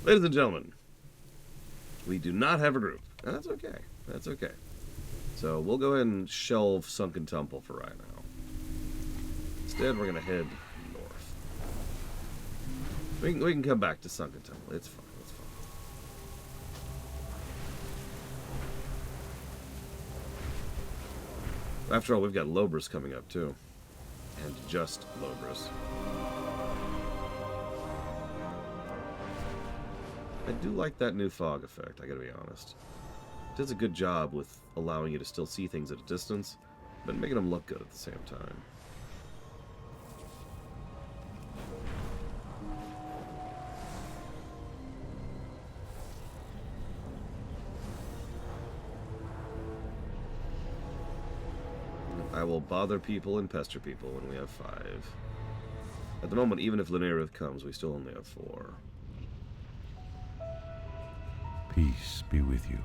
Ladies and gentlemen, we do not have a group. And that's okay. That's okay. So we'll go ahead and shelve Sunken Temple for right now. Instead, we're going to head north. We can come back to Sunken Temple. It's fine. It's fine. After all, we've got Lobris coming up, too. And just Lobris. I do like that new fog effect, I gotta be honest. It does a good job with allowing you to still see things at a distance, but making them look good at the same time. I will bother people and pester people when we have 5. At the moment, even if Lunarith comes, we still only have 4. Peace be with you.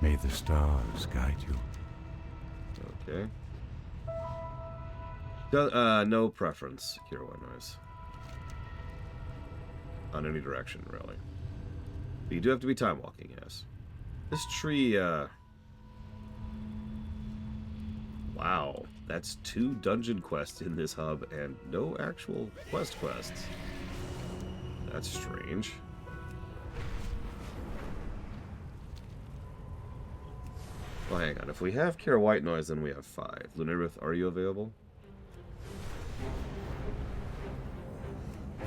May the stars guide you. Okay. No preference, Kira White Noise. On any direction, really. But you do have to be time walking, yes. This tree, wow. That's 2 dungeon quests in this hub and no actual quests. That's strange. Well, hang on. If we have Kira White Noise, then we have 5. Lunarith, are you available?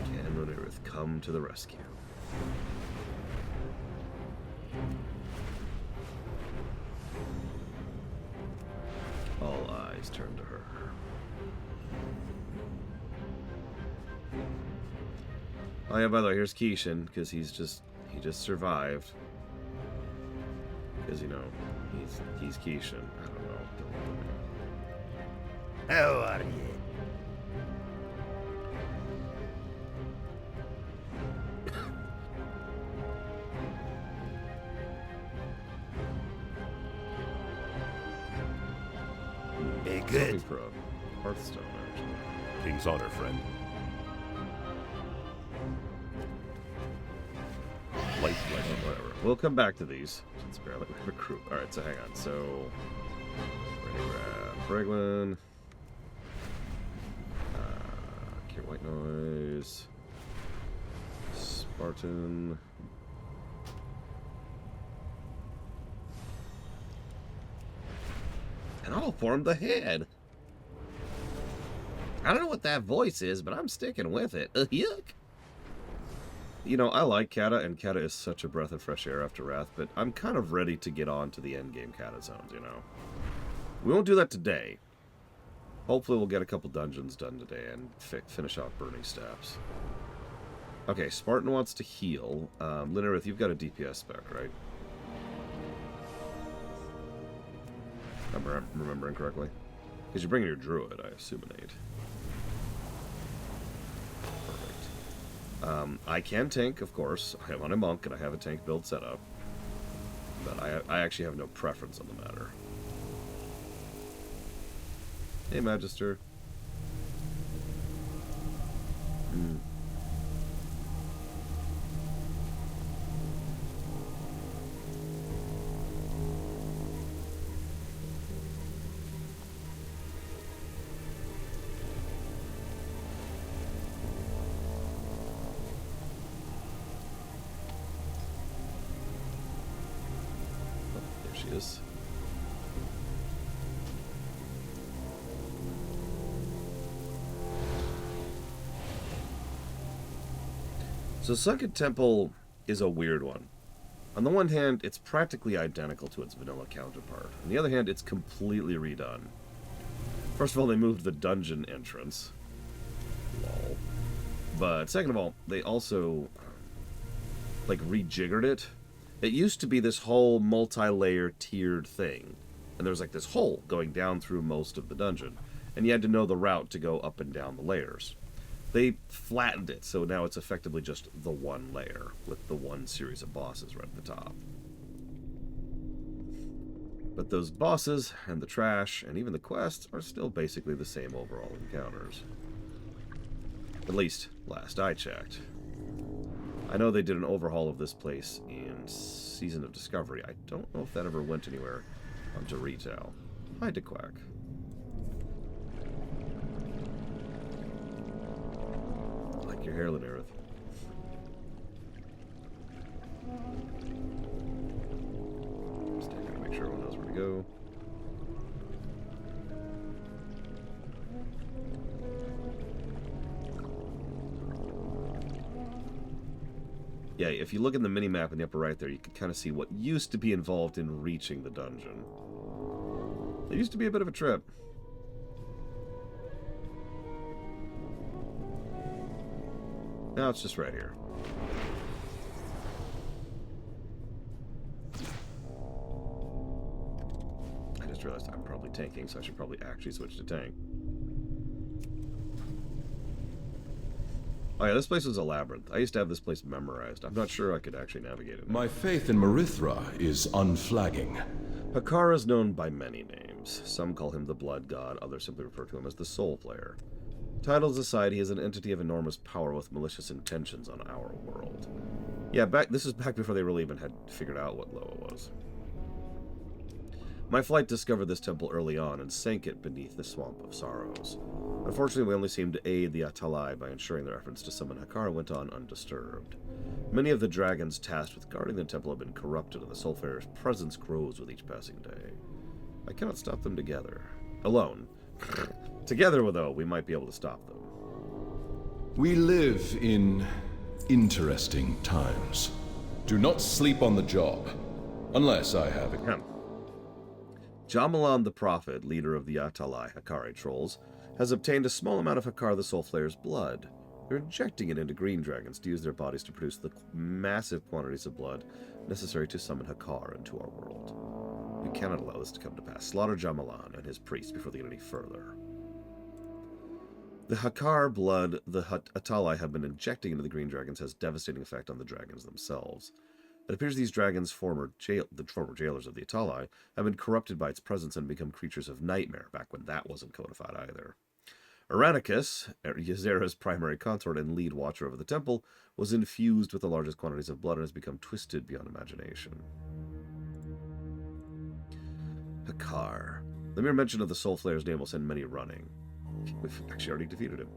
Can Lunarith come to the rescue? All eyes turn to her. Oh yeah, by the way, here's Keishan, because he just survived. Because, you know, he's Keishan. I don't know. How are you? Hey, good. Looking for a Hearthstone, actually. King's honor, friend. Whatever. We'll come back to these. Since barely recruit. Alright, so hang on. So we're gonna grab Breglin. Cure White Noise. Spartan. And I'll form the head. I don't know what that voice is, but I'm sticking with it. Yuck. You know, I like Kata, and Kata is such a breath of fresh air after Wrath, but I'm kind of ready to get on to the endgame Kata zones, you know? We won't do that today. Hopefully we'll get a couple dungeons done today and finish off Burning Steps. Okay, Spartan wants to heal. Linarith, you've got a DPS spec, right? If I'm remembering correctly. Because you're bringing your Druid, I assume, innate. I can tank, of course. I am on a monk, and I have a tank build set up. But I actually have no preference on the matter. Hey, Magister. Is. So Sunken Temple is a weird one. On the one hand, it's practically identical to its vanilla counterpart. On the other hand, it's completely redone. First of all, they moved the dungeon entrance. Lol. But second of all, they also like rejiggered it. It used to be this whole multi-layer tiered thing. And there was like this hole going down through most of the dungeon. And you had to know the route to go up and down the layers. They flattened it, so now it's effectively just the one layer with the one series of bosses right at the top. But those bosses and the trash and even the quests are still basically the same overall encounters. At least, last I checked. I know they did an overhaul of this place in Season of Discovery. I don't know if that ever went anywhere onto retail. Hi, DeQuack. I like your hair, Lenareth. Just checking to make sure everyone knows where to go. Yeah, if you look in the mini-map in the upper right there, you can kind of see what used to be involved in reaching the dungeon. It used to be a bit of a trip. Now it's just right here. I just realized I'm probably tanking, so I should probably actually switch to tank. Oh yeah, this place was a labyrinth. I used to have this place memorized. I'm not sure I could actually navigate it. My faith in Marithra is unflagging. Hakar is known by many names. Some call him the Blood God, others simply refer to him as the Soul Player. Titles aside, he is an entity of enormous power with malicious intentions on our world. Yeah, this is back before they really even had figured out what Loa was. My flight discovered this temple early on and sank it beneath the Swamp of Sorrows. Unfortunately, we only seemed to aid the Atalai by ensuring their efforts to summon Hakar went on undisturbed. Many of the dragons tasked with guarding the temple have been corrupted, and the Soulfarer's presence grows with each passing day. I cannot stop them together. Alone. Together, though, we might be able to stop them. We live in interesting times. Do not sleep on the job. Unless I have it. Jamalan the Prophet, leader of the Atalai Hakari trolls, has obtained a small amount of Hakar the Soulflayer's blood. They're injecting it into green dragons to use their bodies to produce the massive quantities of blood necessary to summon Hakar into our world. We cannot allow this to come to pass. Slaughter Jamalan and his priests before they get any further. The Hakar blood the Atalai have been injecting into the green dragons has devastating effect on the dragons themselves. It appears these dragons, the former jailers of the Atalai, have been corrupted by its presence and become creatures of nightmare, back when that wasn't codified either. Aranicus, Ysera's primary consort and lead watcher over the temple, was infused with the largest quantities of blood and has become twisted beyond imagination. Hakar. The mere mention of the Soulflayer's name will send many running. We've actually already defeated him.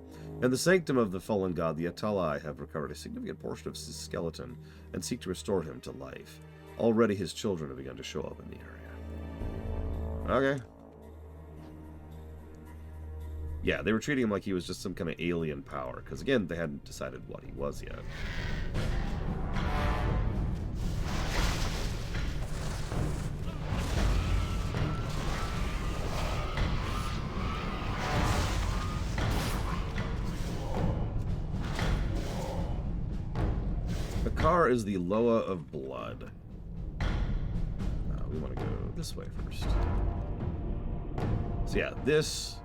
In the sanctum of the fallen god, the Atalai have recovered a significant portion of his skeleton and seek to restore him to life. Already his children have begun to show up in the area. Okay. Yeah, they were treating him like he was just some kind of alien power, because again, they hadn't decided what he was yet. Hakar is the Loa of blood. We want to go this way first. So yeah, this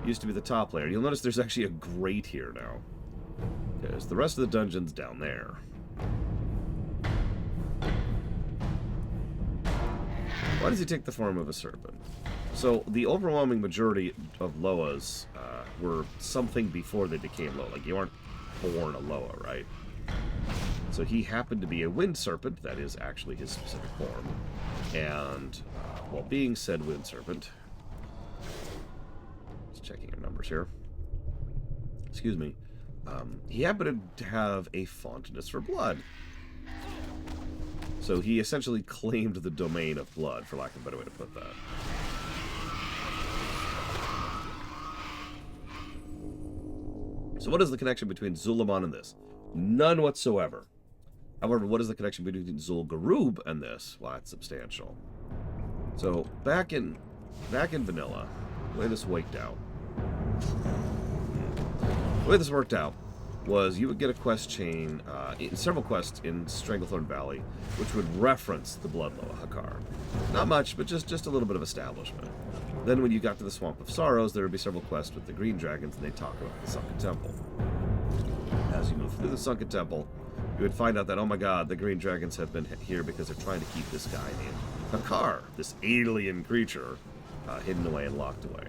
used to be the top layer. You'll notice there's actually a grate here now, because the rest of the dungeon's down there. Why does he take the form of a serpent? So the overwhelming majority of Loas were something before they became Loa. Like, you aren't born a Loa, right? So he happened to be a wind serpent, that is actually his specific form. And while being said wind serpent, just checking your numbers here. Excuse me. He happened to have a fondness for blood. So he essentially claimed the domain of blood, for lack of a better way to put that. So what is the connection between Zulaman and this? None whatsoever. However, what is the connection between Zul'Gurub and this? Well, it's substantial. So back in vanilla, the way this worked out. The way this worked out was you would get a quest chain, several quests in Stranglethorn Valley, which would reference the Blood Loa Hakar. Not much, but just a little bit of establishment. Then when you got to the Swamp of Sorrows, there would be several quests with the Green Dragons, and they'd talk about the Sunken Temple. As you move through the Sunken Temple, you would find out that, oh my god, the Green Dragons have been here because they're trying to keep this guy named Hakar, this alien creature, hidden away and locked away.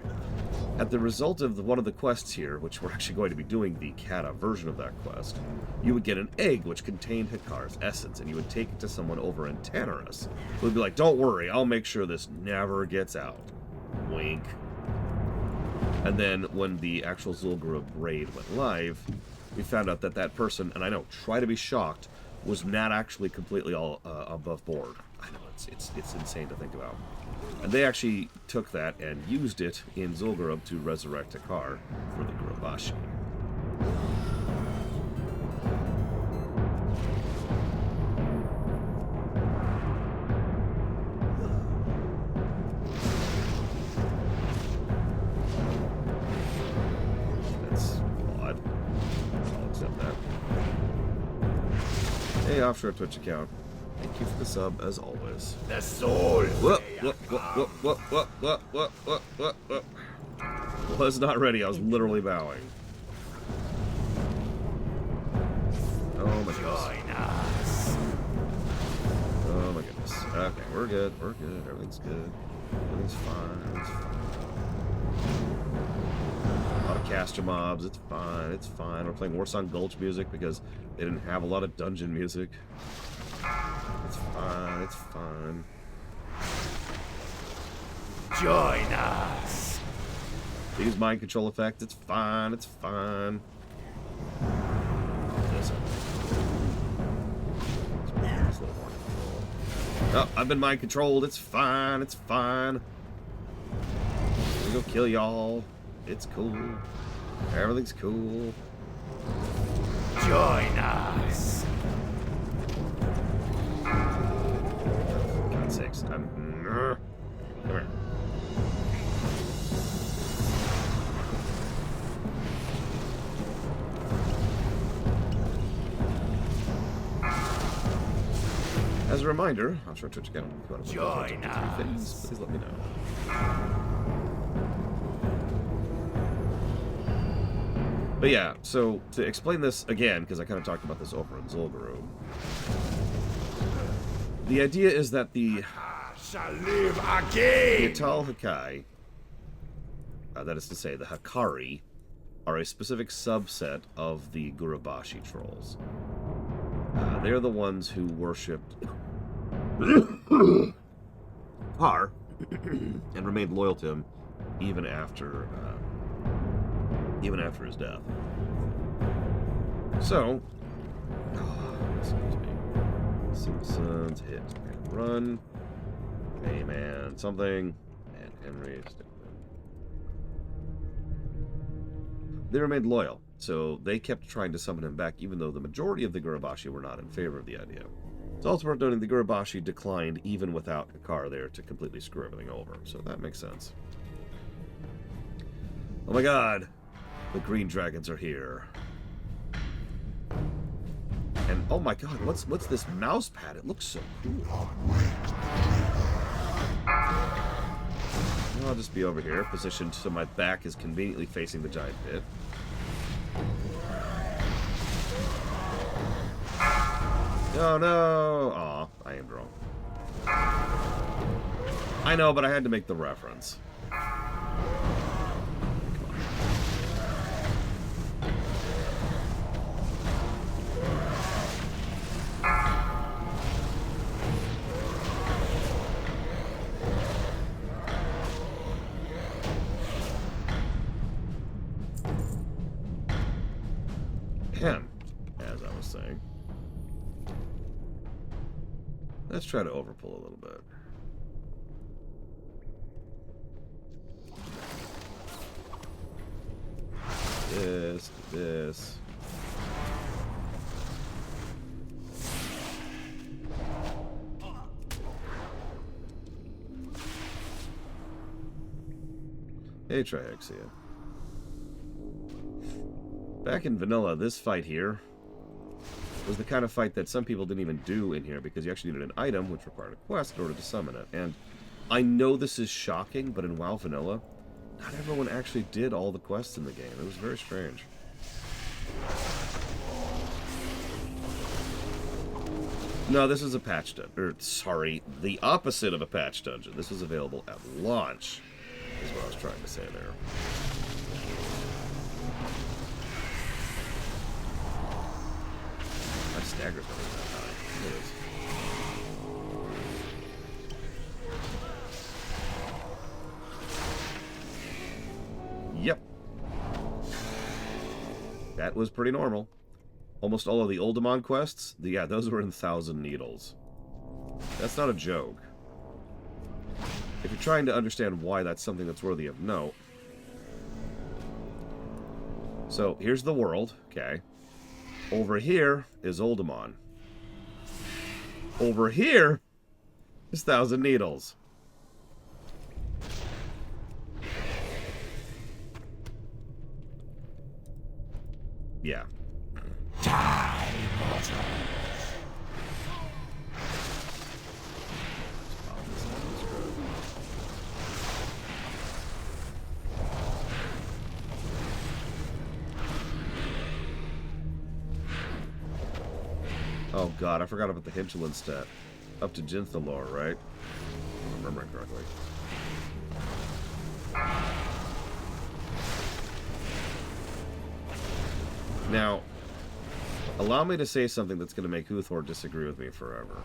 At the result of one of the quests here, which we're actually going to be doing the Kata version of that quest, you would get an egg which contained Hakar's essence, and you would take it to someone over in Tanarus, who would be like, don't worry, I'll make sure this never gets out. Wink. And then when the actual Zul'Gurub raid went live, we found out that that person, and I know, try to be shocked, was not actually completely all above board. I know, it's insane to think about. And they actually took that and used it in Zul'Gurub to resurrect Hakar for the Gurubashi. That's odd. I'll accept that. Hey, offshore Twitch account. Thank you for the sub, as always. The soul. What? Was not ready. I was literally bowing. Oh my goodness. Join us. Oh my goodness. Okay, we're good. We're good. Everything's good. Everything's fine. Everything's fine. A lot of caster mobs. It's fine. It's fine. We're playing Warsong Gulch music because they didn't have a lot of dungeon music. It's fine, it's fine. Join us. Use mind control effect, it's fine, it's fine. Oh, I've been mind controlled, it's fine, it's fine. We go kill y'all. It's cool. Everything's cool. Join us. God's sakes. Come here. As a reminder, I'm sure Twitch again. Join us. Please let me know. But yeah, so to explain this again, because I kind of talked about this over in Zul'Gurub. The idea is that the Shall live again. Yatal Hakai, that is to say, the Hakari, are a specific subset of the Gurubashi trolls. They're the ones who worshipped Har and remained loyal to him even after his death. So, excuse me. Simpsons hit and run. Hey man, something, and Henry. They remained loyal, so they kept trying to summon him back, even though the majority of the Gurubashi were not in favor of the idea. It's also worth noting the Gurubashi declined even without Hakar there to completely screw everything over, so that makes sense. Oh my god, the green dragons are here. And oh my god, what's this mouse pad? It looks so cool. I'll just be over here, positioned so my back is conveniently facing the giant pit. Oh no! Aw, I aimed wrong. I know, but I had to make the reference. As I was saying. Let's try to overpull a little bit. This. Hey, Trihexia. Back in vanilla, this fight here was the kind of fight that some people didn't even do in here because you actually needed an item which required a quest in order to summon it. And I know this is shocking, but in WoW Vanilla, not everyone actually did all the quests in the game. It was very strange. No, this is a patch dungeon. Sorry, the opposite of a patch dungeon. This was available at launch, is what I was trying to say there. dagger's not even that high. It is. Yep. That was pretty normal. Almost all of the Oldemon quests, yeah, those were in 1,000 needles. That's not a joke. If you're trying to understand why that's something that's worthy of note. So, here's the world, okay. Over here is Oldemon. Over here is 1,000 needles. Yeah. Oh god, I forgot about the Hinchland stat. Up to Jinthalor, right? If I'm remembering correctly. Now, allow me to say something that's going to make Uthor disagree with me forever.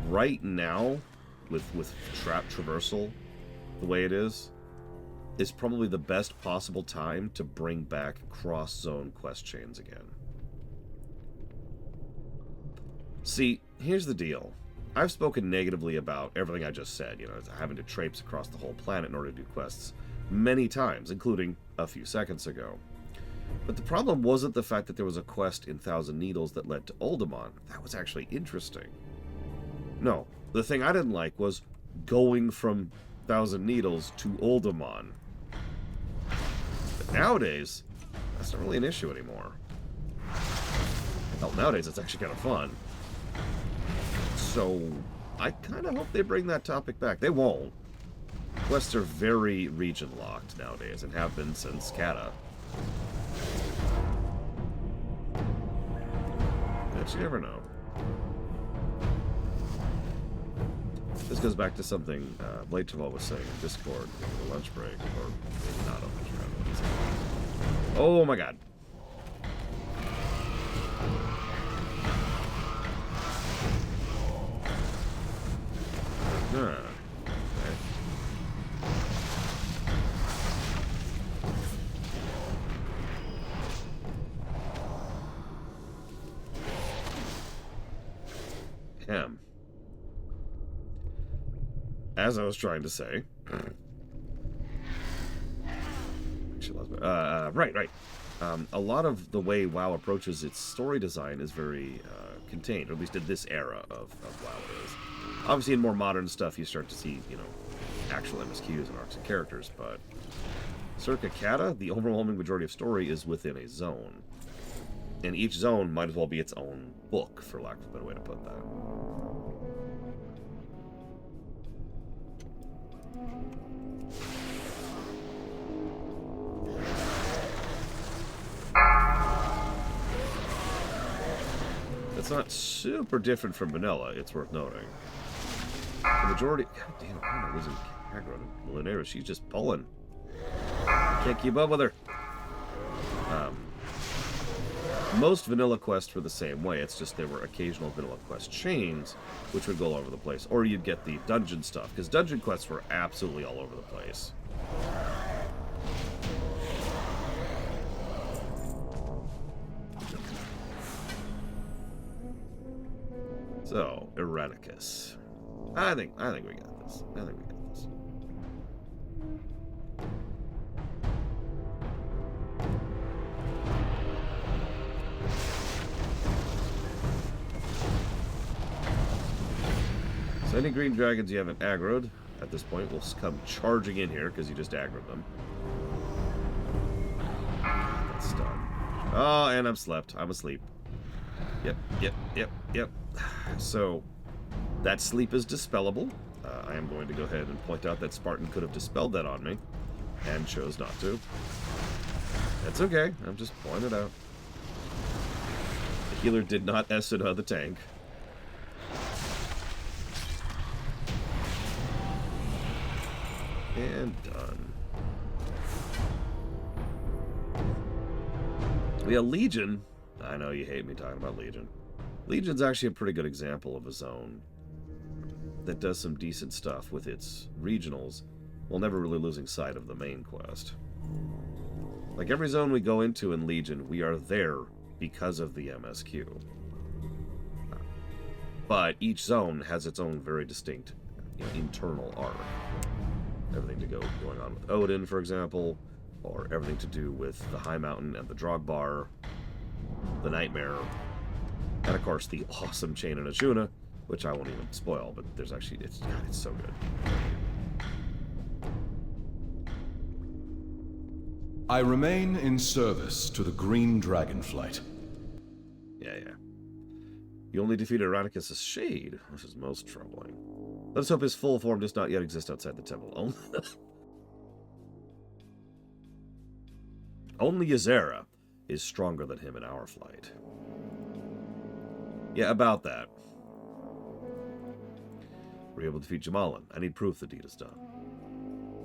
Right now, with trap traversal the way it is probably the best possible time to bring back cross-zone quest chains again. See, here's the deal. I've spoken negatively about everything I just said, you know, having to traipse across the whole planet in order to do quests many times, including a few seconds ago. But the problem wasn't the fact that there was a quest in Thousand Needles that led to Oldemon. That was actually interesting. No, the thing I didn't like was going from Thousand Needles to Oldemon. But nowadays, that's not really an issue anymore. Hell, nowadays it's actually kind of fun. So, I kind of hope they bring that topic back. They won't. Quests are very region-locked nowadays, and have been since Kata. But you never know. This goes back to something Blade Taval was saying in Discord over the lunch break, or maybe not on lunch break. Oh my god. Okay. As I was trying to say, right. A lot of the way WoW approaches its story design is very contained, or at least in this era of WoW it is. Obviously, in more modern stuff, you start to see, you know, actual MSQs and arcs and characters, but circa Kata, the overwhelming majority of story is within a zone. And each zone might as well be its own book, for lack of a better way to put that. It's not super different from vanilla, it's worth noting. The majority... God damn, why am I losing Aggro to Lunera? She's just pulling. Can't keep up with her. Most vanilla quests were the same way, it's just there were occasional vanilla quest chains, which would go all over the place. Or you'd get the dungeon stuff, because dungeon quests were absolutely all over the place. So, Erraticus. I think we got this. I think we got this. So any green dragons you haven't aggroed at this point will come charging in here because you just aggroed them. That's done. Oh, and I'm slept. I'm asleep. Yep. So, that sleep is dispellable. I am going to go ahead and point out that Spartan could have dispelled that on me, and chose not to. That's okay, I'm just pointing it out. The healer did not Esuna the tank. And done. Yeah, Legion. I know you hate me talking about Legion. Legion's actually a pretty good example of a zone that does some decent stuff with its regionals while never really losing sight of the main quest. Like every zone we go into in Legion, we are there because of the MSQ. But each zone has its own very distinct internal arc. Everything going on with Odin, for example, or everything to do with the High Mountain and the Drogbar, the Nightmare, and of course the awesome Chain and Ashuna, which I won't even spoil, but there's actually, it's so good. I remain in service to the Green Dragonflight. Yeah. You only defeated Erraticus' Shade. This is most troubling. Let's hope his full form does not yet exist outside the temple. Only Ysera is stronger than him in our flight. Yeah, about that. We're able to defeat Jamalan. I need proof the deed is done.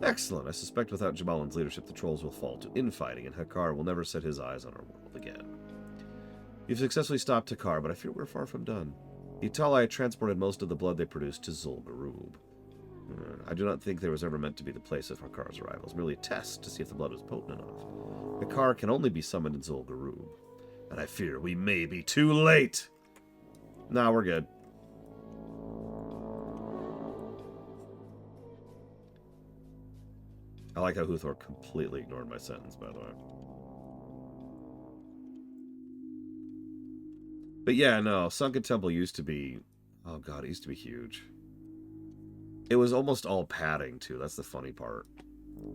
Excellent. I suspect without Jamalan's leadership, the trolls will fall to infighting, and Hakar will never set his eyes on our world again. You've successfully stopped Hakar, but I fear we're far from done. Italai transported most of the blood they produced to Zul'Gurub. I do not think there was ever meant to be the place of Hakar's arrival. It was merely a test to see if the blood was potent enough. Hakar can only be summoned in Zul'Gurub, and I fear we may be too late. Nah, we're good. I like how Huthor completely ignored my sentence, by the way. But yeah, no, Sunken Temple used to be... Oh god, it used to be huge. It was almost all padding, too. That's the funny part.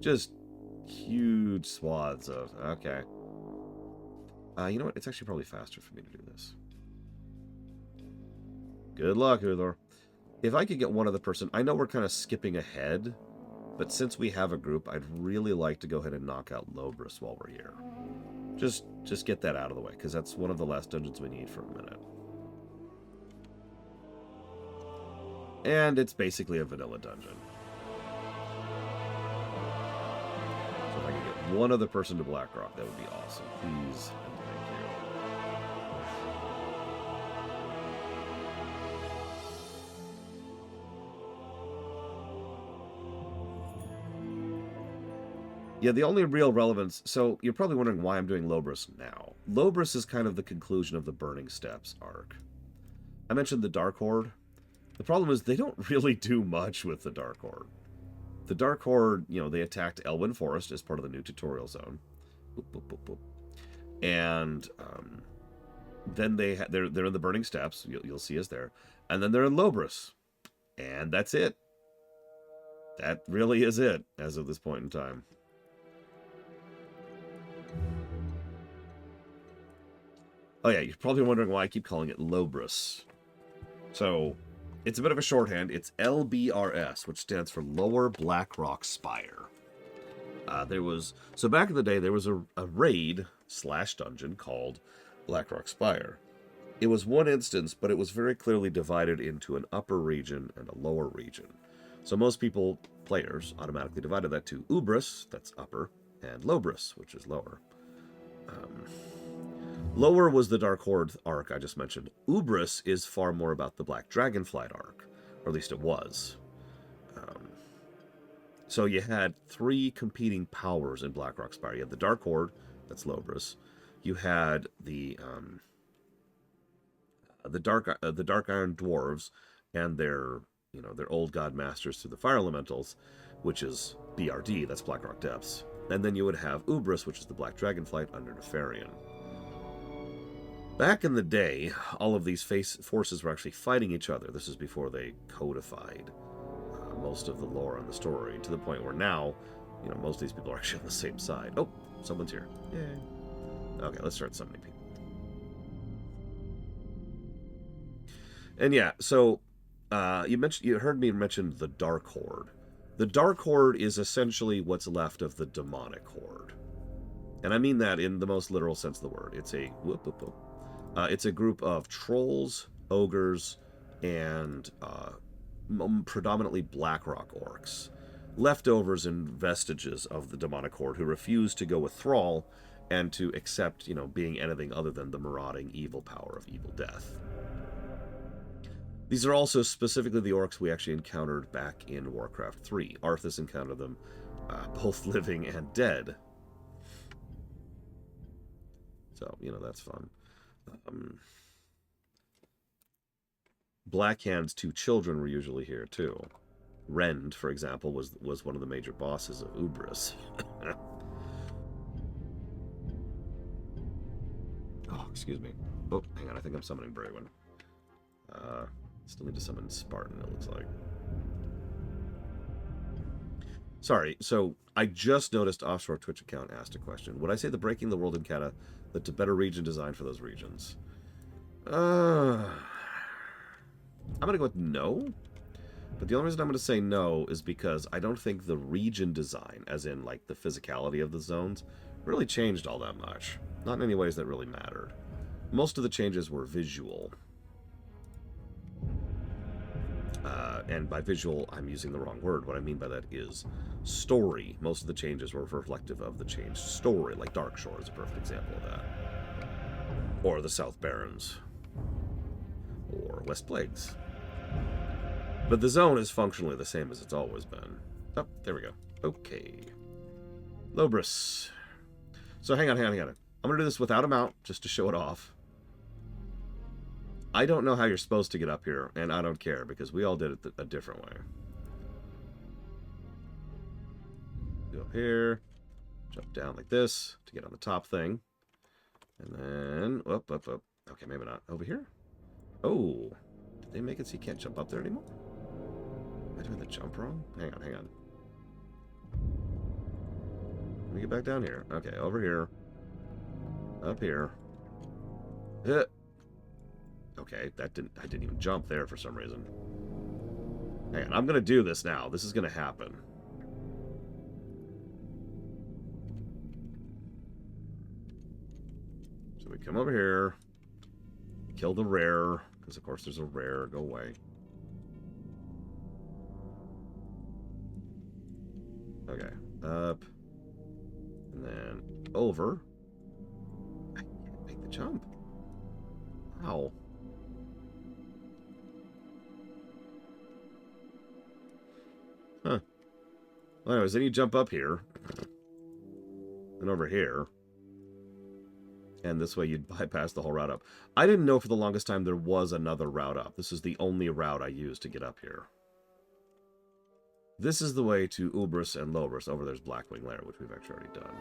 Just huge swaths of... Okay. You know what? It's actually probably faster for me to do this. Good luck, Huthor. If I could get one other person... I know we're kind of skipping ahead, but since we have a group, I'd really like to go ahead and knock out Lobris while we're here. Just get that out of the way, because that's one of the last dungeons we need for a minute. And it's basically a vanilla dungeon. So if I could get one other person to Blackrock, that would be awesome. Please and thank you. Yeah, the only real relevance... So, you're probably wondering why I'm doing Lobris now. Lobris is kind of the conclusion of the Burning Steps arc. I mentioned the Dark Horde. The problem is they don't really do much with the Dark Horde. The Dark Horde, you know, they attacked Elwyn Forest as part of the new tutorial zone. Boop, boop, boop, boop. And then they're in the Burning Steps. You'll see us there. And then they're in Lobris. And that's it. That really is it, as of this point in time. Oh yeah, you're probably wondering why I keep calling it Lobris. So, it's a bit of a shorthand. It's LBRS, which stands for Lower Blackrock Spire. So back in the day, there was a raid / dungeon called Blackrock Spire. It was one instance, but it was very clearly divided into an upper region and a lower region. So most players, automatically divided that to Ubris, that's upper, and Lobris, which is lower. Lower was the Dark Horde arc I just mentioned. Ubris is far more about the Black Dragonflight arc, or at least it was. So you had three competing powers in Blackrock Spire. You had the Dark Horde, that's Lobris. You had the Dark Iron Dwarves and their old god masters through the Fire Elementals, which is BRD, that's Blackrock Depths. And then you would have Ubris, which is the Black Dragonflight under Nefarian. Back in the day, all of these forces were actually fighting each other. This is before they codified most of the lore and the story, to the point where now, most of these people are actually on the same side. Oh, someone's here. Yay. Okay, let's start summoning people. And yeah, so you heard me mention the Dark Horde. The Dark Horde is essentially what's left of the demonic horde. And I mean that in the most literal sense of the word. It's a group of trolls, ogres, and predominantly Blackrock orcs. Leftovers and vestiges of the demonic horde who refuse to go with Thrall and to accept, you know, being anything other than the marauding evil power of evil death. These are also specifically the orcs we actually encountered back in Warcraft 3. Arthas encountered them, both living and dead. So, you know, that's fun. Blackhand's two children were usually here, too. Rend, for example, was one of the major bosses of Ubris. Oh, excuse me. Oh, hang on, I think I'm summoning Braywin. Still need to summon Spartan, it looks like. Sorry, so I just noticed Offshore Twitch account asked a question. Would I say the Breaking the World in Kata led to better region design for those regions? I'm going to go with no. But the only reason I'm going to say no is because I don't think the region design, as in like the physicality of the zones, really changed all that much. Not in any ways that really mattered. Most of the changes were visual. And by visual, I'm using the wrong word. What I mean by that is story. Most of the changes were reflective of the changed story, like Darkshore is a perfect example of that. Or the South Barrens. Or West Plagues. But the zone is functionally the same as it's always been. Oh, there we go. Okay. Lobris. So hang on. I'm going to do this without a mount, just to show it off. I don't know how you're supposed to get up here, and I don't care, because we all did it a different way. Go up here, jump down like this to get on the top thing, and then, up. Okay, maybe not. Over here? Oh, did they make it so you can't jump up there anymore? Am I doing the jump wrong? Hang on. Let me get back down here. Okay, over here. Up here. Okay, I didn't even jump there for some reason. Hang on, I'm gonna do this now. This is gonna happen. So we come over here, kill the rare, because of course there's a rare. Go away. Okay, up, and then over. I can't make the jump. Ow. Huh. Well, anyways, then you jump up here. And over here. And this way you'd bypass the whole route up. I didn't know for the longest time there was another route up. This is the only route I used to get up here. This is the way to Ubris and Lobris. Over there's Blackwing Lair, which we've actually already done.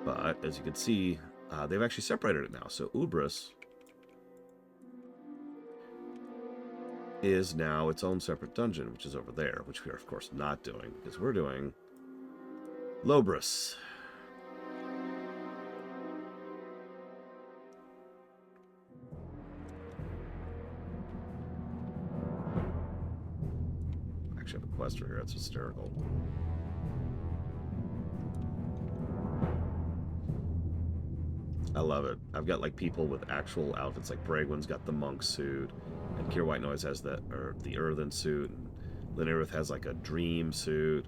But, as you can see, they've actually separated it now. So Ubris is now its own separate dungeon, which is over there, which we are, of course, not doing, because we're doing Lobris. I actually have a quest for here. That's hysterical. I love it. I've got like people with actual outfits, like Bragwin's got the monk suit, and Kier White Noise has the earthen suit, and Linarith has like a dream suit.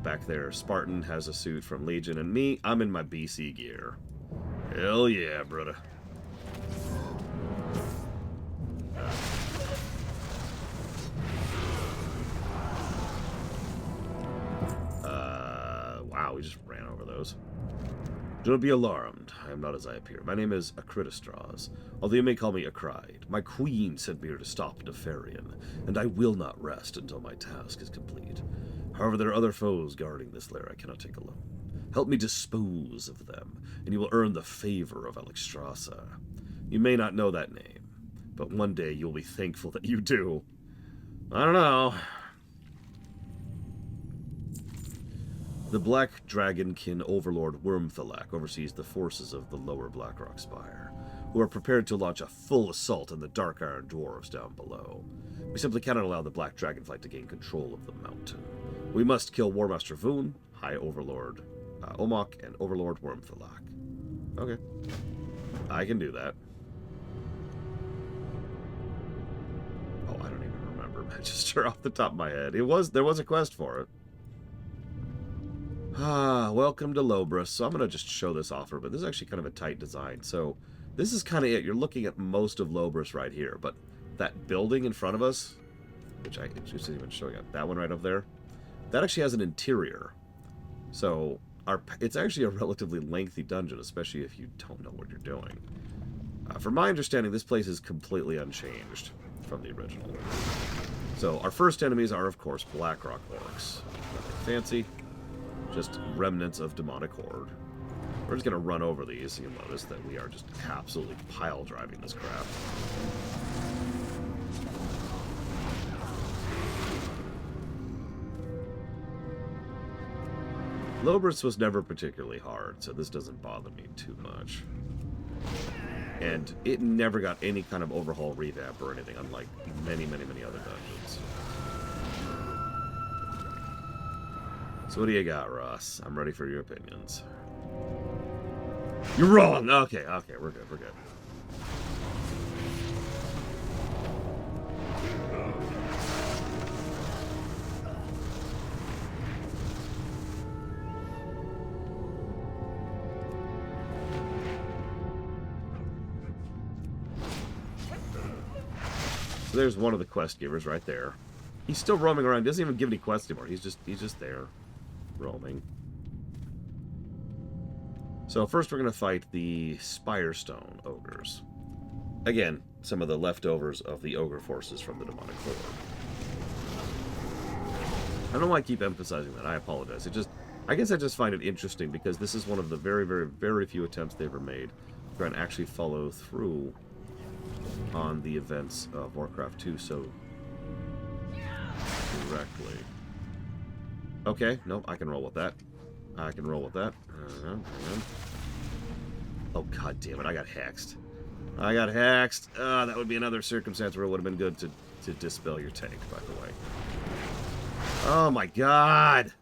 Back there, Spartan has a suit from Legion, and me, I'm in my BC gear. Hell yeah, brother. Wow, we just ran over those. Do not be alarmed. I am not as I appear. My name is Acridistras, although you may call me Acride. My queen sent me here to stop Nefarian, and I will not rest until my task is complete. However, there are other foes guarding this lair I cannot take alone. Help me dispose of them, and you will earn the favor of Alexstrasza. You may not know that name, but one day you'll be thankful that you do. I don't know. The Black Dragonkin Overlord Wormthalak oversees the forces of the lower Blackrock Spire, who are prepared to launch a full assault on the Dark Iron Dwarves down below. We simply cannot allow the Black Dragonflight to gain control of the mountain. We must kill Warmaster Voon, High Overlord Omok, and Overlord Wormthalak. Okay. I can do that. Oh, I don't even remember Magister off the top of my head. There was a quest for it. Welcome to Lobris. So I'm going to just show this off, but this is actually kind of a tight design. So this is kind of it. You're looking at most of Lobris right here, but that building in front of us, which I just didn't even show you, that one right up there, that actually has an interior. So it's actually a relatively lengthy dungeon, especially if you don't know what you're doing. From my understanding, this place is completely unchanged from the original. So our first enemies are, of course, Blackrock orcs. Nothing fancy. Just remnants of demonic horde. We're just going to run over these. You'll notice that we are just absolutely pile driving this crap. Lobris was never particularly hard, so this doesn't bother me too much. And it never got any kind of overhaul, revamp, or anything, unlike many, many, many other dungeons. So what do you got, Ross? I'm ready for your opinions. You're wrong! Okay, we're good, we're good. So there's one of the quest givers right there. He's still roaming around. He doesn't even give any quests anymore. He's just there, roaming. So first we're going to fight the Spirestone ogres. Again, some of the leftovers of the ogre forces from the demonic horde. I don't know why I keep emphasizing that. I apologize. I guess I just find it interesting because this is one of the very, very, very few attempts they ever made to try and actually follow through on the events of Warcraft 2 so directly. Okay, nope, I can roll with that. I can roll with that. Oh, god damn it, I got hexed. I got hexed. That would be another circumstance where it would have been good to dispel your tank, by the way. Oh my god!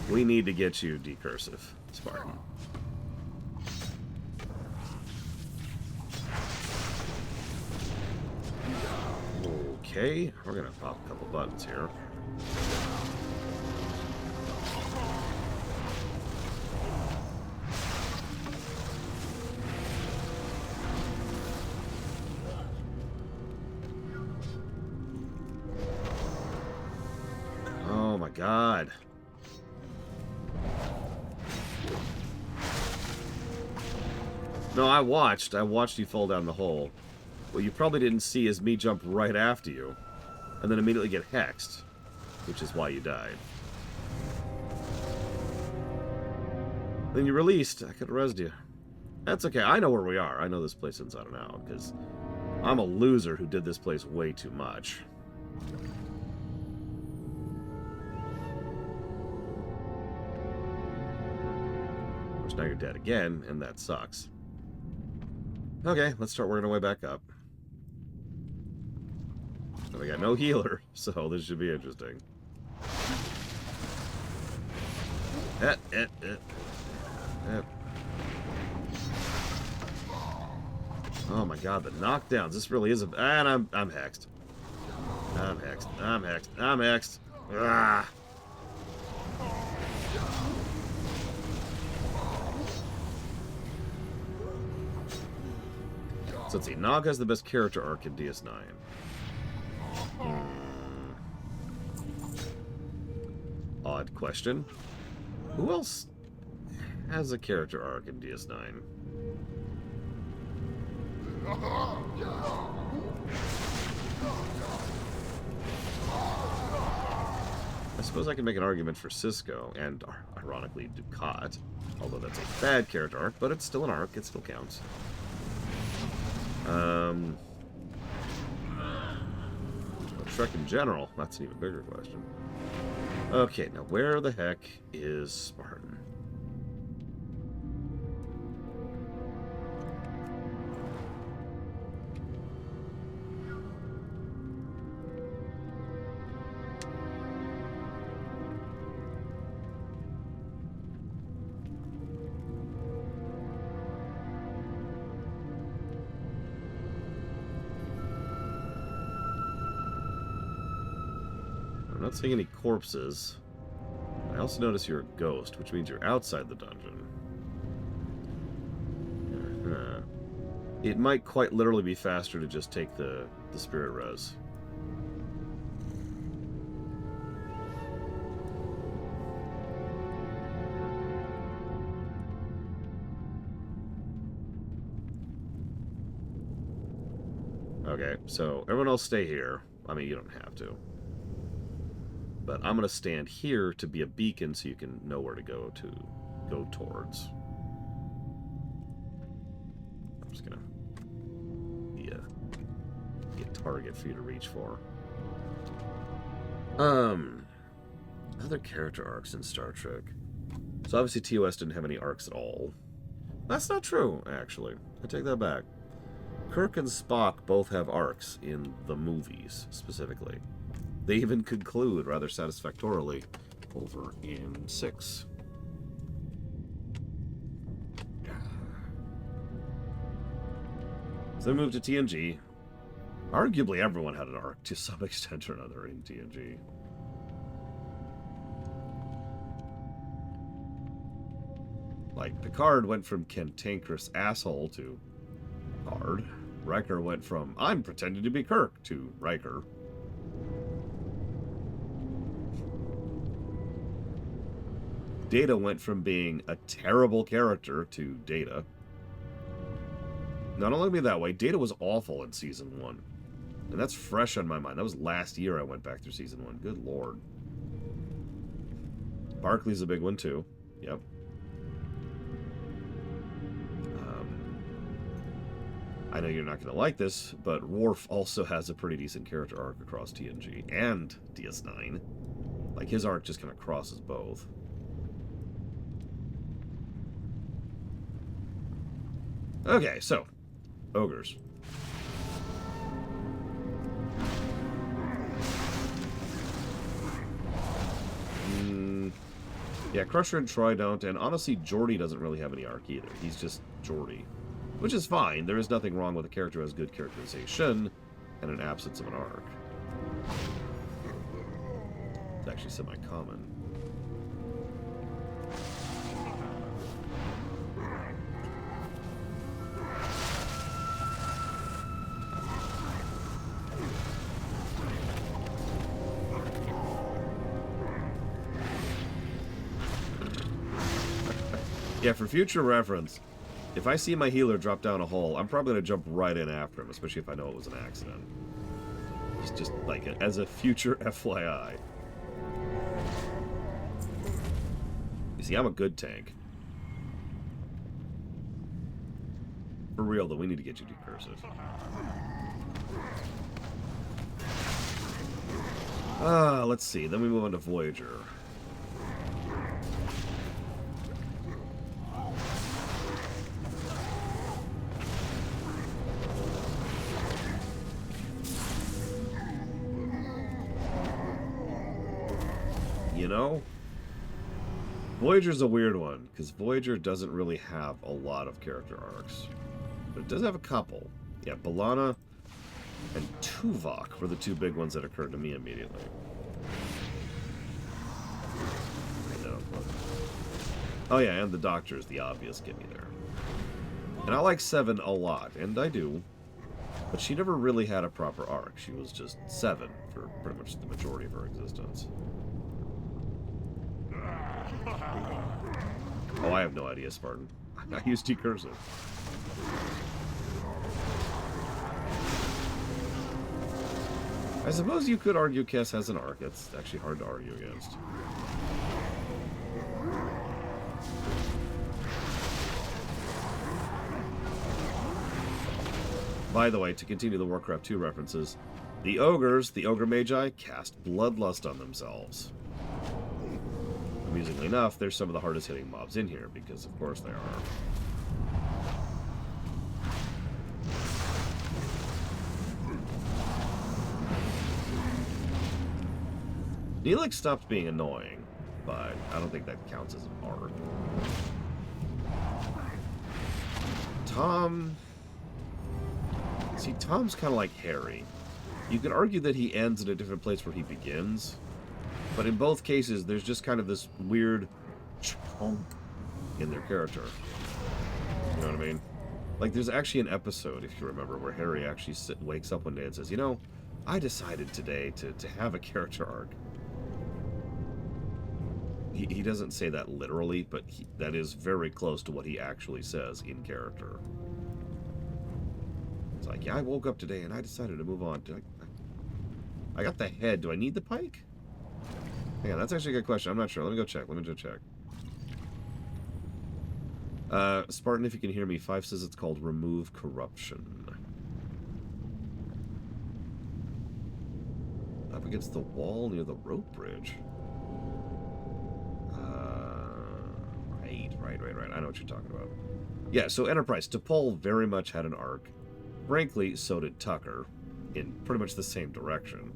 We need to get you decursive, Spartan. Okay, we're gonna pop a couple buttons here. Oh my god. No, I watched you fall down the hole. What you probably didn't see is me jump right after you, and then immediately get hexed, which is why you died. Then you released. I could have rezzed you. That's okay. I know where we are. I know this place inside and out, because I'm a loser who did this place way too much. Of course, now you're dead again, and that sucks. Okay, let's start working our way back up. And we got no healer, so this should be interesting. Oh my god, the knockdowns. This really is a... And I'm hexed. I'm hexed. I'm hexed. I'm hexed. Ah! So let's see. Nog has the best character arc in DS9. Odd question. Who else has a character arc in DS9? I suppose I can make an argument for Cisco and, ironically, Ducat. Although that's a bad character arc, but it's still an arc. It still counts. Shrek in general, that's an even bigger question. Okay, now where the heck is Spartan? I'm not seeing any corpses. I also notice you're a ghost, which means you're outside the dungeon. It might quite literally be faster to just take the spirit res. Okay, so everyone else stay here. I mean, you don't have to. But I'm going to stand here to be a beacon so you can know where to go towards. I'm just going to be a target for you to reach for. Other character arcs in Star Trek. So obviously TOS didn't have any arcs at all. That's not true, actually. I take that back. Kirk and Spock both have arcs in the movies, specifically. They even conclude rather satisfactorily over in 6. So they moved to TNG. Arguably everyone had an arc to some extent or another in TNG. Like, Picard went from cantankerous asshole to hard. Riker went from, I'm pretending to be Kirk, to Riker. Data went from being a terrible character to Data. Not only be that way, Data was awful in Season 1. And that's fresh on my mind. That was last year I went back through Season 1. Good lord. Barclay's a big one, too. Yep. I know you're not going to like this, but Worf also has a pretty decent character arc across TNG and DS9. Like, his arc just kind of crosses both. Okay, so, ogres. Yeah, Crusher and Troy don't, and honestly, Geordi doesn't really have any arc either. He's just Geordi. Which is fine. There is nothing wrong with a character who has good characterization and an absence of an arc. It's actually semi-common. Yeah, for future reference, if I see my healer drop down a hole, I'm probably going to jump right in after him, especially if I know it was an accident. Just like, as a future FYI. You see, I'm a good tank. For real, though, we need to get you decursive. Let's see. Then we move on to Voyager. You know, Voyager's a weird one, because Voyager doesn't really have a lot of character arcs. But it does have a couple. Yeah, B'Elanna and Tuvok were the two big ones that occurred to me immediately. I know. Oh yeah, and the Doctor is the obvious gimme there. And I like Seven a lot, and I do. But she never really had a proper arc. She was just Seven for pretty much the majority of her existence. Oh, I have no idea, Spartan. I use decursive. I suppose you could argue Kess has an arc. It's actually hard to argue against. By the way, to continue the Warcraft 2 references, the ogres, the ogre magi, cast bloodlust on themselves. Amusingly enough, they're some of the hardest hitting mobs in here, because of course they are. Neelix stopped being annoying, but I don't think that counts as an arc. Tom... See, Tom's kind of like Harry. You could argue that he ends in a different place where he begins, But in both cases, there's just kind of this weird chunk in their character. You know what I mean? Like, there's actually an episode, if you remember, where Harry actually wakes up one day and says, you know, I decided today to have a character arc. He doesn't say that literally, but that is very close to what he actually says in character. It's like, yeah, I woke up today and I decided to move on. I got the head. Do I need the pike? Yeah, that's actually a good question. I'm not sure. Let me go check. Spartan, if you can hear me, Fife says it's called Remove Corruption. Up against the wall near the rope bridge. Right. I know what you're talking about. Yeah, so Enterprise. T'Pol very much had an arc. Frankly, so did Tucker, in pretty much the same direction.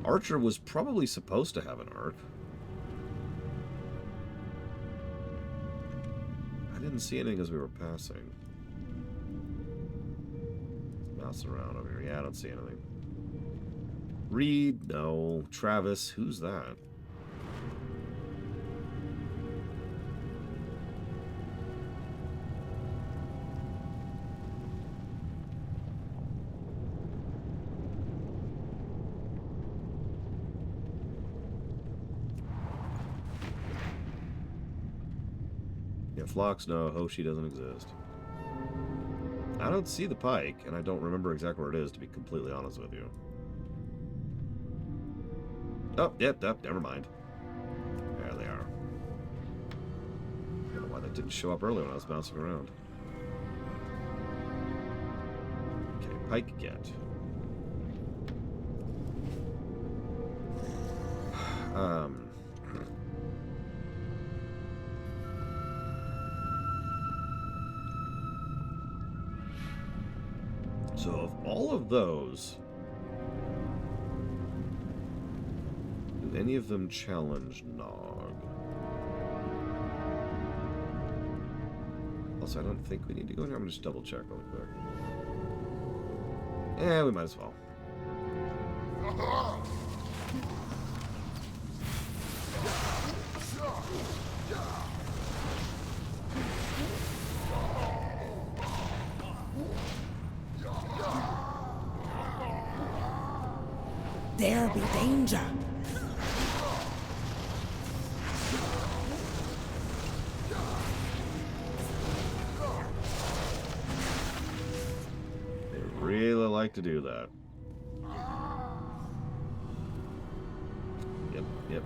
Archer was probably supposed to have an arc. I didn't see anything as we were passing. Mouse around over here. Yeah, I don't see anything. Reed? No. Travis? Who's that? Yeah, Phlox, no. Hoshi doesn't exist. I don't see the pike, and I don't remember exactly where it is, to be completely honest with you. Oh, yep, never mind. There they are. I don't know why that didn't show up earlier when I was bouncing around. Okay, pike get. So of all of those, do any of them challenge Nog? Also, I don't think we need to go in here. I'm going to just double check real quick. Yeah, we might as well. There be danger. They really like to do that. Yep.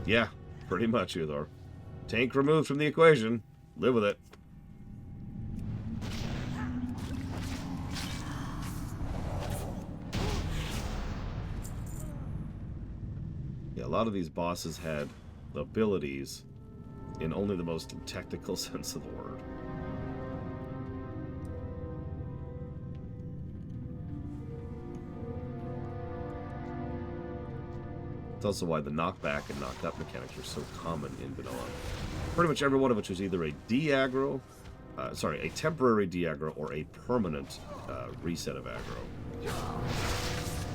Yeah, pretty much, Uthor. Tank removed from the equation. Live with it. Yeah, a lot of these bosses had abilities in only the most technical sense of the word. It's also why the knockback and knocked up mechanics are so common in vanilla. Pretty much every one of which is either a de-aggro, a temporary de-aggro, or a permanent reset of aggro.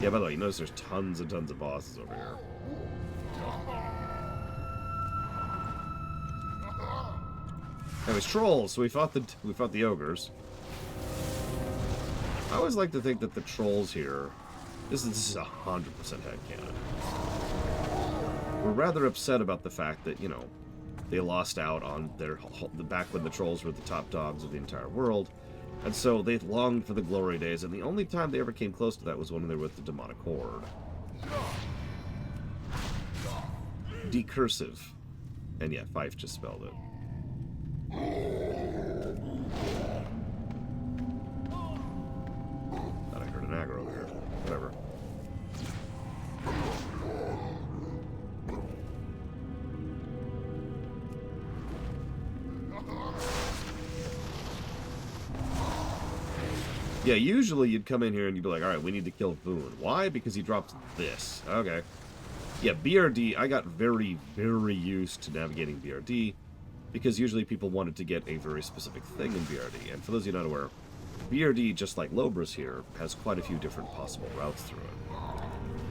Yeah, by the way, you notice there's tons and tons of bosses over here. Anyways, trolls. So we fought the ogres. I always like to think that the trolls here, this is 100% headcanon. We're rather upset about the fact that, you know, they lost out on back when the trolls were the top dogs of the entire world, and so they longed for the glory days, and the only time they ever came close to that was when they were with the demonic horde. Decursive. And yeah, Fife just spelled it. Thought I heard an aggro over here. Whatever. Yeah, usually you'd come in here and you'd be like, alright, we need to kill Boone. Why? Because he dropped this. Okay. Yeah, BRD, I got very, very used to navigating BRD, because usually people wanted to get a very specific thing in BRD. And for those of you not aware, BRD, just like Lobris here, has quite a few different possible routes through it.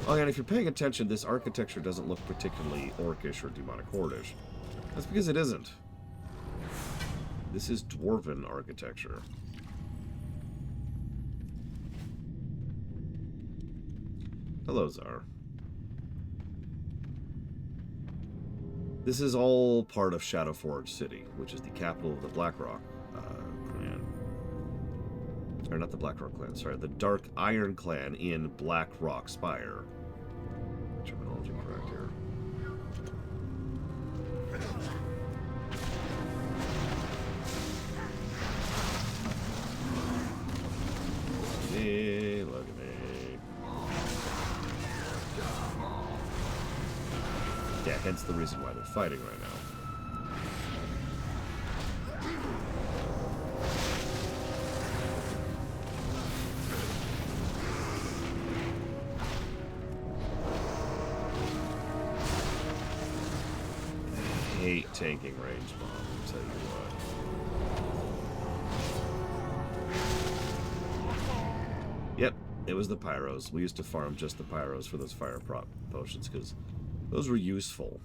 Oh, and if you're paying attention, this architecture doesn't look particularly orcish or demonic hordish. That's because it isn't. This is dwarven architecture. Hello, Czar. This is all part of Shadowforge City, which is the capital of the Blackrock clan. Or not the Blackrock clan, sorry, the Dark Iron clan in Blackrock Spire. Terminology correct here. Hey, look at me. Yeah, hence the reason why they're fighting right now. I hate tanking range bomb, I'll tell you what. Yep, it was the pyros. We used to farm just the pyros for those fire prop potions, because those were useful.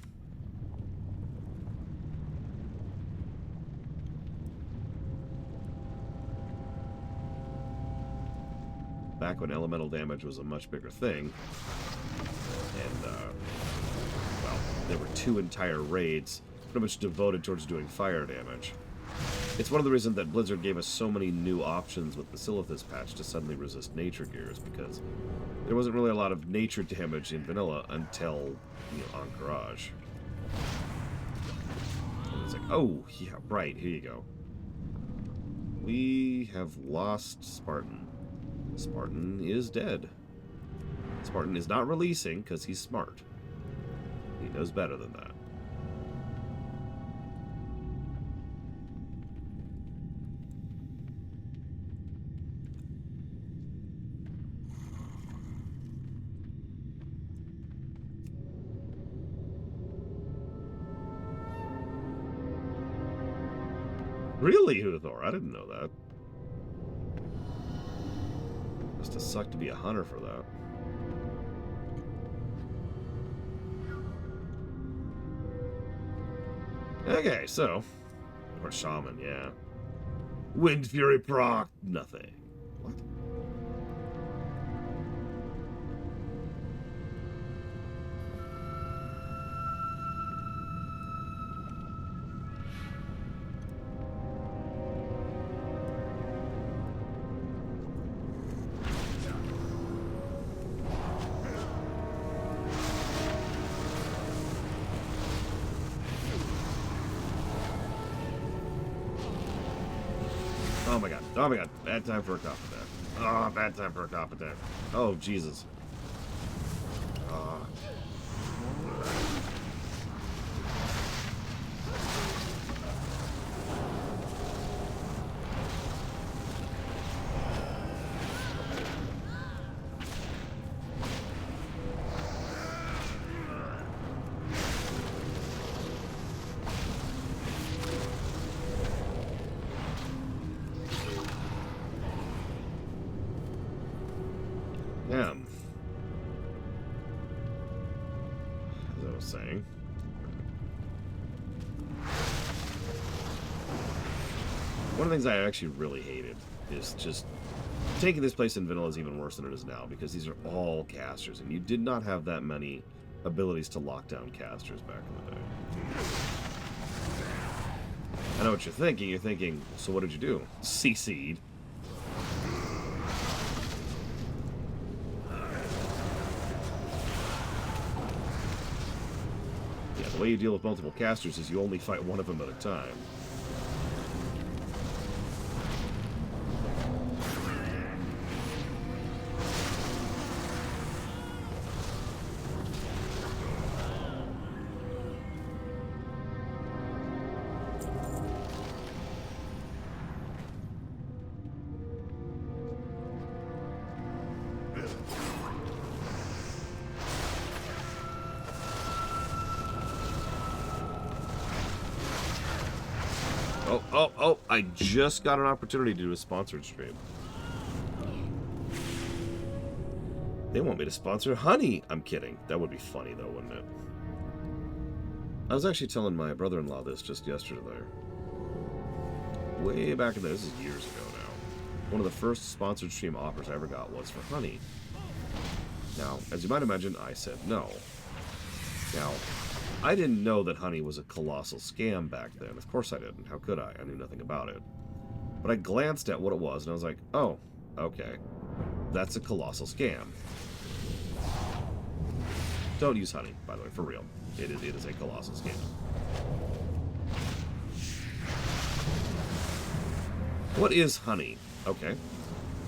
Back when elemental damage was a much bigger thing. And, well, there were 2 entire raids pretty much devoted towards doing fire damage. It's one of the reasons that Blizzard gave us so many new options with the Silithus patch to suddenly resist nature gears, because there wasn't really a lot of nature damage in vanilla until, you know, Encourage. And it's like, oh, yeah, right, here you go. We have lost Spartan. Spartan is dead. Spartan is not releasing because he's smart. He knows better than that. Really, Huthor? I didn't know that. Must have sucked to be a hunter for that. Okay, so... Or shaman, yeah. Wind Fury proc, nothing. What? Oh my god. Oh my god. Bad time for a cop attack. Oh, bad time for a cop attack. Oh, Jesus. Oh. Damn. As I was saying. One of the things I actually really hated is just taking this place in vanilla is even worse than it is now, because these are all casters, and you did not have that many abilities to lock down casters back in the day. I know what you're thinking. You're thinking, so what did you do? CC'd. The way you deal with multiple casters is you only fight one of them at a time. Oh, I just got an opportunity to do a sponsored stream. They want me to sponsor honey. I'm kidding. That would be funny, though, wouldn't it? I was actually telling my brother-in-law this just yesterday. Way back in the... This is years ago now. One of the first sponsored stream offers I ever got was for honey. Now, as you might imagine, I said no. Now, I didn't know that honey was a colossal scam back then. Of course I didn't. How could I? I knew nothing about it. But I glanced at what it was, and I was like, oh, okay. That's a colossal scam. Don't use honey, by the way, for real. It is a colossal scam. What is honey? Okay.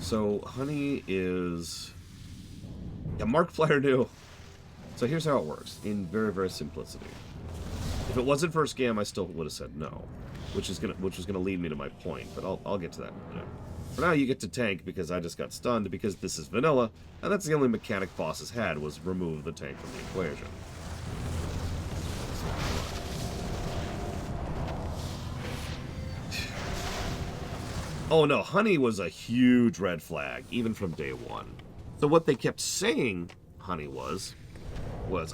So, honey is... Yeah, Markiplier knew. So here's how it works, in very, very simplicity. If it wasn't for a scam, I still would have said no, which was gonna lead me to my point, but I'll get to that in a minute. For now, you get to tank because I just got stunned because this is vanilla, and that's the only mechanic bosses had was remove the tank from the equation. Oh no, honey was a huge red flag, even from day one. So what they kept saying honey was,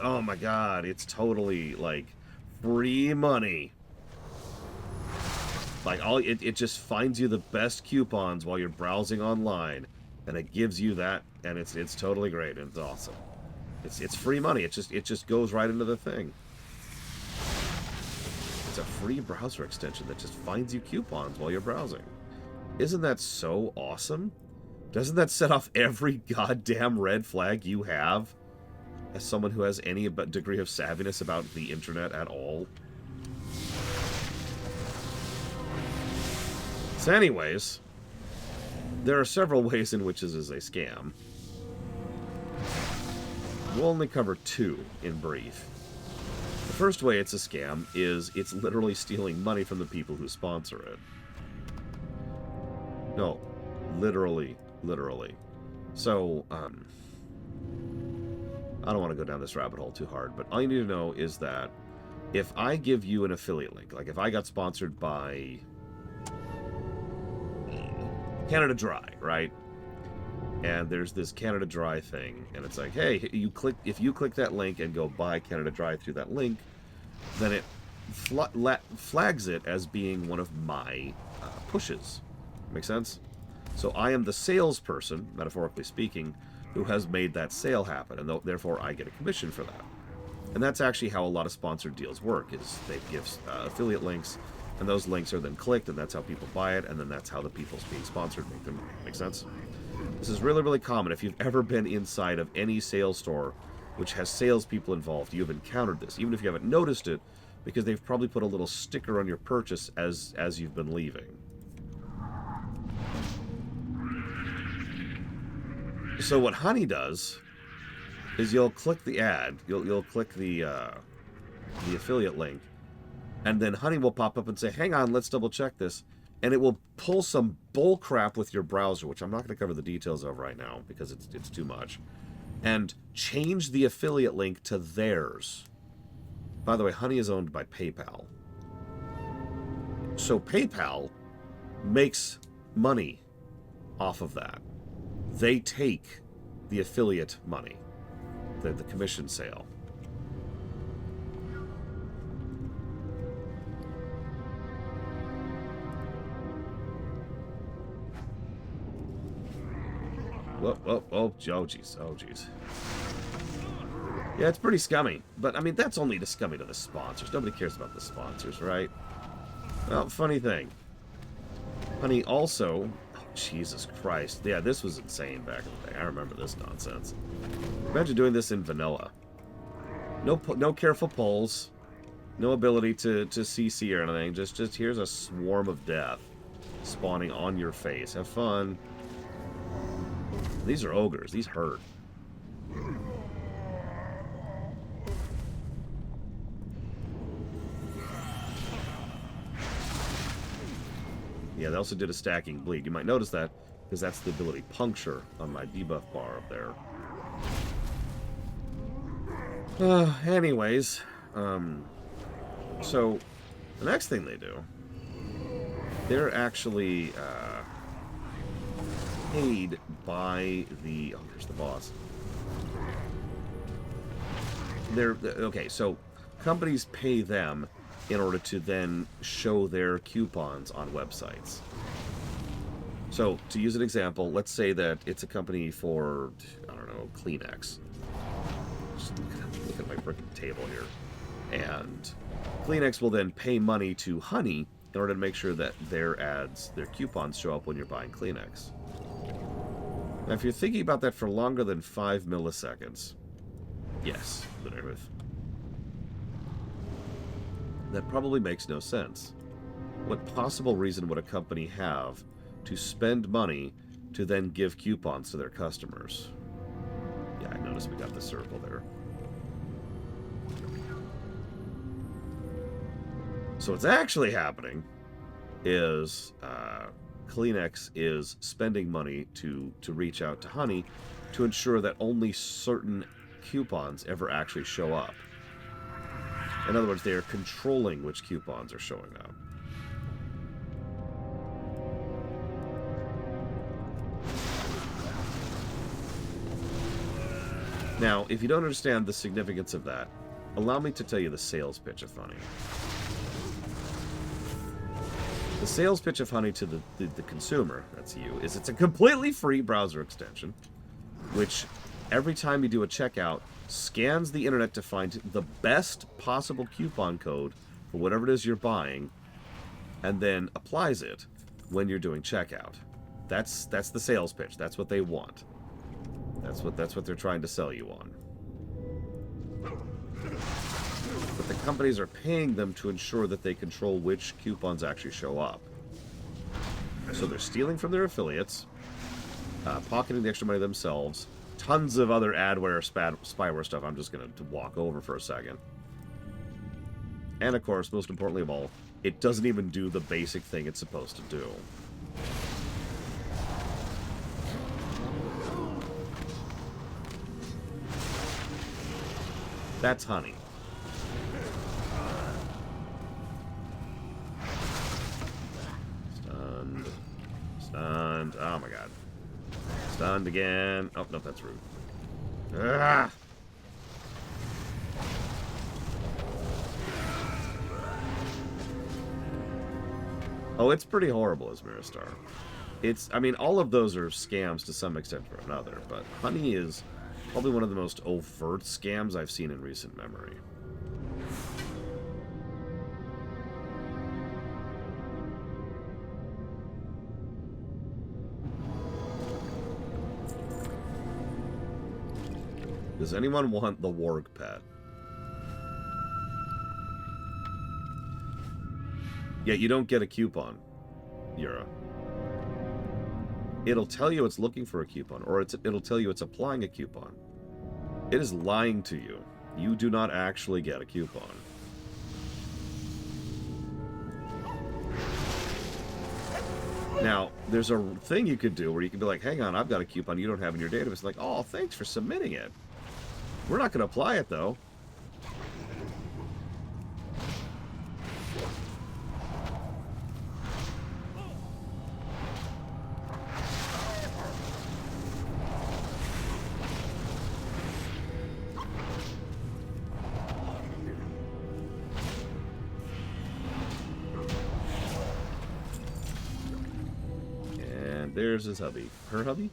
oh my god, it's totally, like, free money. Like, it just finds you the best coupons while you're browsing online, and it gives you that, and it's totally great, and it's awesome. It's free money, it just goes right into the thing. It's a free browser extension that just finds you coupons while you're browsing. Isn't that so awesome? Doesn't that set off every goddamn red flag you have as someone who has any degree of savviness about the internet at all? So anyways, there are several ways in which this is a scam. We'll only cover two in brief. The first way it's a scam is it's literally stealing money from the people who sponsor it. No, literally. So, I don't want to go down this rabbit hole too hard, but all you need to know is that if I give you an affiliate link, like if I got sponsored by Canada Dry, right? And there's this Canada Dry thing, and it's like, hey, if you click that link and go buy Canada Dry through that link, then it flags it as being one of my pushes. Make sense? So I am the salesperson, metaphorically speaking, who has made that sale happen, and therefore I get a commission for that. And that's actually how a lot of sponsored deals work, is they give affiliate links, and those links are then clicked, and that's how people buy it, and then that's how the people's being sponsored make them. Make sense? This is really, really common. If you've ever been inside of any sales store which has salespeople involved, you've encountered this, even if you haven't noticed it, because they've probably put a little sticker on your purchase as you've been leaving. So what honey does is you'll click the ad, you'll click the affiliate link, and then honey will pop up and say, hang on, let's double check this, and it will pull some bull crap with your browser, which I'm not going to cover the details of right now because it's too much, and change the affiliate link to theirs. By the way, honey is owned by PayPal. So PayPal makes money off of that. They take the affiliate money, the commission sale. Oh, jeez. Yeah, it's pretty scummy. But, I mean, that's only the scummy to the sponsors. Nobody cares about the sponsors, right? Well, funny thing. Honey also... Oh, Jesus Christ. Yeah, this was insane back in the day. I remember this nonsense. Imagine doing this in vanilla. No careful pulls. No ability to CC or anything. Just here's a swarm of death spawning on your face. Have fun. These are ogres. These hurt. Yeah, they also did a stacking bleed. You might notice that because that's the ability puncture on my debuff bar up there. Anyways, so the next thing they do they're actually paid by the... Oh, here's the boss. Okay, so companies pay them in order to then show their coupons on websites. So, to use an example, let's say that it's a company for, I don't know, Kleenex. Just look at my freaking table here. And Kleenex will then pay money to Honey in order to make sure that their ads, their coupons show up when you're buying Kleenex. Now, if you're thinking about that for longer than 5 milliseconds, yes, Minervith, that probably makes no sense. What possible reason would a company have to spend money to then give coupons to their customers? Yeah, I noticed we got the circle there. So what's actually happening is Kleenex is spending money to reach out to Honey to ensure that only certain coupons ever actually show up. In other words, they are controlling which coupons are showing up. Now, if you don't understand the significance of that, allow me to tell you the sales pitch of Honey. The sales pitch of Honey to the consumer, that's you, is it's a completely free browser extension, which every time you do a checkout, scans the internet to find the best possible coupon code for whatever it is you're buying, and then applies it when you're doing checkout. That's the sales pitch. That's what they want. That's what they're trying to sell you on. But the companies are paying them to ensure that they control which coupons actually show up. So they're stealing from their affiliates, pocketing the extra money themselves, tons of other adware, spyware stuff I'm just going to walk over for a second. And of course, most importantly of all, it doesn't even do the basic thing it's supposed to do. That's Honey. Stunned. Stunned. Oh my god. Stunned again. Oh, no, that's rude. Ah! Oh, it's pretty horrible as Miristar. I mean, all of those are scams to some extent or another, but Honey is probably one of the most overt scams I've seen in recent memory. Does anyone want the warg pet? Yeah, you don't get a coupon, Yura. It'll tell you it's looking for a coupon, or it'll tell you it's applying a coupon. It is lying to you. You do not actually get a coupon. Now, there's a thing you could do where you could be like, hang on, I've got a coupon you don't have in your database. Like, oh, thanks for submitting it. We're not going to apply it, though. There's his hubby. Her hubby?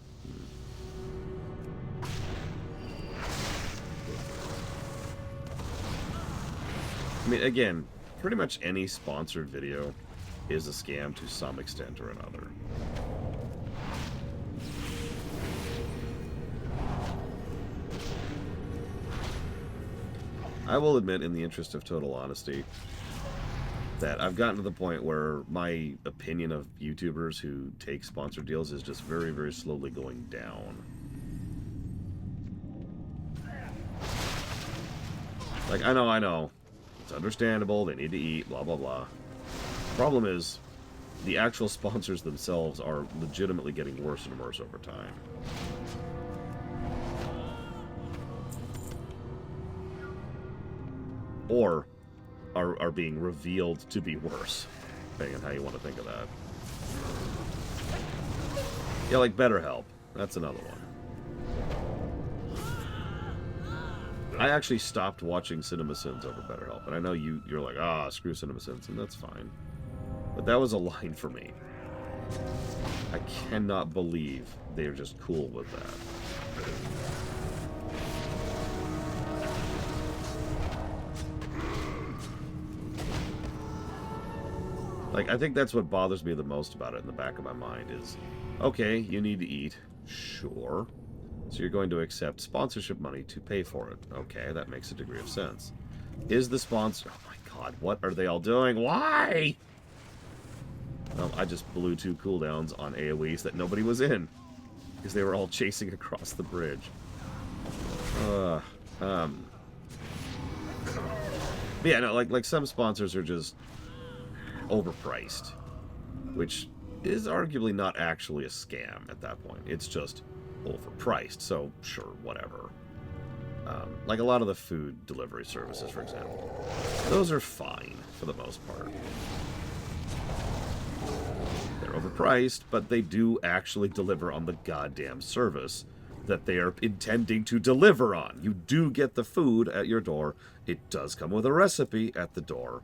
I mean, again, pretty much any sponsored video is a scam to some extent or another. I will admit, in the interest of total honesty, that I've gotten to the point where my opinion of YouTubers who take sponsored deals is just very, very slowly going down. Like, I know. It's understandable, they need to eat, blah, blah, blah. Problem is, the actual sponsors themselves are legitimately getting worse and worse over time. Or are being revealed to be worse, depending on how you want to think of that. Yeah, like BetterHelp. That's another one. I actually stopped watching CinemaSins over BetterHelp, and I know you're like, screw CinemaSins, and that's fine. But that was a line for me. I cannot believe they're just cool with that. Like, I think that's what bothers me the most about it in the back of my mind is, okay, you need to eat. Sure. So you're going to accept sponsorship money to pay for it. Okay, that makes a degree of sense. Is the sponsor... Oh my god, what are they all doing? Why? Well, I just blew 2 cooldowns on AoEs that nobody was in. Because they were all chasing across the bridge. But yeah, no, like some sponsors are just overpriced. Which is arguably not actually a scam at that point. It's just overpriced, so sure, whatever. Like a lot of the food delivery services, for example. Those are fine, for the most part. They're overpriced, but they do actually deliver on the goddamn service that they are intending to deliver on. You do get the food at your door. It does come with a recipe at the door.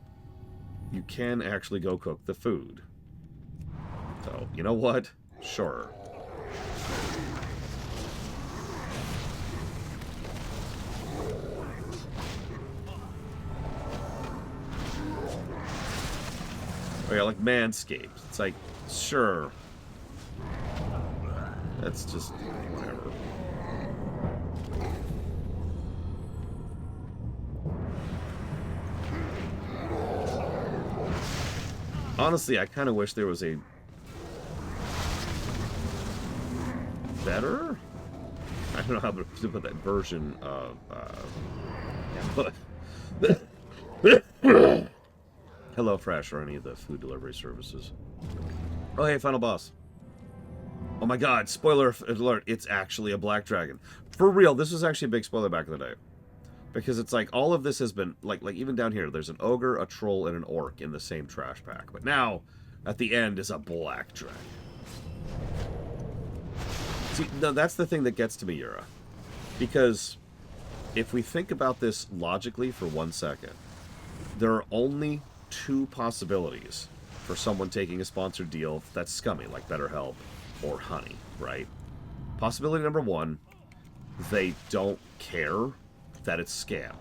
You can actually go cook the food. So, you know what? Sure. Oh yeah, like Manscaped. It's like, sure. That's just whatever. Honestly, I kind of wish there was a better? I don't know how to put that version of, HelloFresh or any of the food delivery services. Oh, hey, final boss. Oh my god, spoiler alert, it's actually a black dragon. For real, this was actually a big spoiler back in the day. Because it's like, all of this has been, like even down here, there's an ogre, a troll, and an orc in the same trash pack. But now, at the end, is a black dragon. See, no, that's the thing that gets to me, Yura. Because if we think about this logically for 1 second, there are only 2 possibilities for someone taking a sponsored deal that's scummy, like BetterHelp or Honey, right? Possibility number 1, they don't care that it's scam.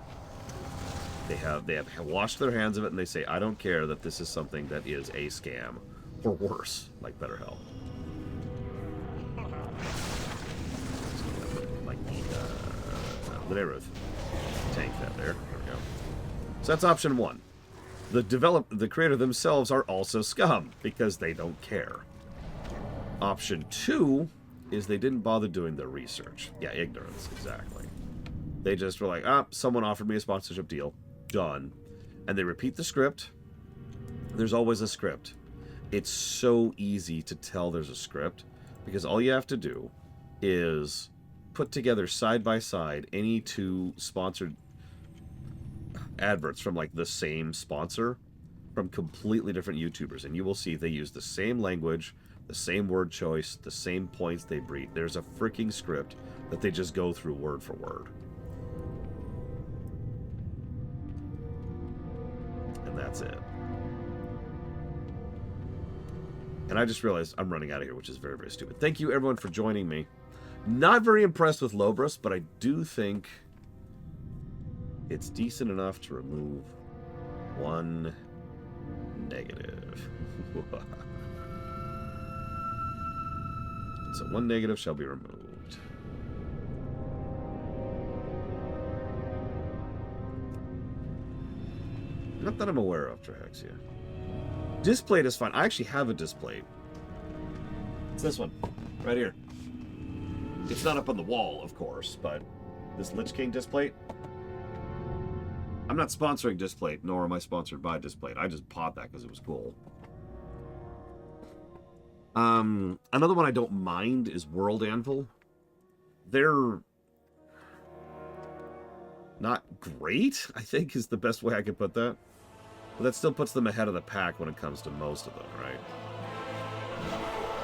They have washed their hands of it and they say, I don't care that this is something that is a scam, or worse, like BetterHelp. Lineruth. Tank that there. There we go. So that's option 1. The creator themselves are also scum because they don't care. Option 2 is they didn't bother doing their research. Yeah, ignorance, exactly. They just were like, someone offered me a sponsorship deal. Done. And they repeat the script. There's always a script. It's so easy to tell there's a script because all you have to do is put together side by side any 2 sponsored adverts from like the same sponsor from completely different YouTubers, and you will see they use the same language, the same word choice, the same points they breed. There's a freaking script that they just go through word for word. And that's it. And I just realized I'm running out of here, which is very, very stupid. Thank you, everyone, for joining me. Not very impressed with Lobris, but I do think it's decent enough to remove 1 negative. So 1 negative shall be removed. Not that I'm aware of, Trahexia. Displayed is fine. I actually have a displayed. It's this one. Right here. It's not up on the wall, of course, but this Lich King display. I'm not sponsoring Displate, nor am I sponsored by Displate. I just bought that because it was cool. Another one I don't mind is World Anvil. They're not great, I think, is the best way I could put that. But that still puts them ahead of the pack when it comes to most of them, right?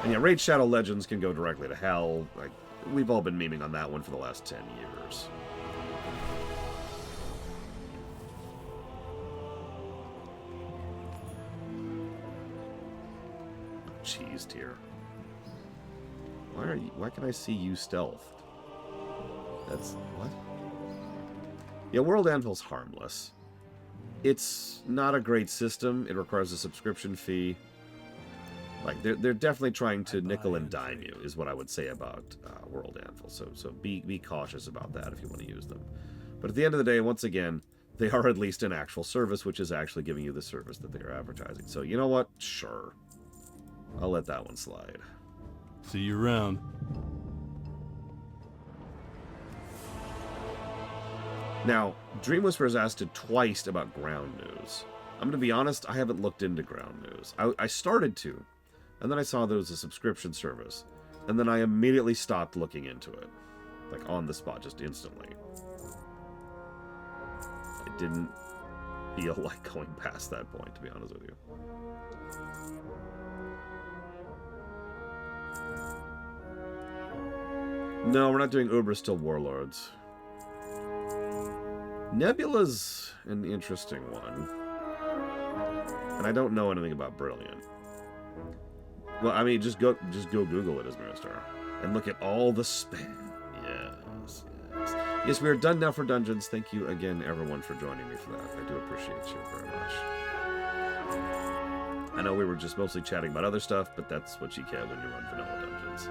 And yeah, Raid Shadow Legends can go directly to hell. Like, we've all been memeing on that one for the last 10 years. Cheesed here. Why can I see you stealthed? That's what? Yeah, World Anvil's harmless. It's not a great system. It requires a subscription fee. Like, they're definitely trying to nickel and dime you, is what I would say about World Anvil. So be cautious about that if you want to use them. But at the end of the day, once again, they are at least an actual service, which is actually giving you the service that they're advertising. So you know what? Sure. I'll let that one slide. See you around. Now, Dream Whisperer has asked it twice about ground news. I'm going to be honest, I haven't looked into ground news. I started to, and then I saw there was a subscription service, and then I immediately stopped looking into it. Like, on the spot, just instantly. I didn't feel like going past that point, to be honest with you. No, we're not doing Uber Still Warlords. Nebula's an interesting one. And I don't know anything about Brilliant. Well, I mean, just go Google it, as Minister. And look at all the spam. Yes, yes. Yes, we are done now for dungeons. Thank you again, everyone, for joining me for that. I do appreciate you very much. I know we were just mostly chatting about other stuff, but that's what you get when you run vanilla dungeons.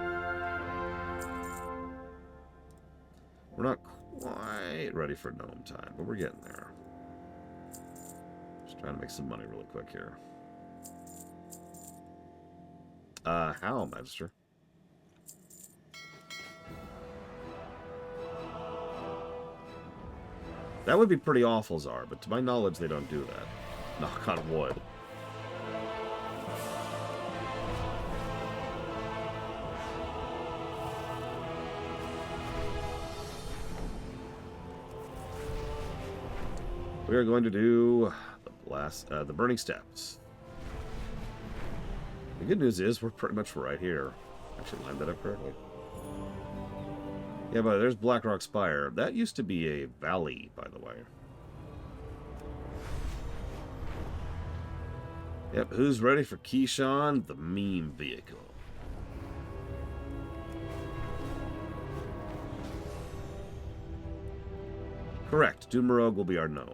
We're not quite ready for gnome time, but we're getting there. Just trying to make some money really quick here. How, Magister? That would be pretty awful, Czar, but to my knowledge, they don't do that. Knock on wood. We are going to do the Burning Steps. The good news is we're pretty much right here. Actually, lined that up correctly. Yeah, but there's Blackrock Spire. That used to be a valley, by the way. Yep, who's ready for Keyshawn, the meme vehicle? Correct, Doomerogue will be our gnome.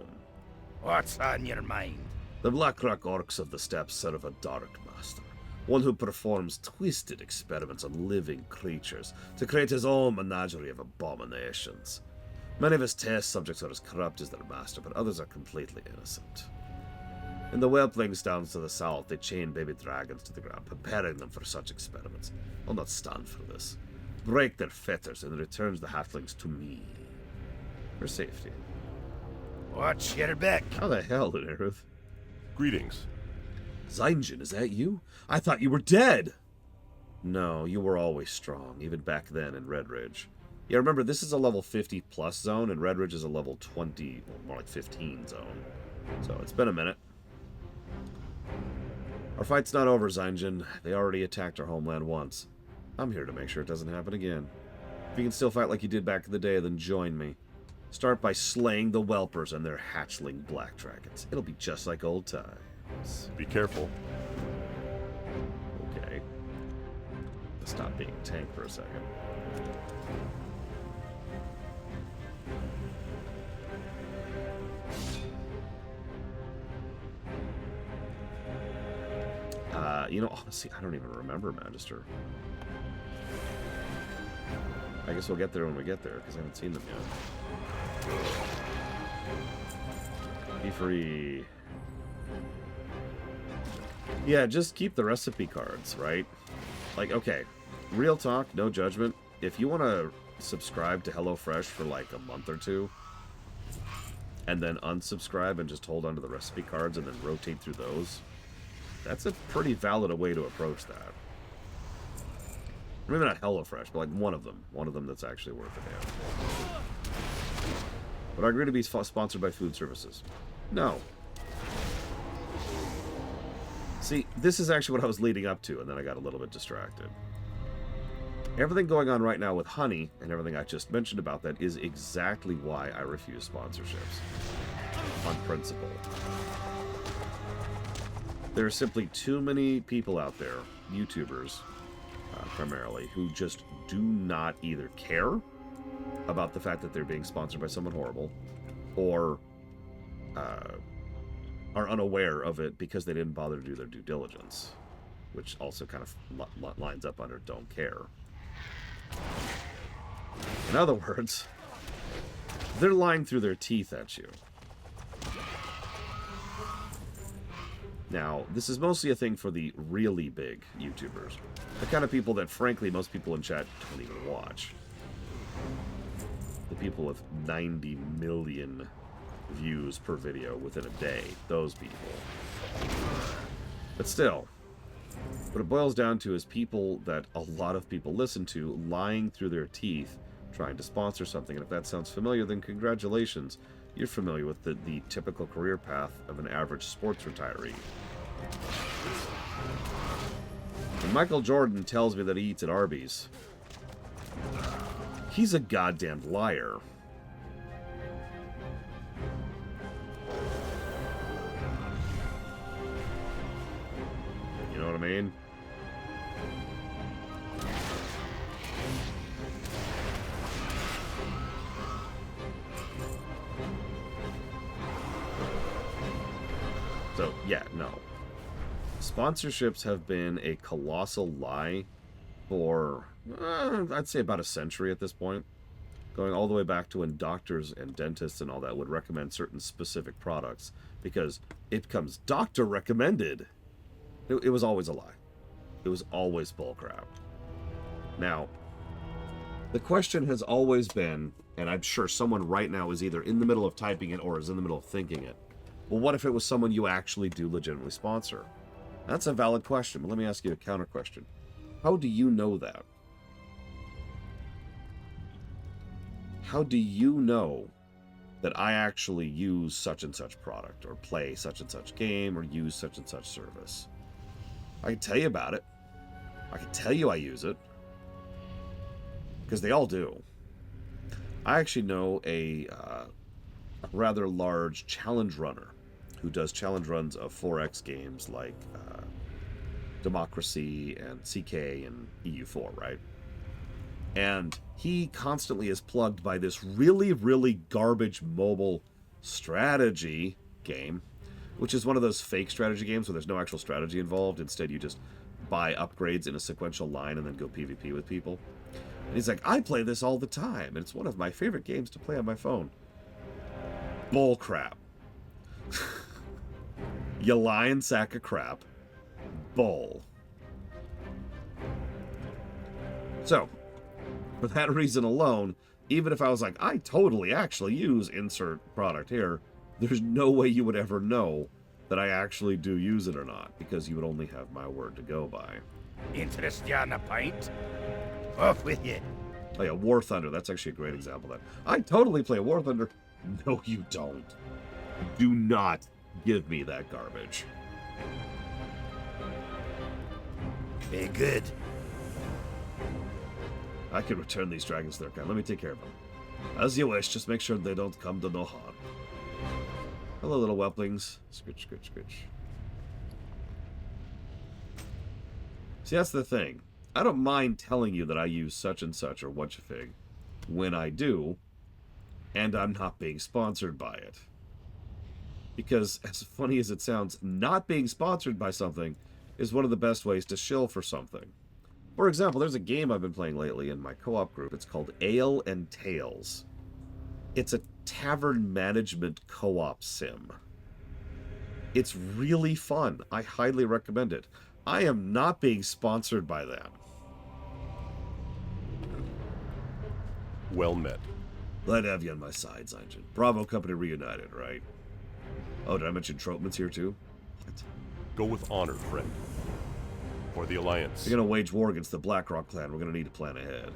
What's on your mind? The Blackrock Orcs of the Steppes serve a dark master, one who performs twisted experiments on living creatures to create his own menagerie of abominations. Many of his test subjects are as corrupt as their master, but others are completely innocent. In the Whelplings down to the south, they chain baby dragons to the ground, preparing them for such experiments. I'll not stand for this. Break their fetters and return the halflings to me. For safety. Watch your back. How the hell, Lunaruth? Greetings. Zynjin, is that you? I thought you were dead! No, you were always strong, even back then in Red Ridge. Yeah, remember, this is a level 50 plus zone, and Red Ridge is a level 20, well, more like 15 zone. So, it's been a minute. Our fight's not over, Zynjin. They already attacked our homeland once. I'm here to make sure it doesn't happen again. If you can still fight like you did back in the day, then join me. Start by slaying the Whelpers and their hatchling black dragons. It'll be just like old times. Be careful. Okay. Let's stop being a tank for a second. You know, honestly, I don't even remember Magister. I guess we'll get there when we get there, because I haven't seen them yet. Be free. Yeah, just keep the recipe cards, right? Like, okay, real talk, no judgment. If you want to subscribe to HelloFresh for like a month or two, and then unsubscribe and just hold on to the recipe cards and then rotate through those, that's a pretty valid way to approach that. Maybe not HelloFresh, but like one of them that's actually worth it. Yeah. Would I agree to be sponsored by food services? No. See, this is actually what I was leading up to, and then I got a little bit distracted. Everything going on right now with Honey, and everything I just mentioned about that, is exactly why I refuse sponsorships. On principle. There are simply too many people out there, YouTubers primarily, who just do not either care about the fact that they're being sponsored by someone horrible, or are unaware of it because they didn't bother to do their due diligence, which also kind of lines up under don't care. In other words, they're lying through their teeth at you. Now, this is mostly a thing for the really big YouTubers. The kind of people that, frankly, most people in chat don't even watch. The people with 90 million views per video within a day. Those people. But still, what it boils down to is people that a lot of people listen to lying through their teeth trying to sponsor something. And if that sounds familiar, then congratulations. You're familiar with the typical career path of an average sports retiree. When Michael Jordan tells me that he eats at Arby's, he's a goddamn liar. You know what I mean? So, yeah, no. Sponsorships have been a colossal lie for, I'd say about a century at this point. Going all the way back to when doctors and dentists and all that would recommend certain specific products because it comes doctor recommended. It was always a lie. It was always bullcrap. Now, the question has always been, and I'm sure someone right now is either in the middle of typing it or is in the middle of thinking it, well, what if it was someone you actually do legitimately sponsor? That's a valid question, but let me ask you a counter question. How do you know that? How do you know that I actually use such and such product, or play such and such game, or use such and such service? I can tell you about it. I can tell you I use it. Because they all do. I actually know a rather large challenge runner who does challenge runs of 4X games like Democracy and CK and EU4, right? And he constantly is plugged by this really, really garbage mobile strategy game, which is one of those fake strategy games where there's no actual strategy involved. Instead, you just buy upgrades in a sequential line and then go PvP with people. And he's like, I play this all the time, and it's one of my favorite games to play on my phone. Bull crap. You lying sack of crap. Bull. So, for that reason alone, even if I was like, I totally actually use insert product here, there's no way you would ever know that I actually do use it or not, because you would only have my word to go by. Interest you on a pint? Off with you. Oh yeah, War Thunder, that's actually a great example of that. I totally play War Thunder. No, you don't. Do not give me that garbage. Very good. I can return these dragons to their kind. Let me take care of them. As you wish, just make sure they don't come to no harm. Hello, little whelplings. Scritch, scritch, scritch. See, that's the thing. I don't mind telling you that I use such and such or whatchafig when I do, and I'm not being sponsored by it. Because, as funny as it sounds, not being sponsored by something is one of the best ways to shill for something. For example, there's a game I've been playing lately in my co-op group. It's called Ale and Tales. It's a tavern management co-op sim. It's really fun. I highly recommend it. I am not being sponsored by them. Well met. Glad to have you on my side, Zyngin. Bravo Company reunited, right? Oh, did I mention Troutman's here too? What? Go with honor, friend. For the Alliance. We're gonna wage war against the Blackrock clan. We're gonna need to plan ahead.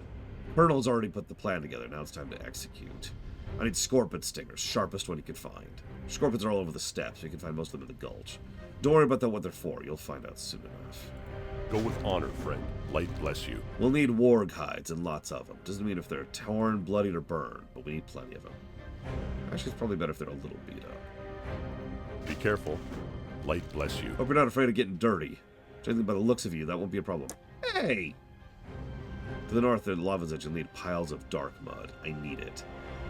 Colonel's already put the plan together. Now it's time to execute. I need scorpion stingers, sharpest one you can find. Scorpions are all over the steppes, you can find most of them in the gulch. Don't worry about what they're for, you'll find out soon enough. Go with honor, friend. Light bless you. We'll need warg hides and lots of them. Doesn't mean if they're torn, bloodied, or burned, but we need plenty of them. Actually, it's probably better if they're a little beat up. Be careful. Light bless you. Hope you're not afraid of getting dirty. Judging by the looks of you, that won't be a problem. Hey! To the north, the lava's edge, you'll need piles of dark mud. I need it.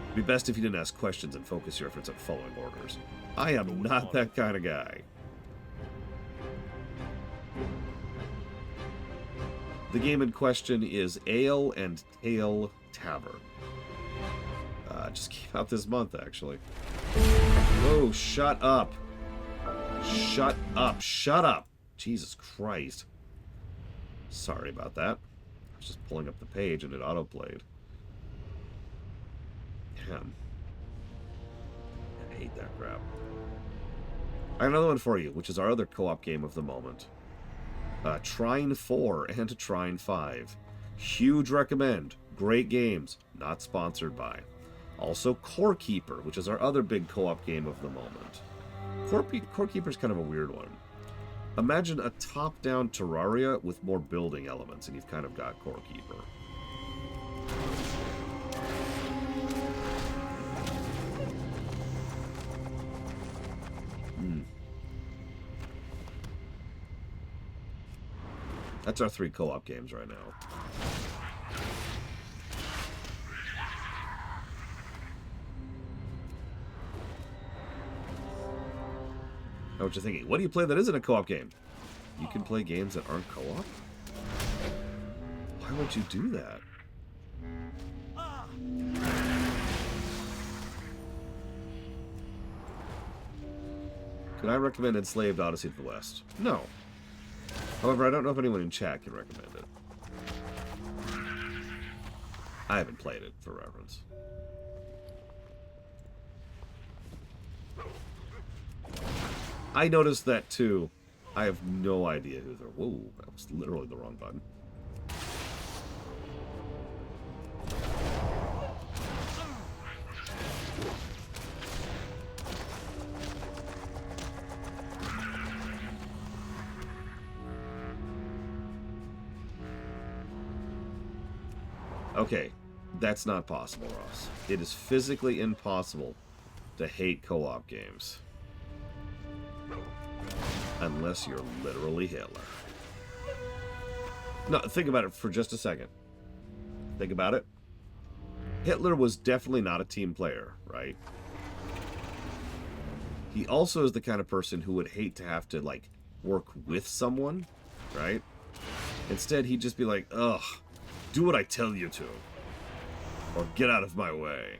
It'd be best if you didn't ask questions and focus your efforts on following orders. I am not that kind of guy. The game in question is Ale and Tail Tavern. Just came out this month, actually. Oh, shut up. Shut up. Shut up. Jesus Christ. Sorry about that. I was just pulling up the page and it autoplayed. Damn. I hate that crap. I have another one for you, which is our other co-op game of the moment. Trine 4 and Trine 5. Huge recommend. Great games. Not sponsored by. Also Core Keeper, which is our other big co-op game of the moment. Core Keeper is kind of a weird one. Imagine a top-down Terraria with more building elements, and you've kind of got Core Keeper. That's our 3 co-op games right now. Know what you're thinking. What do you play that isn't a co-op game? You can play games that aren't co-op? Why would you do that? Could I recommend Enslaved Odyssey to the West? No. However, I don't know if anyone in chat can recommend it. I haven't played it, for reference. I noticed that too. I have no idea who they're... Whoa, that was literally the wrong button. Okay, that's not possible, Ross. It is physically impossible to hate co-op games. Unless you're literally Hitler. No, think about it for just a second. Think about it. Hitler was definitely not a team player, right? He also is the kind of person who would hate to have to, like, work with someone, right? Instead, he'd just be like, ugh, do what I tell you to. Or get out of my way.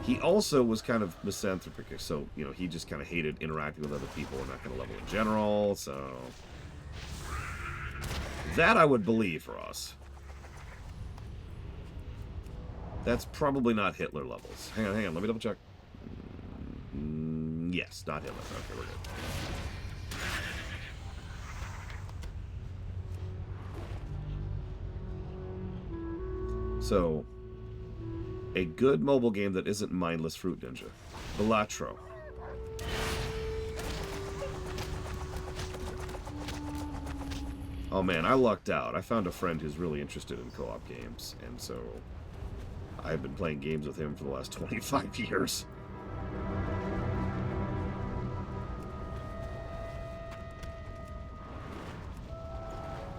He also was kind of misanthropic, so, you know, he just kind of hated interacting with other people on that kind of level in general, so... That I would believe for us. That's probably not Hitler levels. Hang on, let me double check. Yes, not Hitler. Okay, we're good. So... a good mobile game that isn't mindless Fruit Ninja. Balatro. Oh man, I lucked out. I found a friend who's really interested in co-op games, and so I've been playing games with him for the last 25 years.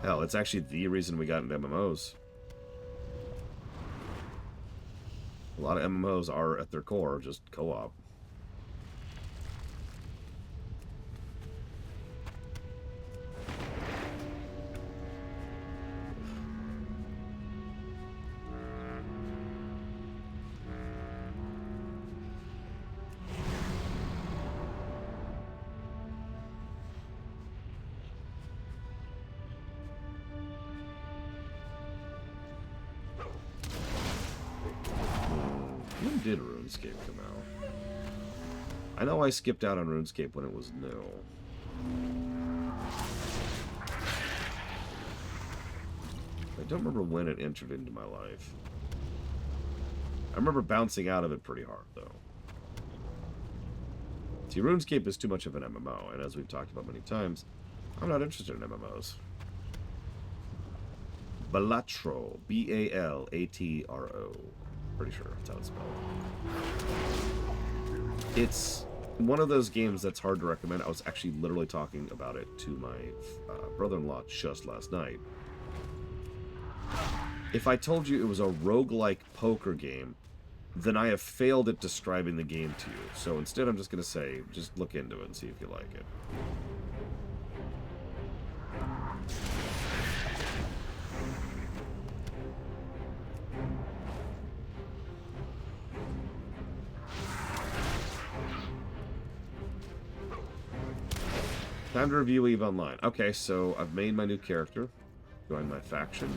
Hell, it's actually the reason we got into MMOs. A lot of MMOs are, at their core, just co-op. When did RuneScape come out? I know I skipped out on RuneScape when it was new. I don't remember when it entered into my life. remember bouncing out of it pretty hard, though. See, RuneScape is too much of an MMO, and as we've talked about many times, I'm not interested in MMOs. Balatro. B-A-L-A-T-R-O. Pretty sure that's how it's spelled. It's one of those games that's hard to recommend. I was actually literally talking about it to my brother-in-law just last night. If I told you it was a roguelike poker game, then I have failed at describing the game to you. So instead I'm just going to say, just look into it and see if you like it. Time to review EVE Online. Okay, so I've made my new character. Join my faction.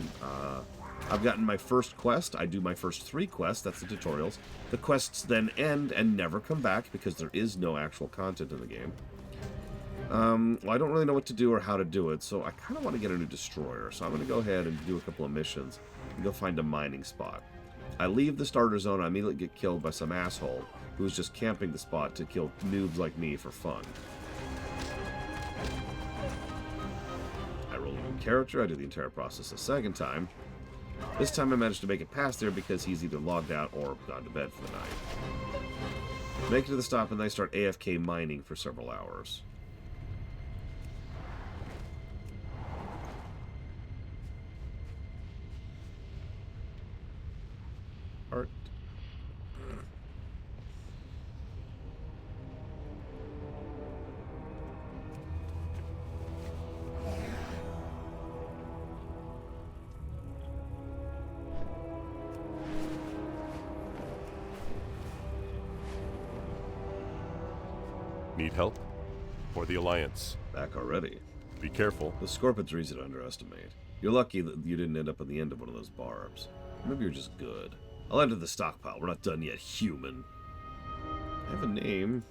I've gotten my first quest. I do my first 3 quests. That's the tutorials. The quests then end and never come back because there is no actual content in the game. Well, I don't really know what to do or how to do it, so I kind of want to get a new destroyer. So I'm going to go ahead and do a couple of missions and go find a mining spot. I leave the starter zone. I immediately get killed by some asshole who's just camping the spot to kill noobs like me for fun. I roll a new character. I do the entire process a second time. This time I managed to make it past there because he's either logged out or gone to bed for the night. Make it to the stop and then I start AFK mining for several hours. Art. Need help? For the Alliance. Back already. Be careful. The Scorpions are easy to underestimate. You're lucky that you didn't end up on the end of one of those barbs. Maybe you're just good. I'll enter the stockpile. We're not done yet, human. I have a name.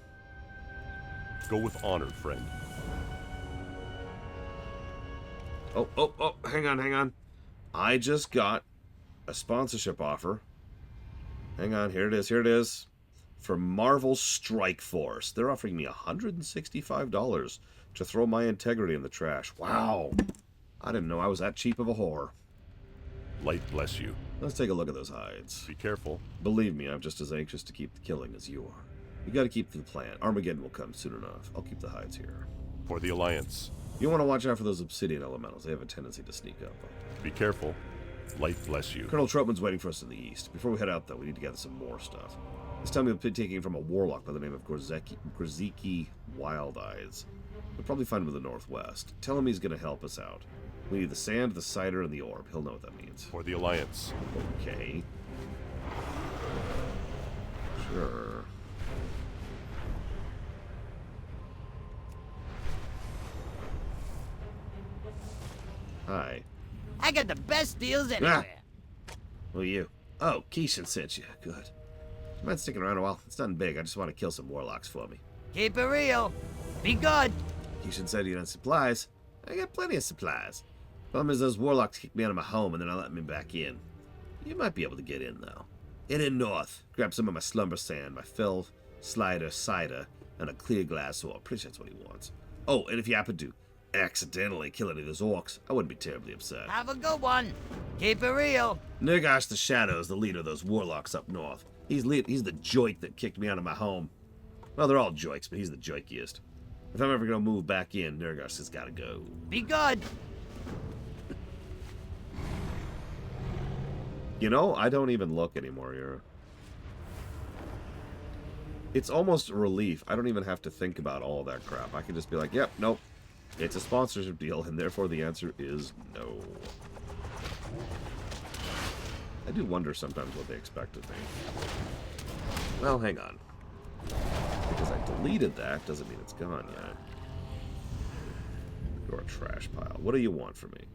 Go with honor, friend. Oh, hang on. I just got a sponsorship offer. Hang on, here it is. From Marvel Strike Force. They're offering me $165 to throw my integrity in the trash. Wow. I didn't know I was that cheap of a whore. Light bless you. Let's take a look at those hides. Be careful. Believe me, I'm just as anxious to keep the killing as you are. You gotta keep the plan. Armageddon will come soon enough. I'll keep the hides here. For the Alliance. You want to watch out for those obsidian elementals. They have a tendency to sneak up. Be careful. Light bless you. Colonel Troutman's waiting for us in the east. Before we head out, though, we need to gather some more stuff. This time we'll be taking it from a warlock by the name of Gorziki Wild Eyes. We'll probably find him in the northwest. Tell him he's going to help us out. We need the sand, the cider, and the orb. He'll know what that means. For the Alliance. Okay. Sure. Hi. I got the best deals anywhere. Who are you? Oh, Keishan sent you. Good. You mind sticking around a while? It's nothing big. I just want to kill some warlocks for me. Keep it real. Be good. Keishan said you had supplies. I got plenty of supplies. Problem is those warlocks kicked me out of my home and then I let me back in. You might be able to get in, though. Get in north. Grab some of my slumber sand, my fell slider cider, and a clear glass orb. Pretty sure that's what he wants. Oh, and if you happen to accidentally kill any of those orcs, I wouldn't be terribly upset. Have a good one. Keep it real. Nirgash the Shadow is the leader of those warlocks up north. He's the joik that kicked me out of my home. Well, they're all joiks, but he's the joikiest. If I'm ever going to move back in, Nirgash has got to go. Be good. You know, I don't even look anymore here. It's almost a relief. I don't even have to think about all that crap. I can just be like, yep, nope. It's a sponsorship deal, and therefore the answer is no. I do wonder sometimes what they expect of me. Well, hang on. Because I deleted that doesn't mean it's gone yet. You're a trash pile. What do you want from me?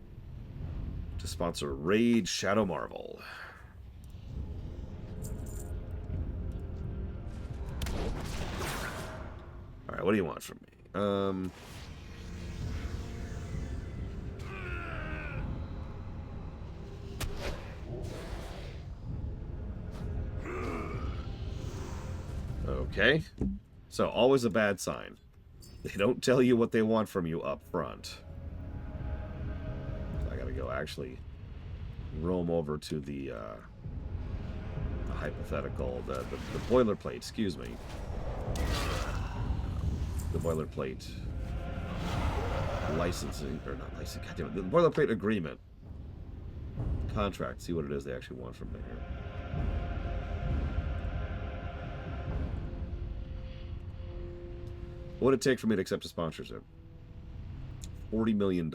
To sponsor Raid Shadow Marvel. Alright, what do you want from me? Okay? So, always a bad sign. They don't tell you what they want from you up front. I gotta go actually roam over to the hypothetical, the boilerplate, excuse me. The boilerplate licensing, or not licensing, goddamn it, the boilerplate agreement. Contract, see what it is they actually want from me here. What would it take for me to accept a sponsorship? $40 million.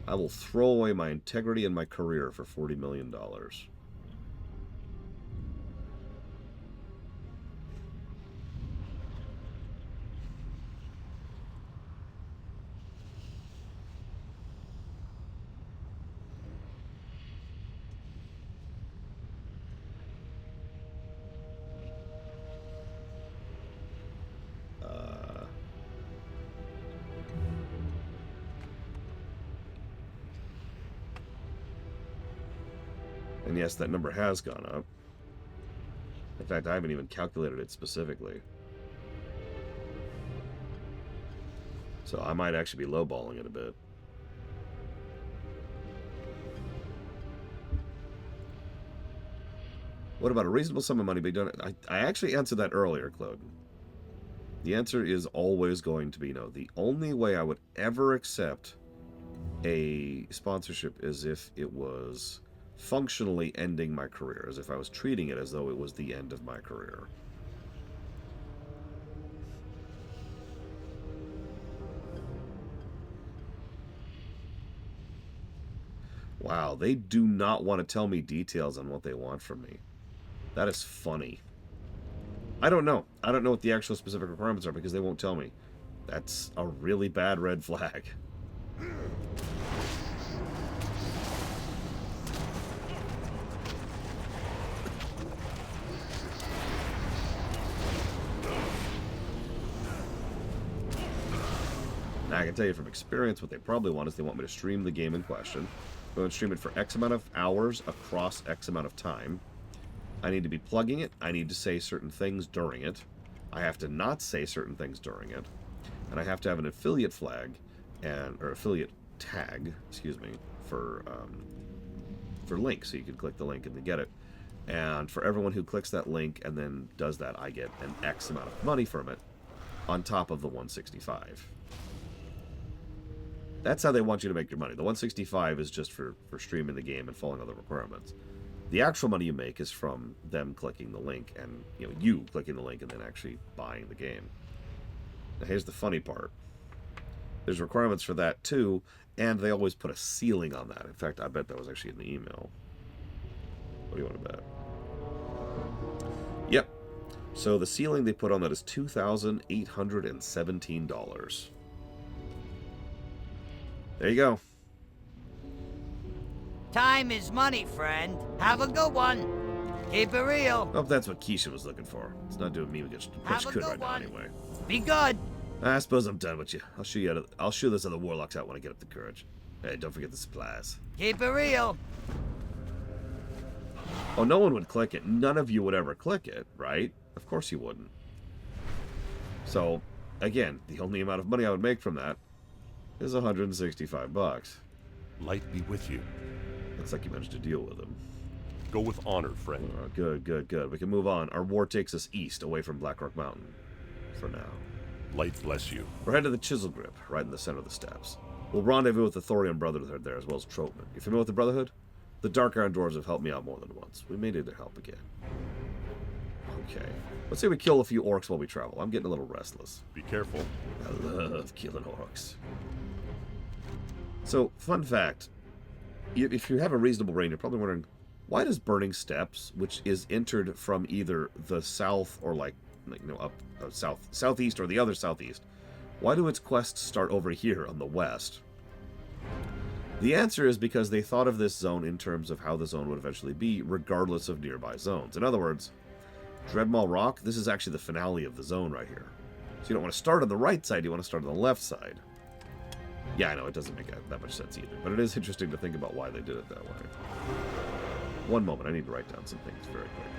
I will throw away my integrity and my career for $40 million. And yes, that number has gone up. In fact, I haven't even calculated it specifically. So I might actually be lowballing it a bit. What about a reasonable sum of money being done? I actually answered that earlier, Claude. The answer is always going to be no. The only way I would ever accept a sponsorship is if it was functionally ending my career, as if I was treating it as though it was the end of my career. Wow, they do not want to tell me details on what they want from me. That is funny. I don't know. I don't know what the actual specific requirements are because they won't tell me. That's a really bad red flag. Now, I can tell you from experience what they probably want is they want me to stream the game in question. They want to stream it for X amount of hours across X amount of time. I need to be plugging it. I need to say certain things during it. I have to not say certain things during it. And I have to have an affiliate flag or affiliate tag, excuse me, for links, so you can click the link and then get it. And for everyone who clicks that link and then does that, I get an X amount of money from it on top of the 165. That's how they want you to make your money. The 165 is just for streaming the game and following other requirements. The actual money you make is from them clicking the link and, you clicking the link and then actually buying the game. Now, here's the funny part. There's requirements for that, too, and they always put a ceiling on that. In fact, I bet that was actually in the email. What do you want to bet? Yep. So the ceiling they put on that is $2,817. There you go. Time is money, friend. Have a good one. Keep it real. Oh, that's what Keisha was looking for. It's not doing me much good right now anyway. Be good. I suppose I'm done with you. I'll shoot those other warlocks out when I get up the courage. Hey, don't forget the supplies. Keep it real. Oh, no one would click it. None of you would ever click it, right? Of course you wouldn't. So, again, the only amount of money I would make from that is $165. Light be with you. Looks like you managed to deal with him. Go with honor, friend. Good. We can move on. Our war takes us east, away from Blackrock Mountain. For now. Light bless you. We're headed to the Chisel Grip, right in the center of the steppes. We'll rendezvous with the Thorian Brotherhood there, as well as Troutman. You familiar with the Brotherhood? The Dark Iron Dwarves have helped me out more than once. We may need their help again. Okay. Let's say we kill a few orcs while we travel. I'm getting a little restless. Be careful. I love killing orcs. So, fun fact. If you have a reasonable brain, you're probably wondering, why does Burning Steppes, which is entered from either the south or up southeast or the other southeast, why do its quests start over here on the west? The answer is because they thought of this zone in terms of how the zone would eventually be, regardless of nearby zones. In other words, Dreadmaw Rock, this is actually the finale of the zone right here. So you don't want to start on the right side, you want to start on the left side. Yeah, I know, it doesn't make that much sense either, but it is interesting to think about why they did it that way. One moment, I need to write down some things very quickly.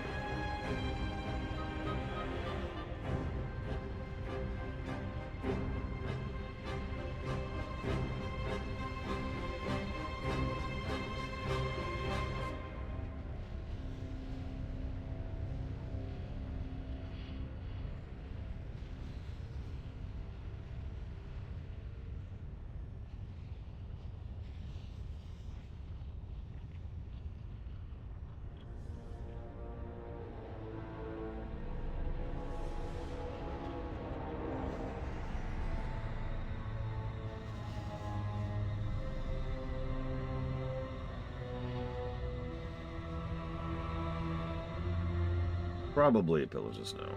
Probably it pillages now.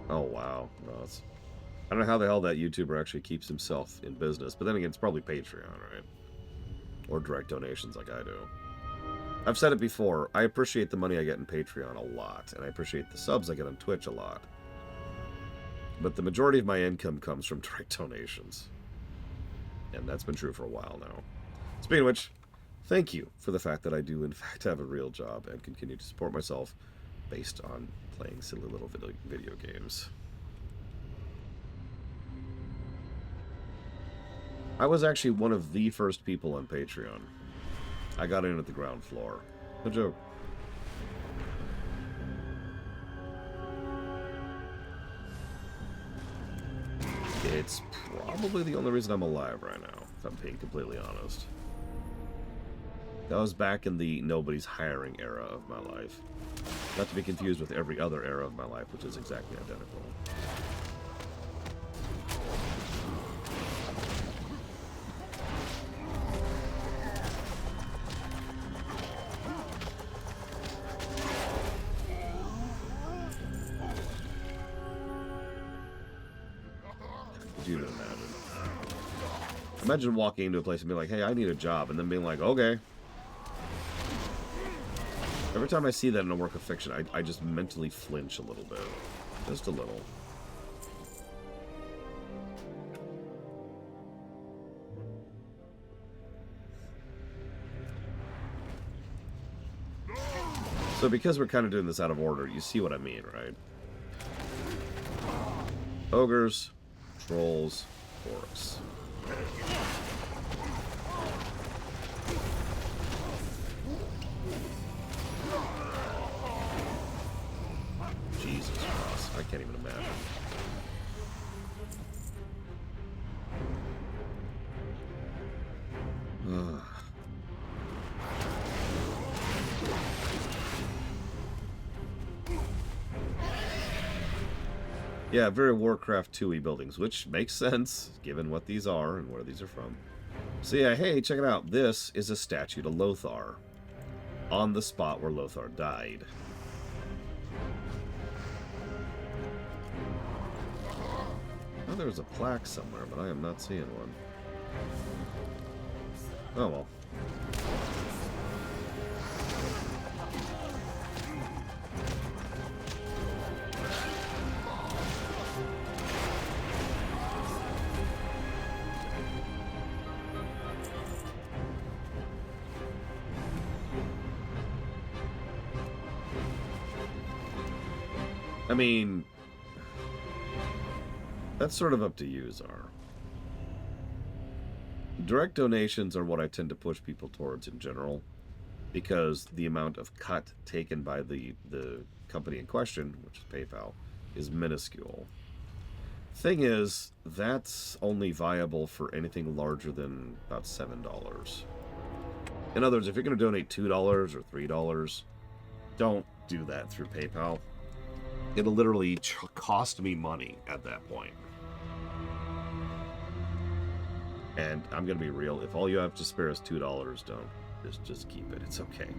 Oh, wow. No, it's... I don't know how the hell that YouTuber actually keeps himself in business, but then again, it's probably Patreon, right? Or direct donations like I do. I've said it before, I appreciate the money I get in Patreon a lot, and I appreciate the subs I get on Twitch a lot. But the majority of my income comes from direct donations. And that's been true for a while now. Speaking of which, thank you for the fact that I do in fact have a real job and continue to support myself based on playing silly little video games. I was actually one of the first people on Patreon. I got in at the ground floor. No joke. It's probably the only reason I'm alive right now, if I'm being completely honest. That was back in the nobody's hiring era of my life. Not to be confused with every other era of my life, which is exactly identical. Could you imagine? Imagine walking into a place and being like, hey, I need a job, and then being like, okay. Every time I see that in a work of fiction, I just mentally flinch a little bit. Just a little. So because we're kind of doing this out of order, you see what I mean, right? Ogres, trolls, orcs. Jesus Christ, I can't even imagine. Yeah, very Warcraft 2-y buildings, which makes sense, given what these are and where these are from. So yeah, hey, check it out. This is a statue to Lothar, on the spot where Lothar died. Oh, there's a plaque somewhere, but I am not seeing one. Oh well. I mean, that's sort of up to you, Czar. Direct donations are what I tend to push people towards in general, because the amount of cut taken by the company in question, which is PayPal, is minuscule. Thing is, that's only viable for anything larger than about $7. In other words, if you're going to donate $2 or $3, don't do that through PayPal. It'll literally cost me money at that point. And I'm going to be real. If all you have to spare is $2, don't. Just keep it. It's okay.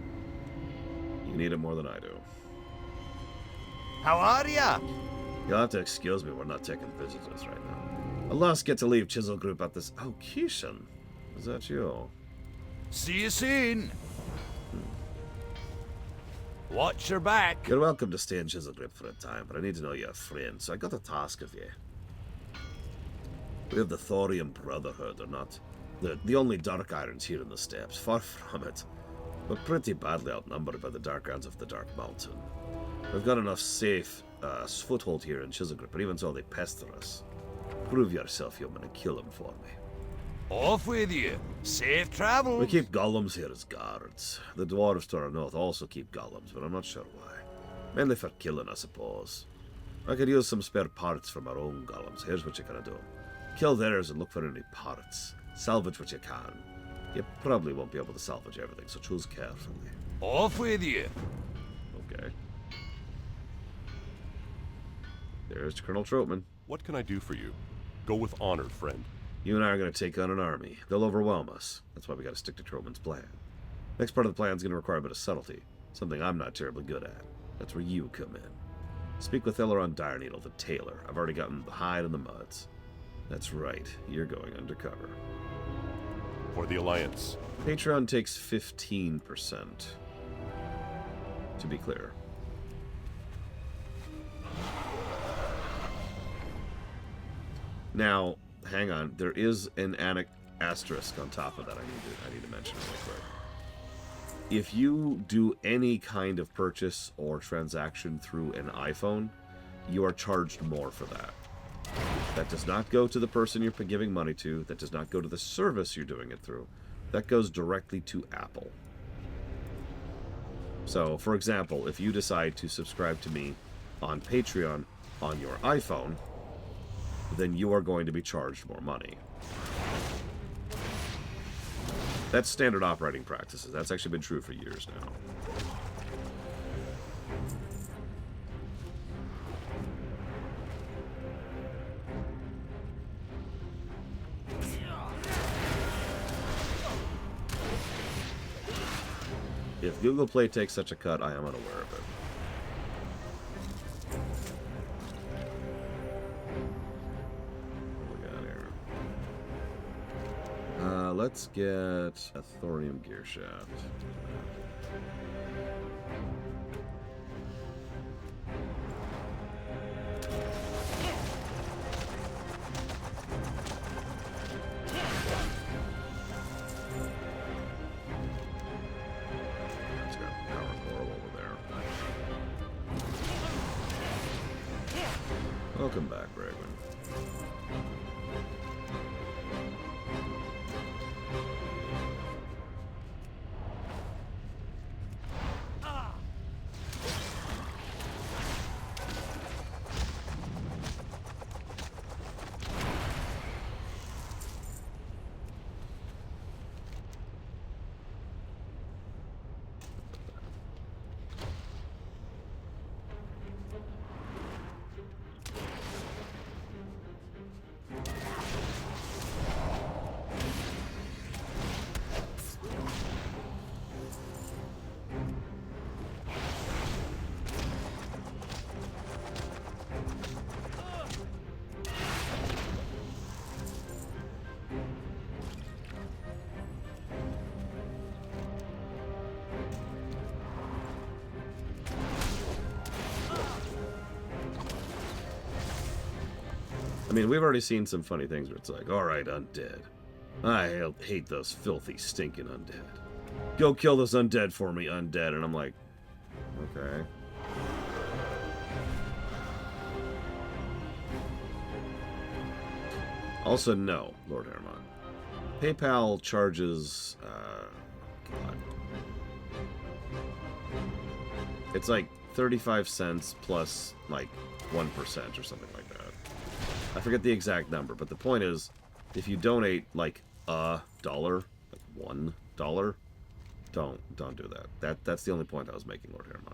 You need it more than I do. How are ya? You'll have to excuse me. We're not taking visitors right now. Alas, get to leave Chisel Group at this... Oh, Keishan. Is that you? See you soon. Watch your back. You're welcome to stay in Chisel Group for a time, but I need to know you're a friend, so I got a task of you. We have the Thorium Brotherhood, or not. The only Dark Irons here in the Steppes. Far from it. We're pretty badly outnumbered by the Dark Irons of the Dark Mountain. We've got enough safe foothold here in Chisel Group, but even so, they pester us. Prove yourself human and kill them for me. Off with you. Safe travels. We keep golems here as guards. The dwarves to our north also keep golems, but I'm not sure why. Mainly for killing, I suppose. I could use some spare parts from our own golems. Here's what you're gonna do. Kill theirs and look for any parts. Salvage what you can. You probably won't be able to salvage everything, so choose carefully. Off with you. Okay. There's Colonel Troutman. What can I do for you? Go with honor, friend. You and I are going to take on an army. They'll overwhelm us. That's why we got to stick to Troutman's plan. Next part of the plan is going to require a bit of subtlety. Something I'm not terribly good at. That's where you come in. Speak with Elleron Direneedle, the tailor. I've already gotten the hide and the muds. That's right. You're going undercover. For the Alliance. Patreon takes 15%. To be clear. Now, hang on. There is an asterisk on top of that I need to mention really quick. If you do any kind of purchase or transaction through an iPhone, you are charged more for that. That does not go to the person you're giving money to. That does not go to the service you're doing it through. That goes directly to Apple. So, for example, if you decide to subscribe to me on Patreon on your iPhone, then you are going to be charged more money. That's standard operating practices. That's actually been true for years now. If Google Play takes such a cut, I am unaware of it. What we got here? Let's get a thorium gear shaft. Welcome back, Bregman. I mean, we've already seen some funny things where it's like, alright, undead. I hate those filthy, stinking undead. Go kill this undead for me, undead. And I'm like, okay. Also, no, Lord Hermon. PayPal charges, God. It's like 35 cents plus, like, 1% or something like that. I forget the exact number, but the point is, if you donate like $1, like $1, don't do that. That's the only point I was making, Lord Hermon.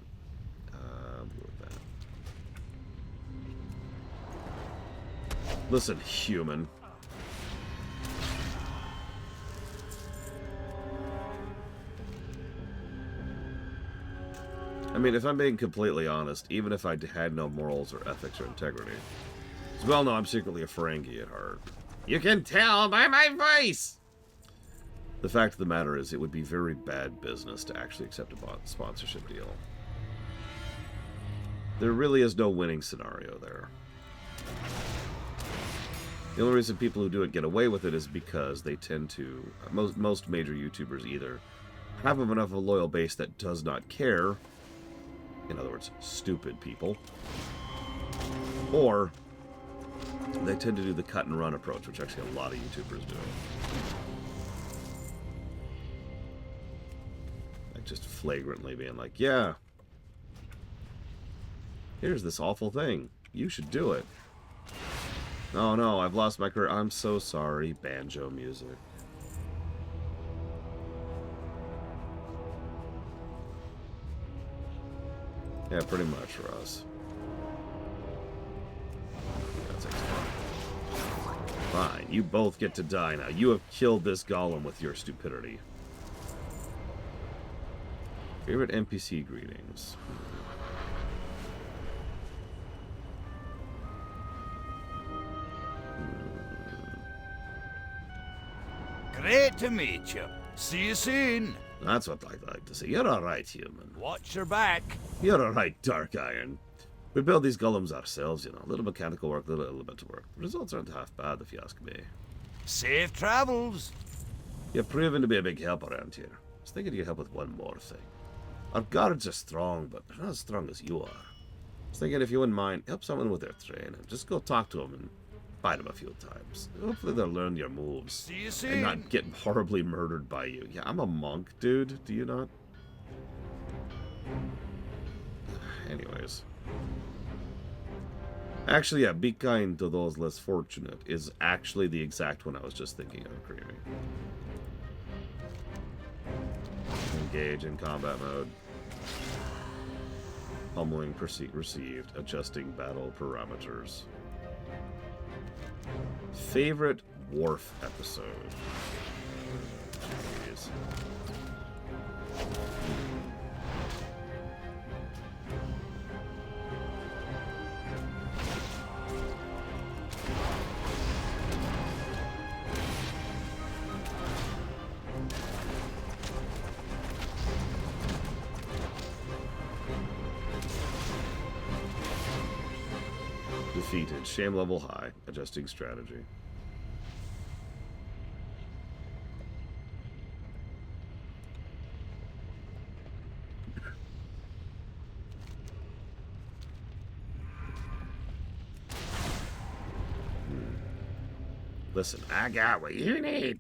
With that. Listen, human. I mean, if I'm being completely honest, even if I had no morals or ethics or integrity, as well know I'm secretly a Ferengi at heart. You can tell by my voice! The fact of the matter is, it would be very bad business to actually accept a sponsorship deal. There really is no winning scenario there. The only reason people who do it get away with it is because they tend to... Most major YouTubers either have enough of a loyal base that does not care, in other words, stupid people, or they tend to do the cut and run approach, which actually a lot of YouTubers do. Like just flagrantly being like, yeah, here's this awful thing. You should do it. Oh no, I've lost my career. I'm so sorry. Banjo music. Yeah, pretty much, Russ. That's fine. You both get to die now. You have killed this golem with your stupidity. Favorite NPC greetings. Great to meet you. See you soon. That's what I'd like to see. You're alright, human. Watch your back. You're alright, Dark Iron. We build these golems ourselves, you know. A little mechanical work, a little bit of work. The results aren't half bad, if you ask me. Safe travels. You've proven to be a big help around here. I was thinking you could help with one more thing. Our guards are strong, but they're not as strong as you are. I was thinking if you wouldn't mind, help someone with their training. Just go talk to them and fight them a few times. Hopefully they'll learn your moves. See you soon. And not get horribly murdered by you. Yeah, I'm a monk, dude. Do you not? Anyways. Actually, yeah, be kind to those less fortunate is actually the exact one I was just thinking of, Creamy. Engage in combat mode. Pummeling received. Adjusting battle parameters. Favorite Wharf episode? Jeez. Defeated. Shame level high. Adjusting strategy. Listen, I got what you need.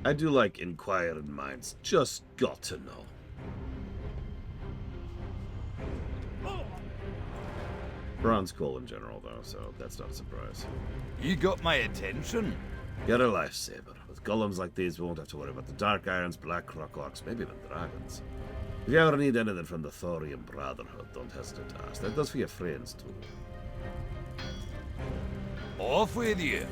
I do like inquiring minds. Just got to know. Bron's cool in general, though, so that's not a surprise. You got my attention. You're a lifesaver. With golems like these, we won't have to worry about the Dark Irons, Black Croclocks, maybe even dragons. If you ever need anything from the Thorium Brotherhood, don't hesitate to ask. That goes for your friends, too. Off with you.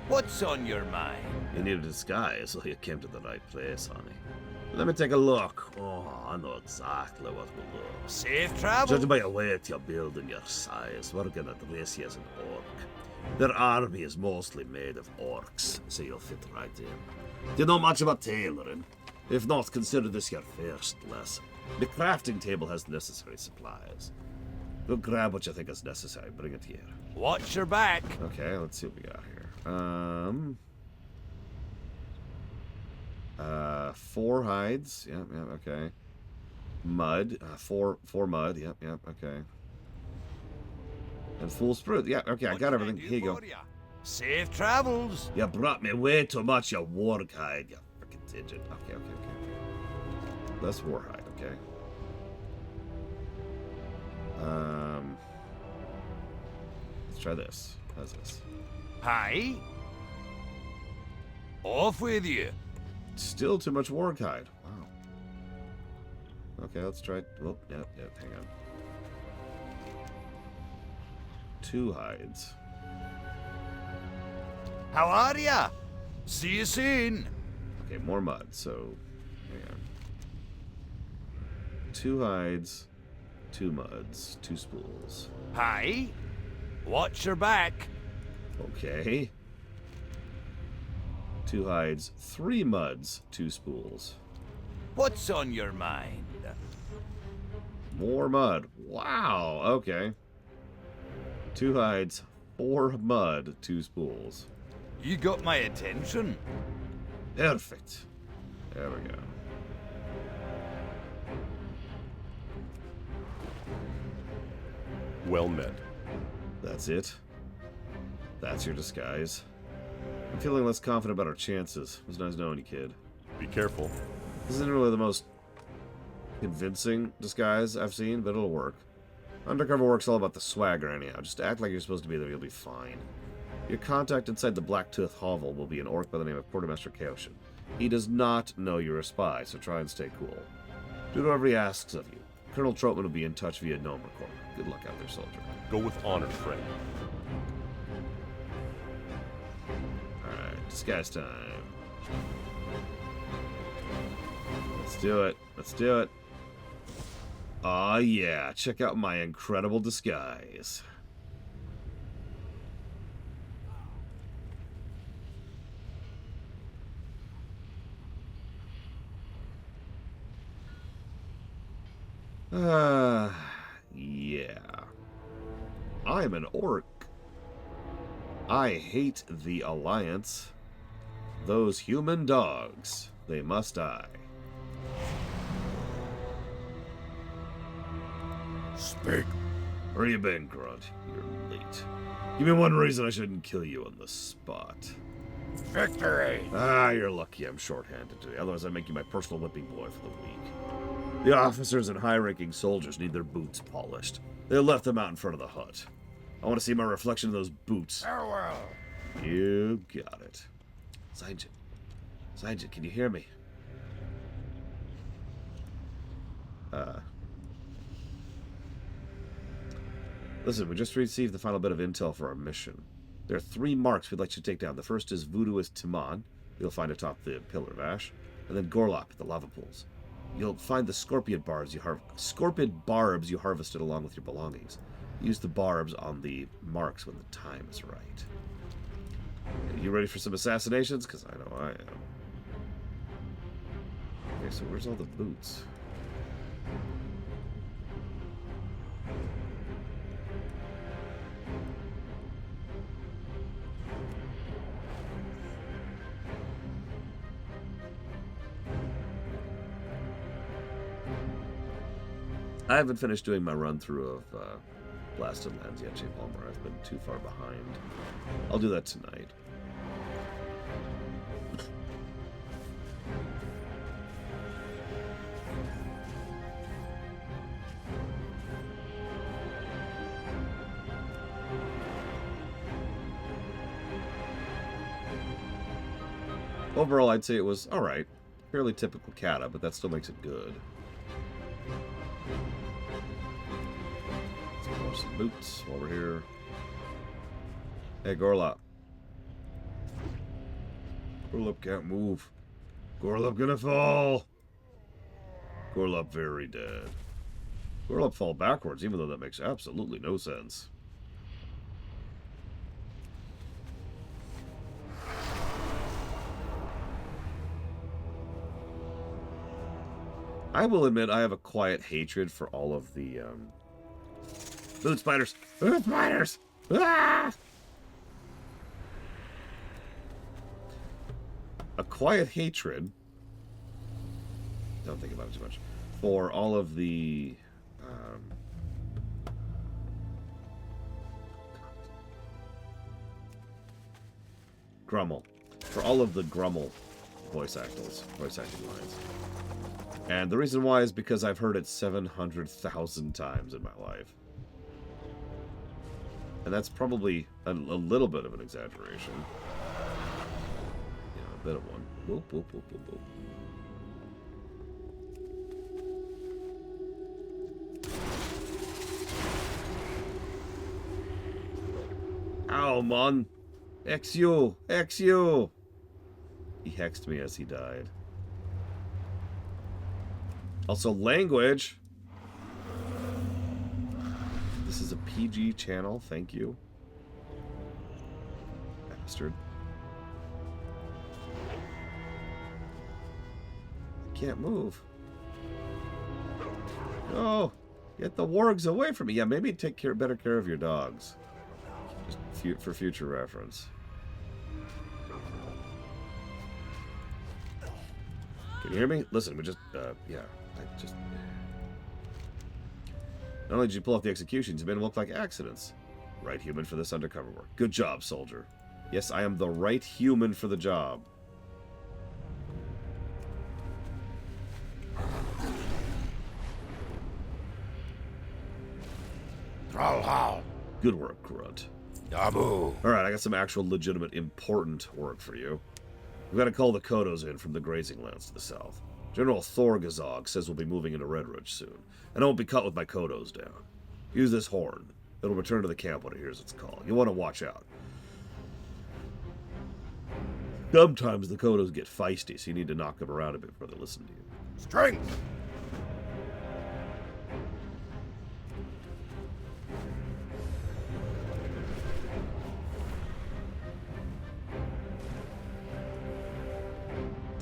What's on your mind? You need a disguise, so you came to the right place, honey. Let me take a look. Oh, I know exactly what we'll do. Safe travel. Judging by your weight, your build, and your size, we're gonna dress you as an orc. Their army is mostly made of orcs, so you'll fit right in. Do you know much about tailoring? If not, consider this your first lesson. The crafting table has the necessary supplies. Go grab what you think is necessary. Bring it here. Watch your back. Okay, let's see what we got here. 4 hides. Yep, okay. Mud. Four mud. Yep, okay. And full sprue. Yeah, okay, I got everything. Here you go. Safe travels. You brought me way too much, you warhide, you freaking tidget. Okay. Less warhide, okay. Let's try this. How's this? Hi. Off with you. Still too much warhide. Wow. Okay, let's try. Oh, yep, hang on. 2 hides. How are ya? See you soon. Okay, more mud, so hang on. 2 hides, 2 muds, 2 spools. Hi. Watch your back. Okay. 2 hides, 3 muds, 2 spools. What's on your mind? More mud. Wow, okay. 2 hides, 4 mud, 2 spools. You got my attention. Perfect. There we go. Well met. That's it. That's your disguise. I'm feeling less confident about our chances. It was nice knowing you, kid. Be careful. This isn't really the most convincing disguise I've seen, but it'll work. Undercover work's all about the swagger anyhow. Just act like you're supposed to be there, you'll be fine. Your contact inside the Blacktooth hovel will be an orc by the name of Quartermaster Chaosian. He does not know you're a spy, so try and stay cool. Do whatever he asks of you. Colonel Troutman will be in touch via gnome recorder. Good luck out there, soldier. Go with honor, friend. Alright, disguise time. Let's do it. Let's do it. Aw, yeah. Check out my incredible disguise. Yeah. I'm an orc. I hate the Alliance. Those human dogs, they must die. Speak. Where you been, Grunt? You're late. Give me one reason I shouldn't kill you on the spot. Victory. Ah, you're lucky I'm short-handed today. Otherwise, I'd make you my personal whipping boy for the week. The officers and high-ranking soldiers need their boots polished. They left them out in front of the hut. I want to see my reflection in those boots. Farewell. You got it. Sajid, can you hear me? Listen, we just received the final bit of intel for our mission. There are 3 marks we'd like you to take down. The first is Voodooist Timon. You'll find atop the Pillar of Ash. And then Gorlop at the lava pools. You'll find the scorpion barbs you harvested along with your belongings. Use the barbs on the marks when the time is right. You ready for some assassinations? Because I know I am. Okay, so where's all the boots? I haven't finished doing my run-through of Blasted Lands yet, J. Palmer. I've been too far behind. I'll do that tonight. Overall, I'd say it was alright. Fairly typical kata, but that still makes it good. Let's pull some boots while we're here. Hey, Gorlop. Gorlop can't move. Gorlop gonna fall. Gorlop very dead. Gorlop fall backwards, even though that makes absolutely no sense. I will admit I have a quiet hatred for all of the boot spiders. Boot spiders! Ah! A quiet hatred. Don't think about it too much. For all of the Grummel. For all of the Grummel voice acting lines. And the reason why is because I've heard it 700,000 times in my life. And that's probably a little bit of an exaggeration. Yeah, a bit of one. Whoop, whoop, whoop, whoop, whoop. Ow, man. XU! XU! He hexed me as he died. Also, language. This is a PG channel, thank you. Bastard. I can't move. No! Get the wargs away from me. Yeah, maybe take better care of your dogs. Just for future reference. Can you hear me? Listen, we just, yeah. I just... Not only did you pull off the executions, you made them look like accidents. Right human for this undercover work. Good job, soldier. Yes, I am the right human for the job. Trollhal. Good work, Grunt. Dabu. Alright, I got some actual legitimate important work for you. We've got to call the Kodos in from the grazing lands to the south. General Thorgazog says we'll be moving into Red Ridge soon, and I won't be caught with my Kodos down. Use this horn. It'll return to the camp when it hears its call. You want to watch out. Sometimes the Kodos get feisty, so you need to knock them around a bit before they listen to you. Strength.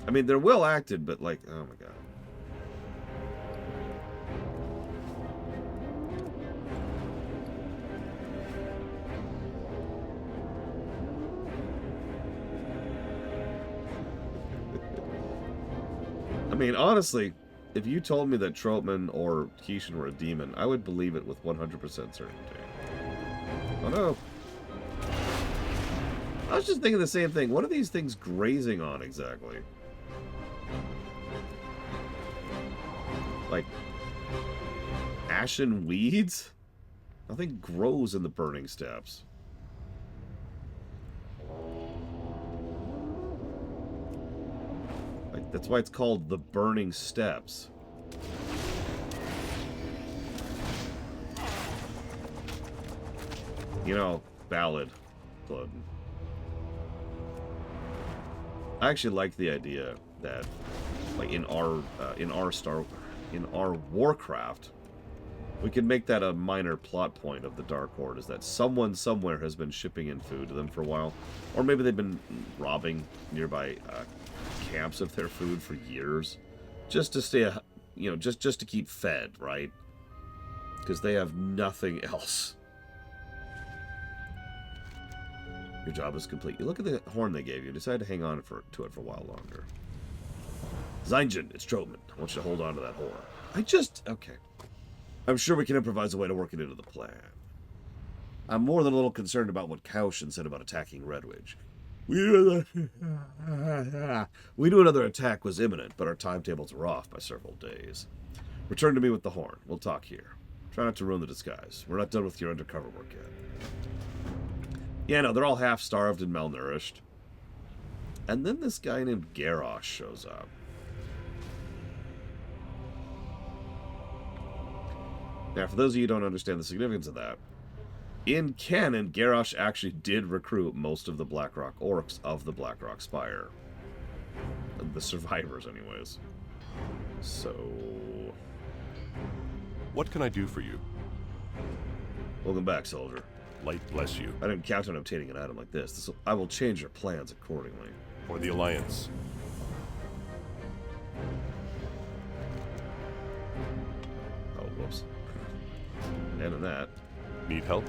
I mean, they're well acted, but like, oh my god. I mean, honestly, if you told me that Troutman or Keishan were a demon, I would believe it with 100% certainty. Oh no. I was just thinking the same thing. What are these things grazing on exactly? Like ashen weeds? Nothing grows in the burning steppes. Like that's why it's called the burning steppes. You know, ballad, Claude. I actually like the idea that, like in our Warcraft, we could make that a minor plot point of the Dark Horde, is that someone somewhere has been shipping in food to them for a while, or maybe they've been robbing nearby camps of their food for years, just to stay, you know, just to keep fed, right? Because they have nothing else. Your job is complete. You look at the horn they gave you. Decide to hang on to it for a while longer. Zynjan, it's Troutman. I want you to hold on to that horn. Okay. I'm sure we can improvise a way to work it into the plan. I'm more than a little concerned about what Kaushin said about attacking Redwidge. We knew another attack was imminent, but our timetables were off by several days. Return to me with the horn. We'll talk here. Try not to ruin the disguise. We're not done with your undercover work yet. Yeah, no, they're all half-starved and malnourished. And then this guy named Garrosh shows up. Now, for those of you who don't understand the significance of that, in canon, Garrosh actually did recruit most of the Blackrock orcs of the Blackrock Spire. The survivors, anyways. So... What can I do for you? Welcome back, soldier. Light bless you. I didn't count on obtaining an item like this. I will change your plans accordingly. For the Alliance. Oh, whoops. And in that... Need help?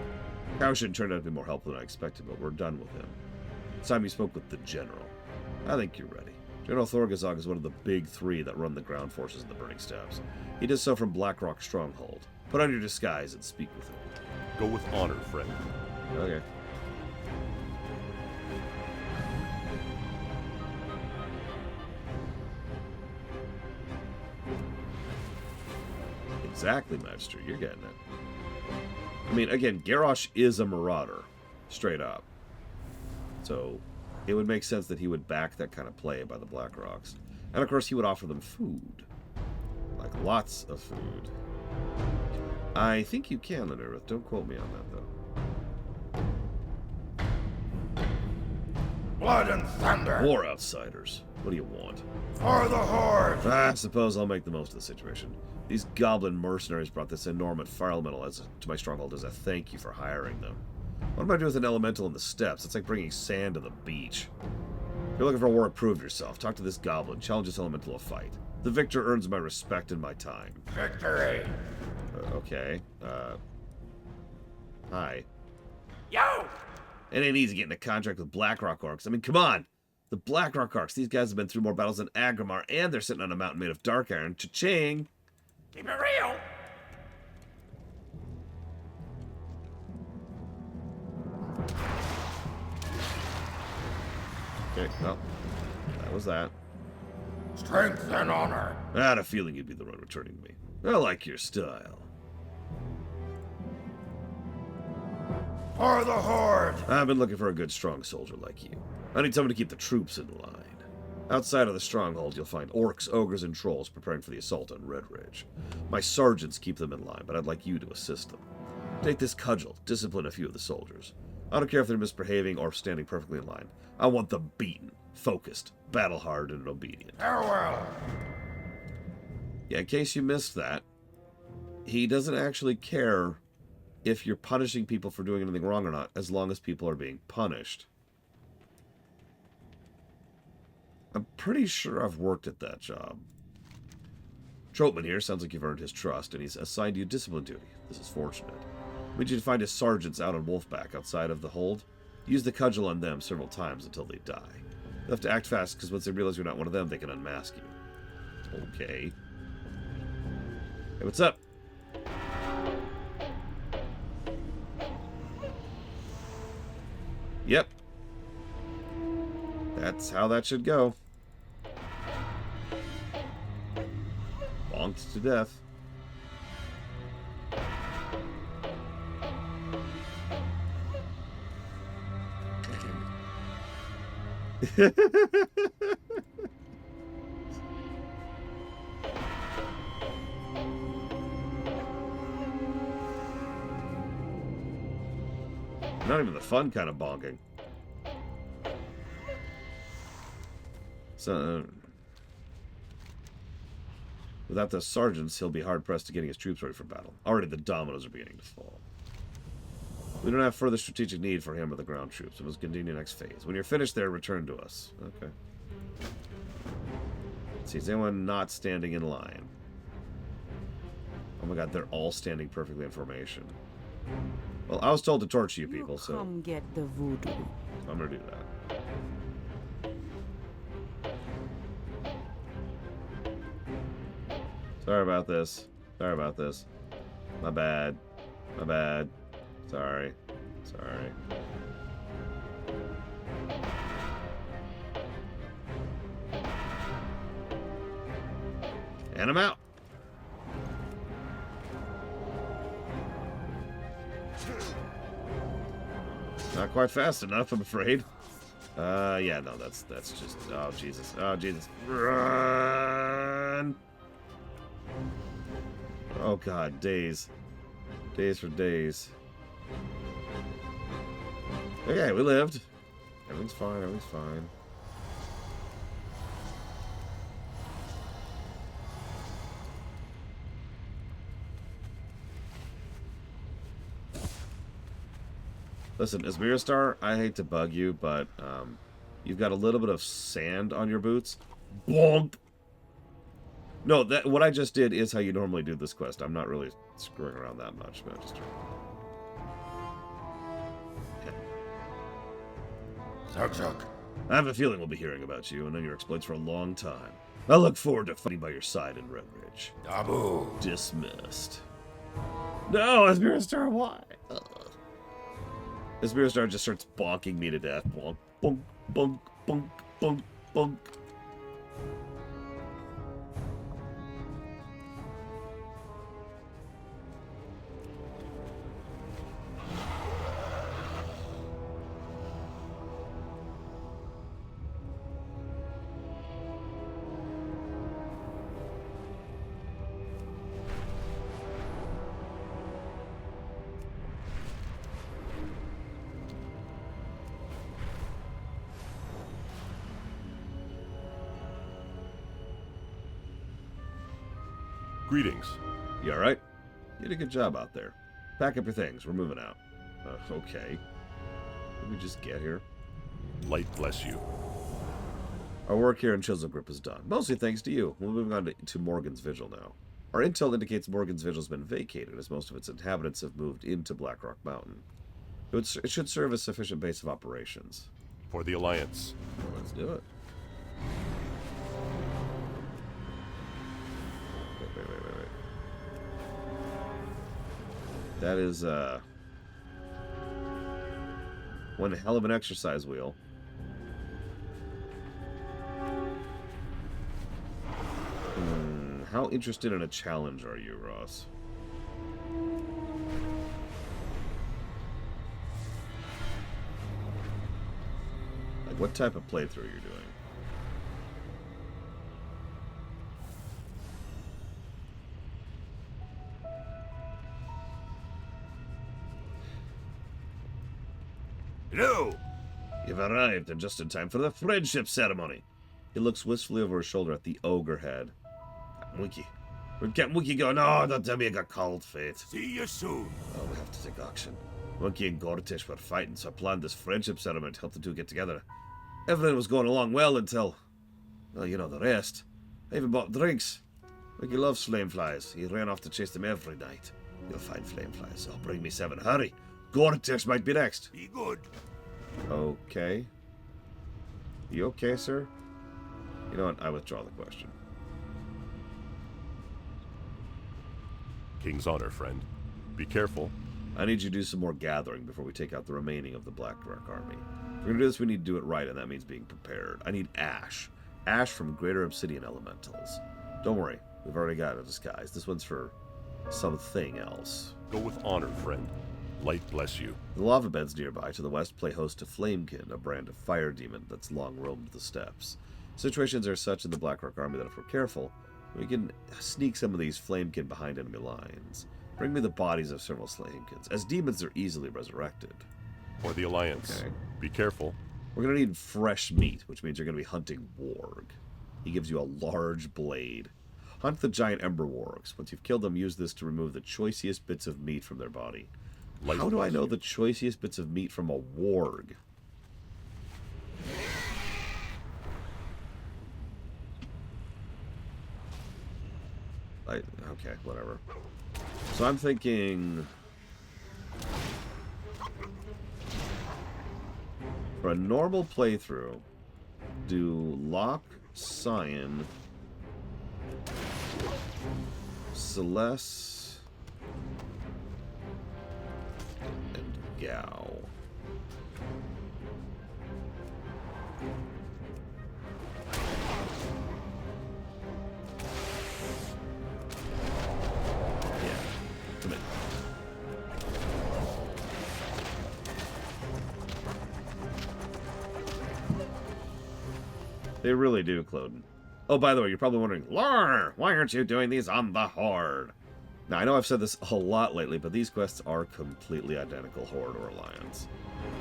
Kaushin turned out to be more helpful than I expected, but we're done with him. It's time you spoke with the General. I think you're ready. General Thorgazog is one of the big three that run the ground forces in the Burning Steppes. He does so from Blackrock Stronghold. Put on your disguise and speak with him. Go with honor, friend. Okay. Exactly, Magister. You're getting it. I mean, again, Garrosh is a marauder. Straight up. So, it would make sense that he would back that kind of play by the Black Rocks. And, of course, he would offer them food. Like, lots of food. I think you can, Lenurith. Don't quote me on that, though. Blood and thunder! More outsiders. What do you want? For the Horde! I suppose I'll make the most of the situation. These goblin mercenaries brought this enormous fire elemental to my stronghold as a thank you for hiring them. What am I doing with an elemental in the steppes? It's like bringing sand to the beach. If you're looking for a war, prove yourself. Talk to this goblin. Challenge this elemental to a fight. The victor earns my respect and my time. Victory! Okay. Hi. Yo! It ain't easy getting a contract with Blackrock Orcs. I mean, come on! The Blackrock Orcs, these guys have been through more battles than Agrimar, and they're sitting on a mountain made of dark iron. Cha-ching! Keep it real! Okay, well, that was that. Strength and honor! I had a feeling you'd be the one returning to me. I like your style. For the Horde! I've been looking for a good, strong soldier like you. I need someone to keep the troops in line. Outside of the stronghold, you'll find orcs, ogres, and trolls preparing for the assault on Red Ridge. My sergeants keep them in line, but I'd like you to assist them. Take this cudgel, discipline a few of the soldiers. I don't care if they're misbehaving or standing perfectly in line. I want them beaten, focused, battle-hardened, and obedient. Farewell! Yeah, in case you missed that, he doesn't actually care if you're punishing people for doing anything wrong or not, as long as people are being punished. I'm pretty sure I've worked at that job. Troutman here, sounds like you've earned his trust, and he's assigned you discipline duty. This is fortunate. I need you to find his sergeants out on Wolfback outside of the hold. Use the cudgel on them several times until they die. You'll have to act fast, because once they realize you're not one of them, they can unmask you. Okay. Hey, what's up? Yep. That's how that should go. Bonked to death. Not even the fun kind of bonking. So, without the sergeants, he'll be hard-pressed to getting his troops ready for battle. Already the dominoes are beginning to fall. We don't have further strategic need for him or the ground troops. We must continue next phase. When you're finished there, return to us. Okay. Let's see, is anyone not standing in line? Oh my god, they're all standing perfectly in formation. Well, I was told to torch you people, so Come get the voodoo. I'm gonna do that. Sorry about this. Sorry about this. My bad. My bad. Sorry. Sorry. And I'm out. Not quite fast enough, I'm afraid. Yeah, no, that's just... Oh, Jesus. Oh, Jesus. Run! Oh, God, days. Days for days. Okay, we lived. Everything's fine, everything's fine. Listen, Asmiristar, I hate to bug you, but you've got a little bit of sand on your boots. Bonk! No, that what I just did is how you normally do this quest. I'm not really screwing around that much, Magister. Zug. I have a feeling we'll be hearing about you and on your exploits for a long time. I look forward to fighting by your side in Red Ridge. Abu. Dismissed. No, Asmiristar, why? Asmiristar just starts bonking me to death. Bonk, bonk, bonk, bonk, bonk, bonk. Greetings. You alright? You did a good job out there. Pack up your things. We're moving out. Okay. Did we just get here? Light bless you. Our work here in Chisel Grip is done. Mostly thanks to you. We're moving on to Morgan's Vigil now. Our intel indicates Morgan's Vigil has been vacated, as most of its inhabitants have moved into Blackrock Mountain. It should serve as sufficient base of operations. For the Alliance. Well, let's do it. Wait. That is, one hell of an exercise wheel. How interested in a challenge are you, Ross? Like, what type of playthrough you're doing? Hello. You've arrived, and just in time for the friendship ceremony. He looks wistfully over his shoulder at the ogre head. Wiki. Where'd Captain Wiki go? No, don't tell me I got cold feet. See you soon. Oh, we have to take action. Wiki and Gortish were fighting, so I planned this friendship ceremony to help the two get together. Everything was going along well until... well, you know the rest. I even bought drinks. Wiki loves flameflies. He ran off to chase them every night. You'll find flameflies. Oh, bring me 7. Hurry. Gortish might be next. Be good. Okay. You okay, sir? You know what? I withdraw the question. King's honor, friend. Be careful. I need you to do some more gathering before we take out the remaining of the Blackrock army. If we're going to do this, we need to do it right, and that means being prepared. I need ash. Ash from Greater Obsidian Elementals. Don't worry, we've already got a disguise. This one's for something else. Go with honor, friend. Light bless you. The lava beds nearby to the west play host to Flamekin, a brand of fire demon that's long roamed the steppes. Situations are such in the Blackrock army that if we're careful, we can sneak some of these Flamekin behind enemy lines. Bring me the bodies of several Flamekins. As demons, they're easily resurrected. For the Alliance. Okay. Be careful. We're going to need fresh meat, which means you're going to be hunting warg. He gives you a large blade. Hunt the giant ember wargs. Once you've killed them, use this to remove the choicest bits of meat from their body. Light How do I bless know you. the choicest bits of meat from a warg? Okay, whatever. So I'm thinking... for a normal playthrough, do Locke, Cyan, Celeste, and Gao. Yeah, come in. They really do, Cloden. Oh, by the way, you're probably wondering, Lore, why aren't you doing these on the Horde? Now, I know I've said this a lot lately, but these quests are completely identical, Horde or Alliance.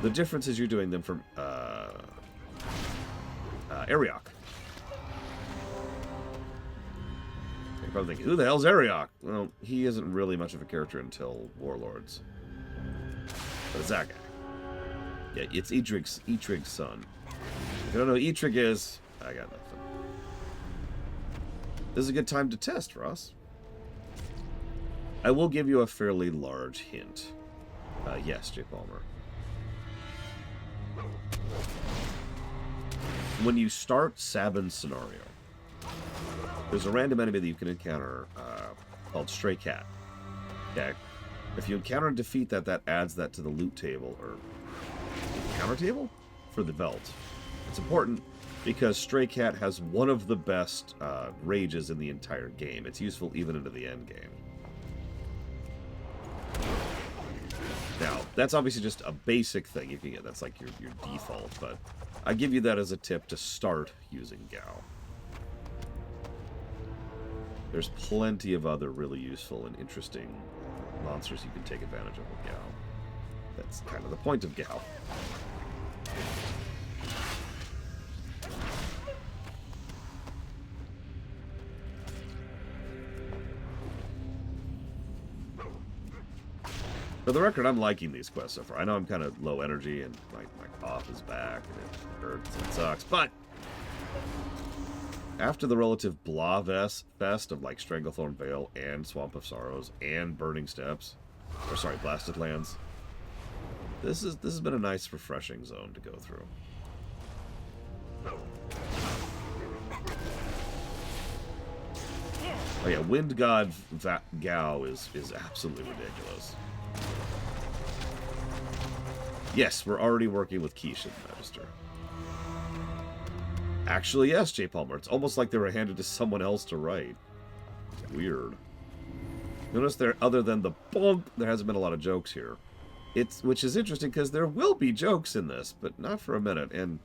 The difference is you're doing them from, Ariok. You're probably thinking, who the hell's Ariok? Well, he isn't really much of a character until Warlords. But it's that guy. Yeah, it's Eitrig's son. If you don't know who Eitrig is, I got nothing. This is a good time to test, Ross. I will give you a fairly large hint. Yes, Jay Palmer. When you start Sabin's scenario, there's a random enemy that you can encounter called Stray Cat. Okay? If you encounter and defeat that, that adds that to the loot table, or encounter table? For the Veld. It's important because Stray Cat has one of the best rages in the entire game. It's useful even into the end game. Now, that's obviously just a basic thing you can get. That's like your default, but I give you that as a tip to start using Gao. There's plenty of other really useful and interesting monsters you can take advantage of with Gao. That's kind of the point of Gao. For the record, I'm liking these quests so far. I know I'm kind of low energy and my cough is back and it hurts and it sucks, but after the relative blah fest of like Stranglethorn Vale and Swamp of Sorrows and Burning Steppes, or sorry, Blasted Lands, this has been a nice, refreshing zone to go through. Oh yeah, Wind God Gao is absolutely ridiculous. Yes, we're already working with Kishin, Magister. Actually, yes, J. Palmer. It's almost like they were handed to someone else to write. Weird. Notice there, other than the bump, there hasn't been a lot of jokes here. Which is interesting because there will be jokes in this, but not for a minute. And,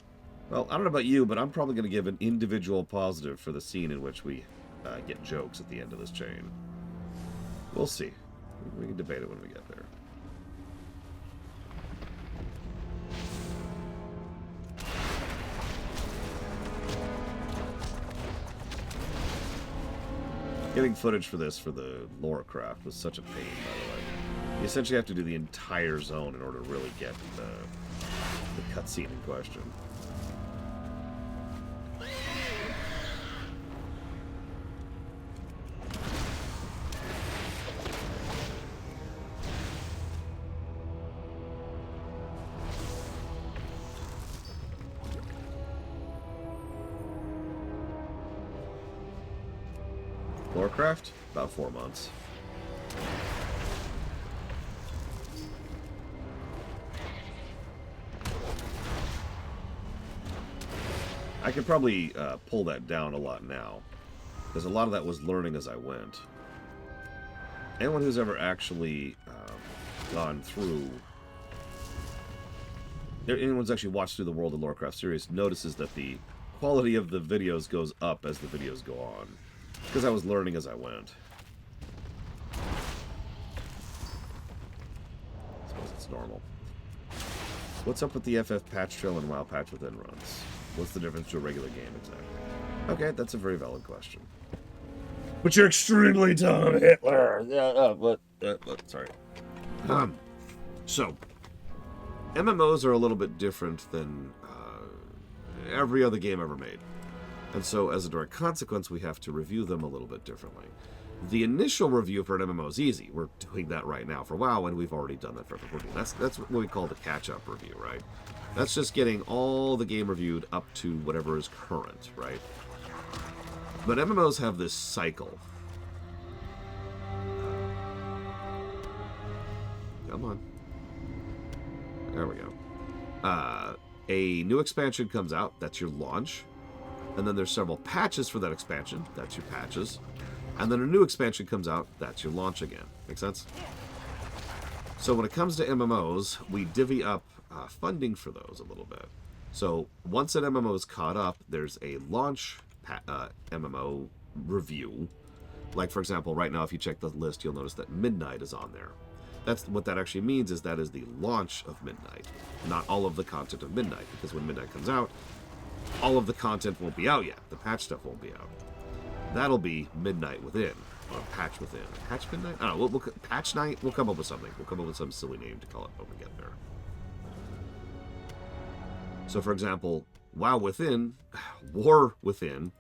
well, I don't know about you, but I'm probably going to give an individual positive for the scene in which we get jokes at the end of this chain. We'll see. We can debate it when we get there. Getting footage for this for the Warcraft was such a pain, by the way. You essentially have to do the entire zone in order to really get the cutscene in question. Warcraft? About 4 months. I could probably pull that down a lot now, because a lot of that was learning as I went. Anyone who's ever actually gone through... Anyone's actually watched through the World of Warcraft series notices that the quality of the videos goes up as the videos go on. Because I was learning as I went. I suppose it's normal. What's up with the FF patch trail and WoW patch within runs? What's the difference to a regular game exactly? Okay, that's a very valid question. But you're extremely dumb, Hitler! Sorry. So, MMOs are a little bit different than every other game ever made. And so, as a direct consequence, we have to review them a little bit differently. The initial review for an MMO is easy. We're doing that right now for WoW, and we've already done that for FF14. That's what we call the catch-up review, right? That's just getting all the game reviewed up to whatever is current, right? But MMOs have this cycle. Come on. There we go. A new expansion comes out. That's your launch. And then there's several patches for that expansion. That's your patches. And then a new expansion comes out. That's your launch again. Make sense? So when it comes to MMOs, we divvy up funding for those a little bit. So once an MMO is caught up, there's a launch MMO review. Like, for example, right now, if you check the list, you'll notice that Midnight is on there. That's what that actually means, is that is the launch of Midnight. Not all of the content of Midnight, because when Midnight comes out, all of the content won't be out yet. The patch stuff won't be out. That'll be Midnight Within, or Patch Within. Patch Midnight? I don't know. We'll Patch Night? We'll come up with something. We'll come up with some silly name to call it when we get there. So, for example, WoW Within, War Within,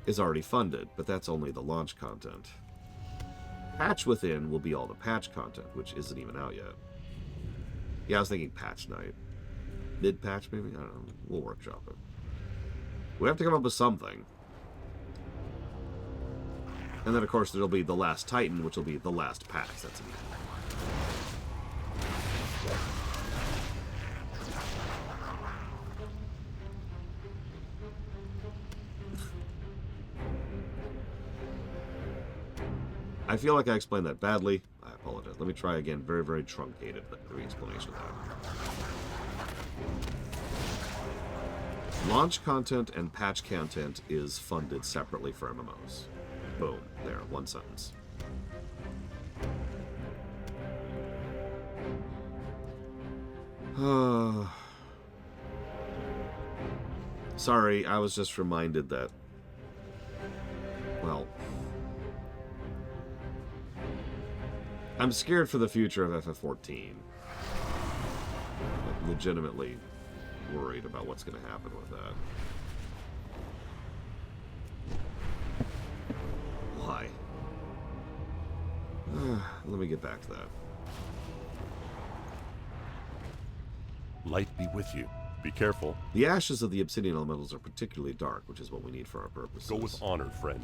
is already funded, but that's only the launch content. Patch Within will be all the patch content, which isn't even out yet. Yeah, I was thinking Patch Night. Mid-patch, maybe? I don't know. We'll workshop it. We have to come up with something. And then, of course, there'll be The Last Titan, which will be the last patch. That's an easy I feel like I explained that badly. I apologize. Let me try again. Very, very truncated re-explanation of that. Launch content and patch content is funded separately for MMOs. Boom. There. One sentence. Sorry, I was just reminded that, well, I'm scared for the future of FF14. I'm legitimately worried about what's going to happen with that. Why? Let me get back to that. Light be with you. Be careful. The ashes of the obsidian elementals are particularly dark, which is what we need for our purposes. Go with honor, friend.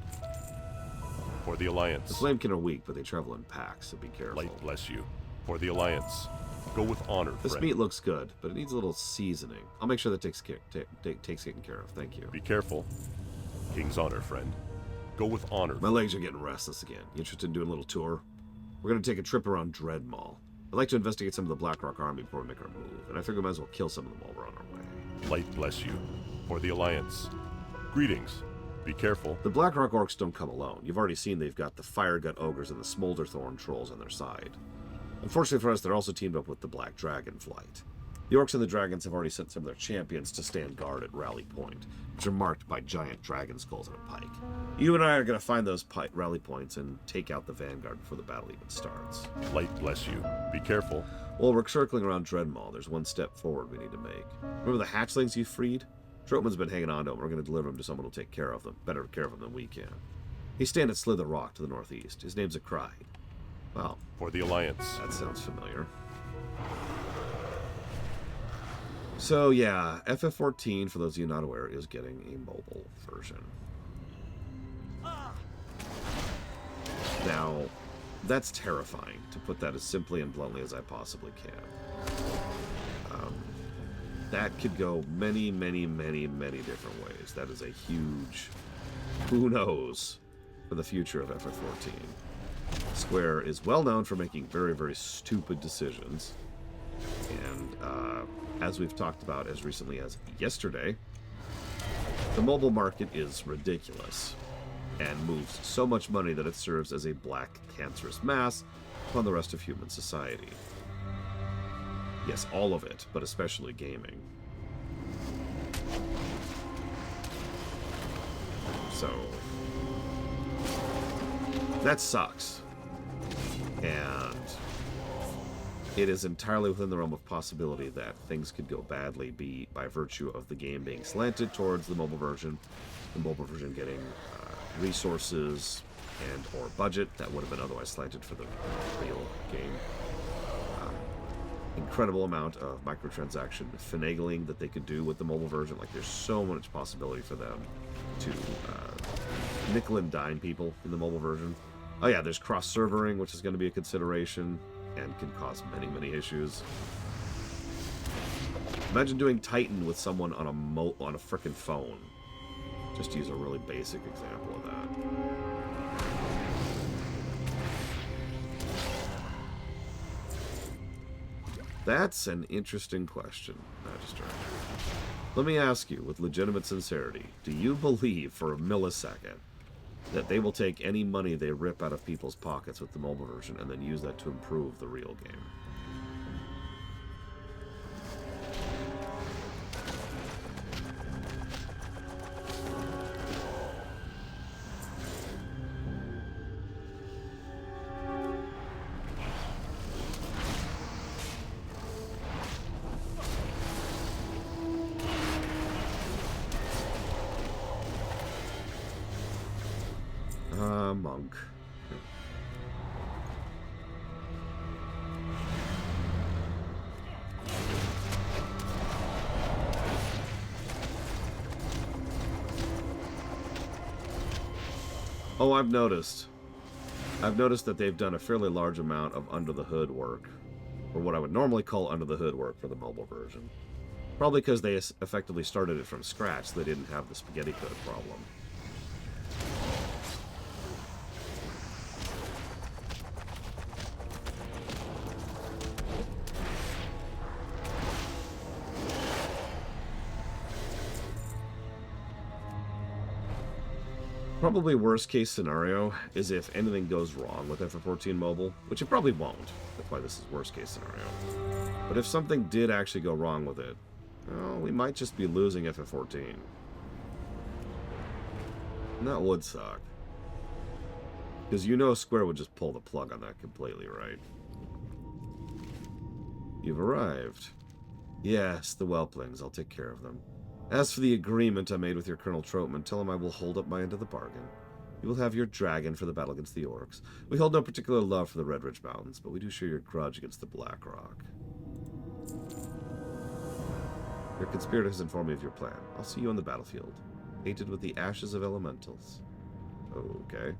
For the Alliance. The Flamekin are weak, but they travel in packs, so be careful. Light bless you. For the Alliance. Go with honor, This friend. meat looks good, but it needs a little seasoning. I'll make sure that takes taken care of. Thank you. Be careful. King's honor, friend. Go with honor. My legs are getting restless again. You interested in doing a little tour? We're going to take a trip around Dread Mall. I'd like to investigate some of the Blackrock army before we make our move, and I figure we might as well kill some of them while we're on our way. Light bless you. For the Alliance. Greetings. Be careful. The Blackrock orcs don't come alone. You've already seen they've got the Firegut ogres and the Smolderthorn trolls on their side. Unfortunately for us, they're also teamed up with the Black Dragonflight. The orcs and the dragons have already sent some of their champions to stand guard at Rally Point, which are marked by giant dragon skulls and a pike. You and I are going to find those rally points and take out the vanguard before the battle even starts. Light bless you. Be careful. While we're circling around Dreadmaul, there's one step forward we need to make. Remember the hatchlings you freed? Trotman's been hanging on to them. We're going to deliver them to someone who'll take care of them. Better care of them than we can. He's staying at Slither Rock to the northeast. His name's Akride. Well, For the Alliance. that sounds familiar. So yeah, FF14, for those of you not aware, is getting a mobile version. Now, that's terrifying, to put that as simply and bluntly as I possibly can. That could go many, many, many, many different ways. That is a huge who knows for the future of FF14. Square is well known for making very, very stupid decisions. And as we've talked about as recently as yesterday, the mobile market is ridiculous and moves so much money that it serves as a black, cancerous mass upon the rest of human society. Yes, all of it, but especially gaming. So, that sucks. And it is entirely within the realm of possibility that things could go badly by virtue of the game being slanted towards the mobile version getting resources and or budget that would have been otherwise slanted for the real game. Incredible amount of microtransaction finagling that they could do with the mobile version. Like, there's so much possibility for them to nickel and dime people in the mobile version. Oh yeah, there's cross-servering, which is going to be a consideration and can cause many, many issues. Imagine doing Titan with someone on a frickin' phone. Just to use a really basic example of that. That's an interesting question, Magister. Let me ask you, with legitimate sincerity, do you believe for a millisecond that they will take any money they rip out of people's pockets with the mobile version and then use that to improve the real game? Monk. Oh, I've noticed that they've done a fairly large amount of under-the-hood work, or what I would normally call under-the-hood work for the mobile version. Probably because they effectively started it from scratch, so they didn't have the spaghetti code problem. Probably worst case scenario is if anything goes wrong with FF14 Mobile, which it probably won't. That's why this is worst case scenario. But if something did actually go wrong with it, well, we might just be losing FF14. And that would suck. Because you know Square would just pull the plug on that completely, right? You've arrived. Yes, the Whelplings. I'll take care of them. As for the agreement I made with your Colonel Troutman, tell him I will hold up my end of the bargain. You will have your dragon for the battle against the orcs. We hold no particular love for the Red Ridge Mountains, but we do share your grudge against the Black Rock. Your conspirator has informed me of your plan. I'll see you on the battlefield, painted with the ashes of elementals. Okay.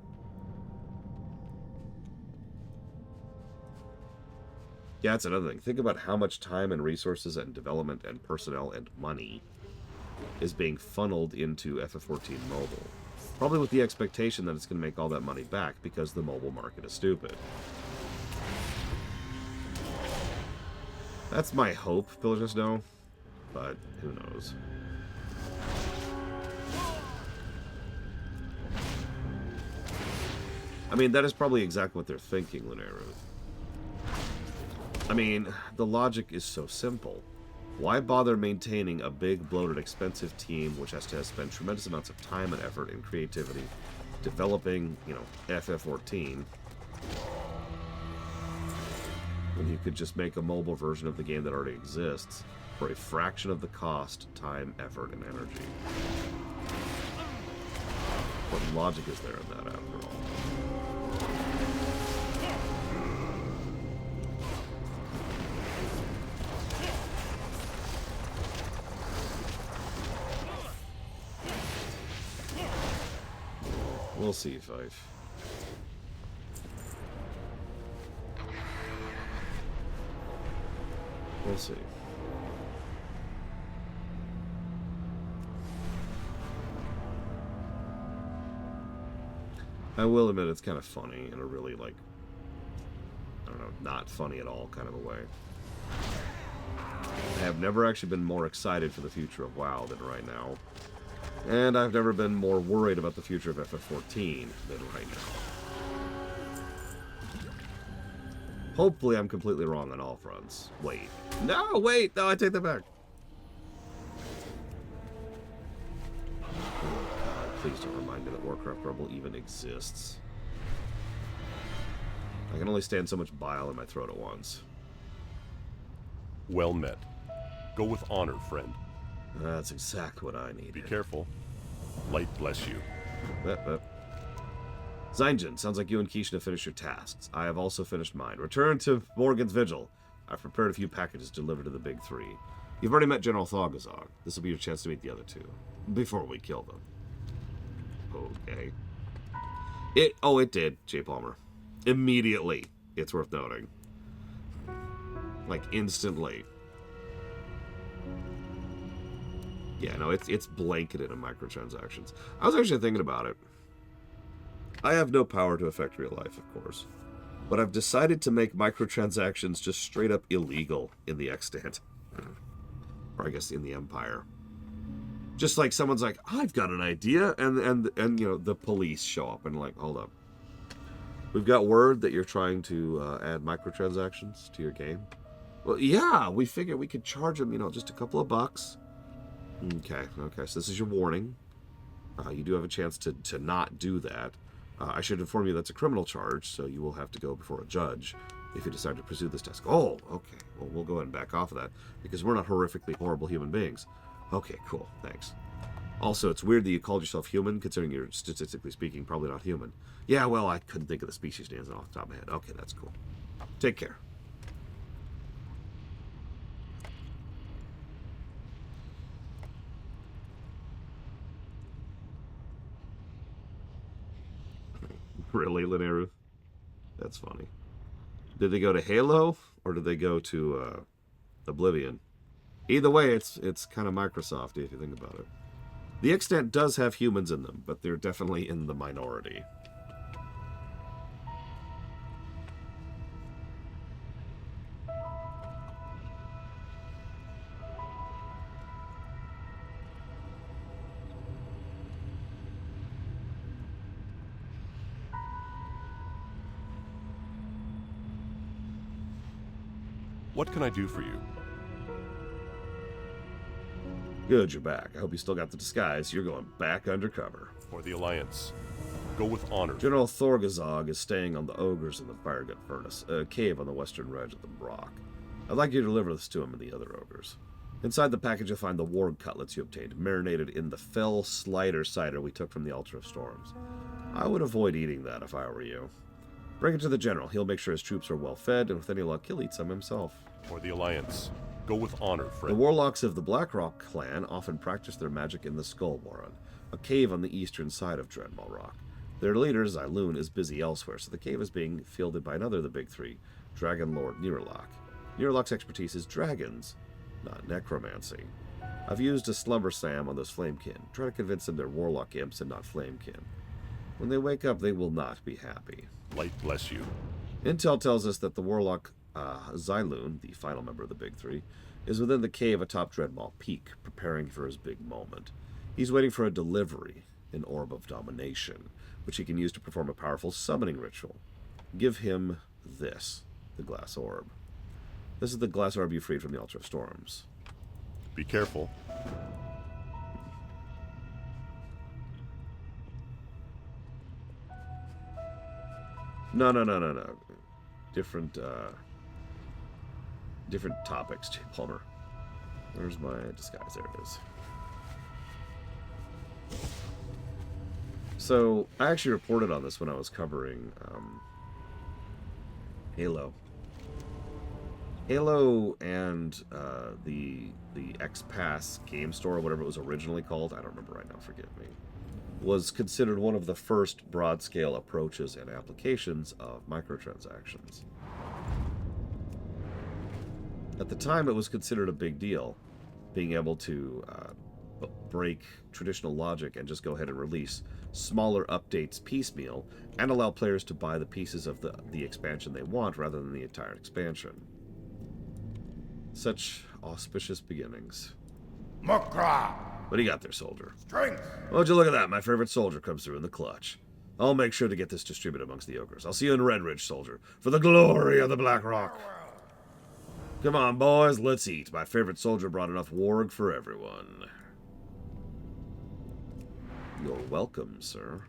Yeah, that's another thing. Think about how much time and resources and development and personnel and money is being funneled into FF14 mobile. Probably with the expectation that it's going to make all that money back because the mobile market is stupid. That's my hope, villagers know, but who knows. I mean, that is probably exactly what they're thinking, Lunaru. I mean, the logic is so simple. Why bother maintaining a big, bloated, expensive team which has to spend tremendous amounts of time and effort and creativity developing, you know, FF14 when you could just make a mobile version of the game that already exists for a fraction of the cost, time, effort, and energy? What logic is there in that, after all? We'll see, Fife. We'll see. I will admit it's kind of funny in a really, like, I don't know, not funny at all kind of a way. I have never actually been more excited for the future of WoW than right now. And I've never been more worried about the future of FF14 than right now. Hopefully I'm completely wrong on all fronts. Wait. No, wait! No, I take that back. Oh, God, please don't remind me that Warcraft Rebel even exists. I can only stand so much bile in my throat at once. Well met. Go with honor, friend. That's exactly what I needed. Be careful. Light bless you. Zynjan, sounds like you and Keisha have finished your tasks. I have also finished mine. Return to Morgan's Vigil. I've prepared a few packages delivered to the Big Three. You've already met General Thogazog. This will be your chance to meet the other two. Before we kill them. Okay. It did, J. Palmer. Immediately. It's worth noting. Like, instantly. Yeah, no, it's blanketed in microtransactions. I was actually thinking about it. I have no power to affect real life, of course. But I've decided to make microtransactions just straight up illegal in the extant. Or I guess in the Empire. Just like someone's like, I've got an idea, and you know, the police show up and like, hold up. We've got word that you're trying to add microtransactions to your game. Well, yeah, we figured we could charge them, you know, just a couple of bucks. Okay, so this is your warning. You do have a chance to not do that. I should inform you that's a criminal charge, so you will have to go before a judge if you decide to pursue this task. Oh, okay. Well, we'll go ahead and back off of that, because we're not horrifically horrible human beings. Okay, cool. Thanks. Also, it's weird that you called yourself human, considering you're, statistically speaking, probably not human. Yeah, well, I couldn't think of the species names off the top of my head. Okay, that's cool. Take care. Really, Lineru? That's funny. Did they go to Halo, or did they go to Oblivion? Either way, it's kind of Microsoft if you think about it. The Extant does have humans in them, but they're definitely in the minority. What can I do for you? Good, you're back. I hope you still got the disguise. You're going back undercover. For the Alliance. Go with honor. General Thorgazog is staying on the Ogres in the Firegut Furnace, a cave on the western edge of the rock. I'd like you to deliver this to him and the other Ogres. Inside the package you'll find the warg cutlets you obtained, marinated in the fell slider cider we took from the Altar of Storms. I would avoid eating that if I were you. Bring it to the General. He'll make sure his troops are well fed, and with any luck, he'll eat some himself. For the Alliance. Go with honor, The friend. warlocks of the Blackrock clan often practice their magic in the Skull Warren, a cave on the eastern side of Dreadmaw Rock. Their leader, Xyloon, is busy elsewhere, so the cave is being fielded by another of the big three, Dragon Lord Nirlock. Nirlock's expertise is dragons, not necromancy. I've used a slumber slam on those flamekin. Try to convince them they're warlock imps and not flamekin. When they wake up, they will not be happy. Light bless you. Intel tells us that the warlock Xyloon, the final member of the big three, is within the cave atop Dreadmaw Peak, preparing for his big moment. He's waiting for a delivery, an orb of domination, which he can use to perform a powerful summoning ritual. Give him this, the glass orb. This is the glass orb you freed from the Altar of Storms. Be careful. No. Different topics, J. Palmer. Where's my disguise? There it is. So, I actually reported on this when I was covering Halo. Halo and the X-Pass game store, or whatever it was originally called, I don't remember right now, forgive me, was considered one of the first broad-scale approaches and applications of microtransactions. At the time, it was considered a big deal, being able to break traditional logic and just go ahead and release smaller updates piecemeal and allow players to buy the pieces of the expansion they want rather than the entire expansion. Such auspicious beginnings. Mukra! What do you got there, soldier? Strength! Would you look at that? My favorite soldier comes through in the clutch. I'll make sure to get this distributed amongst the ogres. I'll see you in Red Ridge, soldier, for the glory of the Black Rock. Come on, boys, let's eat. My favorite soldier brought enough warg for everyone. You're welcome, sir.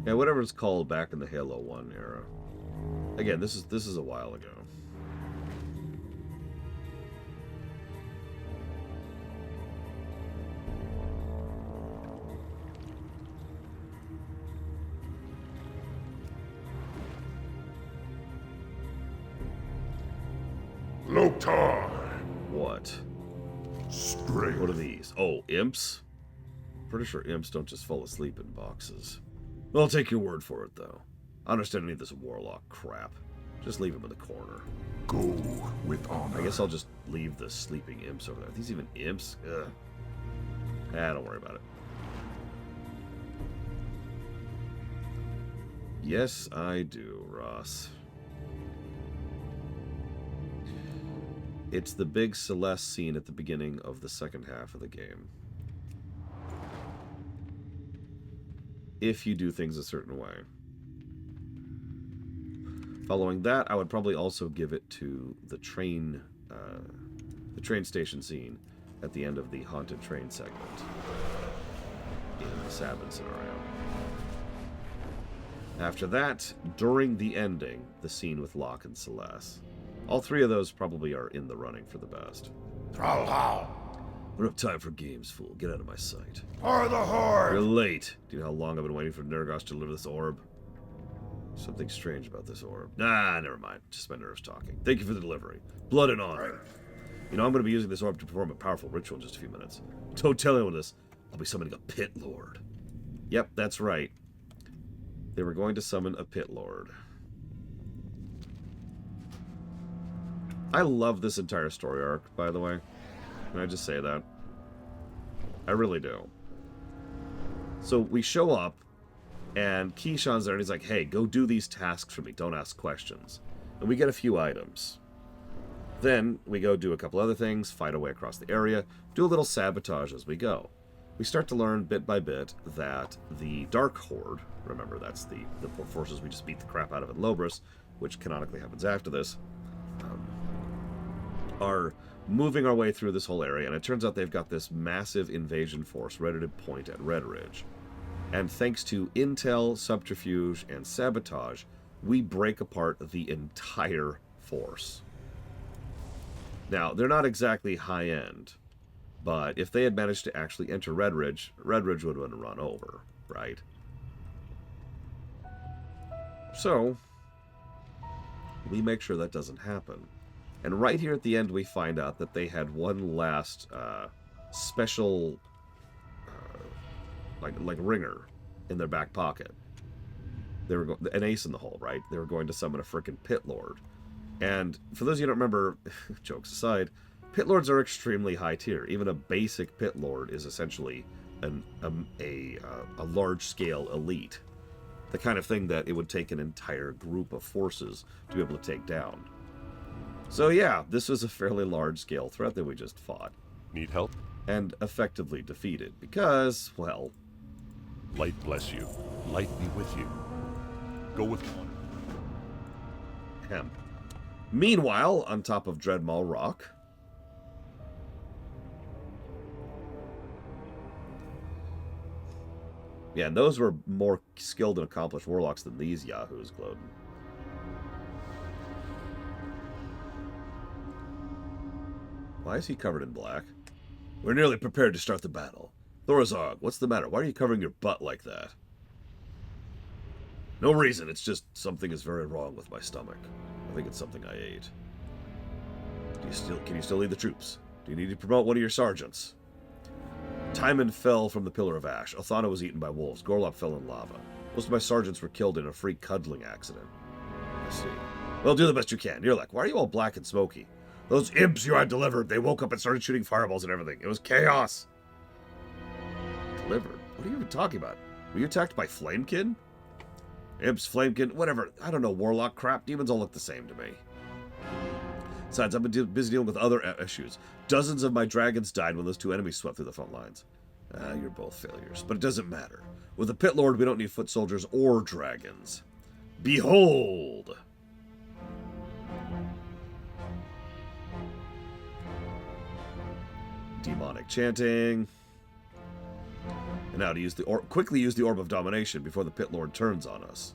Yeah, whatever it's called back in the Halo 1 era. Again, this is a while ago. Lotar! What? Strength! What are these? Oh, imps? Pretty sure imps don't just fall asleep in boxes. I'll take your word for it, though. I don't understand any of this warlock crap. Just leave him in the corner. Go with honor. I guess I'll just leave the sleeping imps over there. Are these even imps? Ugh. Don't worry about it. Yes, I do, Ross. It's the big Celeste scene at the beginning of the second half of the game. If you do things a certain way. Following that, I would probably also give it to the train station scene at the end of the haunted train segment in the Sabin scenario. After that, during the ending, the scene with Locke and Celeste. All three of those probably are in the running for the best. Thrall! We don't have time for games, fool. Get out of my sight. For the horde! You're late. Do you know how long I've been waiting for Nergos to deliver this orb? Something strange about this orb. Nah, never mind. Just my nerves talking. Thank you for the delivery. Blood and honor. You know, I'm going to be using this orb to perform a powerful ritual in just a few minutes. Don't tell anyone this. I'll be summoning a Pit Lord. Yep, that's right. They were going to summon a Pit Lord. I love this entire story arc, by the way. Can I just say that? I really do. So we show up, and Keyshawn's there, and he's like, hey, go do these tasks for me. Don't ask questions. And we get a few items. Then we go do a couple other things, fight our way across the area, do a little sabotage as we go. We start to learn bit by bit that the Dark Horde, remember that's the forces we just beat the crap out of in Lobris, which canonically happens after this, are moving our way through this whole area, and it turns out they've got this massive invasion force ready to point at Red Ridge. And thanks to intel, subterfuge, and sabotage, we break apart the entire force. Now, they're not exactly high-end, but if they had managed to actually enter Red Ridge would have been run over, right? So, we make sure that doesn't happen. And right here at the end, we find out that they had one last special, like ringer in their back pocket. They were an ace in the hole, right? They were going to summon a frickin' Pit Lord. And for those of you who don't remember, jokes aside, Pit Lords are extremely high tier. Even a basic Pit Lord is essentially a large-scale elite. The kind of thing that it would take an entire group of forces to be able to take down. So yeah, this was a fairly large-scale threat that we just fought. Need help? And effectively defeated. Because, well... Light bless you. Light be with you. Go with one. Hemp. Meanwhile, on top of Dreadmaw Rock... Yeah, and those were more skilled and accomplished warlocks than these yahoos, Gloden. Why is he covered in black? We're nearly prepared to start the battle. Thorazog, what's the matter? Why are you covering your butt like that? No reason, it's just something is very wrong with my stomach. I think it's something I ate. Can you still lead the troops? Do you need to promote one of your sergeants? Timon fell from the Pillar of Ash. Othana was eaten by wolves. Gorlop fell in lava. Most of my sergeants were killed in a freak cuddling accident. I see. Well, do the best you can. You're like, why are you all black and smoky? Those imps you had delivered, they woke up and started shooting fireballs and everything. It was chaos. Delivered? What are you even talking about? Were you attacked by Flamekin? Imps, Flamekin, whatever. I don't know, warlock crap. Demons all look the same to me. Besides, I've been busy dealing with other issues. Dozens of my dragons died when those two enemies swept through the front lines. You're both failures, but it doesn't matter. With a Pit Lord, we don't need foot soldiers or dragons. Behold! Demonic chanting. And now to use the quickly use the Orb of Domination before the Pit Lord turns on us.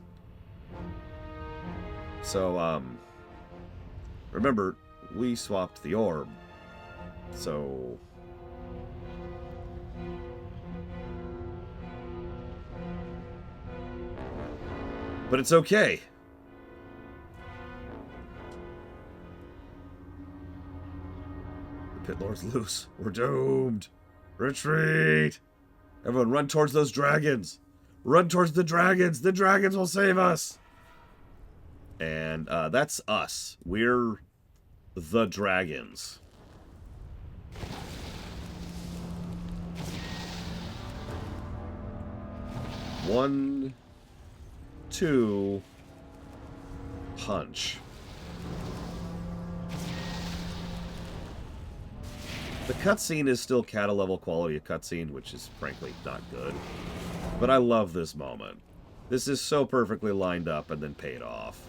So, remember, we swapped the orb. So... But it's okay. The Pit Lord's loose. We're doomed. Retreat! Everyone run towards those dragons. Run towards the dragons. The dragons will save us. And that's us. We're the dragons. One, two, punch. The cutscene is still Kata level quality of cutscene, which is frankly not good. But I love this moment. This is so perfectly lined up and then paid off.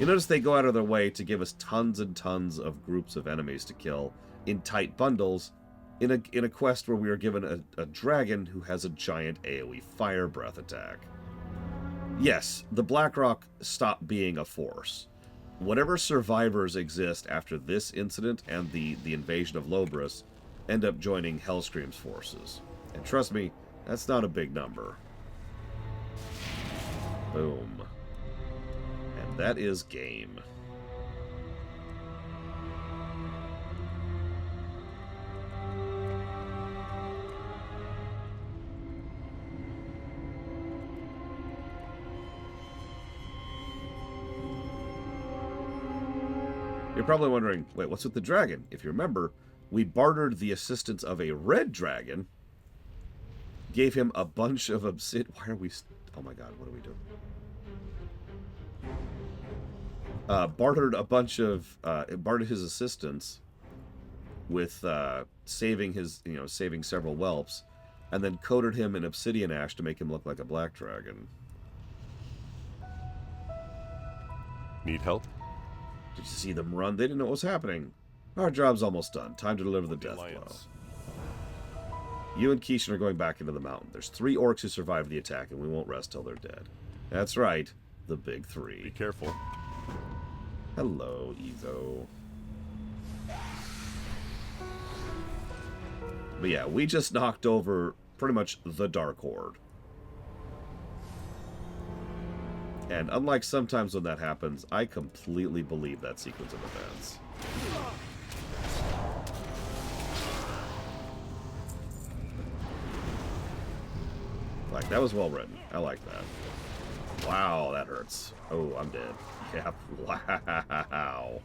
You notice they go out of their way to give us tons and tons of groups of enemies to kill in tight bundles in a quest where we are given a dragon who has a giant AoE fire breath attack. Yes, the Blackrock stopped being a force. Whatever survivors exist after this incident and the invasion of Lobris end up joining Hellscream's forces. And trust me, that's not a big number. Boom. And that is game. You're probably wondering, wait, what's with the dragon? If you remember, we bartered the assistance of a red dragon, gave him a bunch of obsidian. Why are we... Oh my god, what are we doing? Bartered a bunch of... bartered his assistance with saving his, saving several whelps, and then coated him in obsidian ash to make him look like a black dragon. Need help? Did you see them run? They didn't know what was happening. Our job's almost done. Time to deliver the death blow. Alliance. You and Keishan are going back into the mountain. There's 3 orcs who survived the attack, and we won't rest till they're dead. That's right. The big 3. Be careful. Hello, Ezo. But yeah, we just knocked over pretty much the Dark Horde. And unlike sometimes when that happens, I completely believe that sequence of events. Like, that was well written. I like that. Wow, that hurts. Oh, I'm dead. Yeah, wow.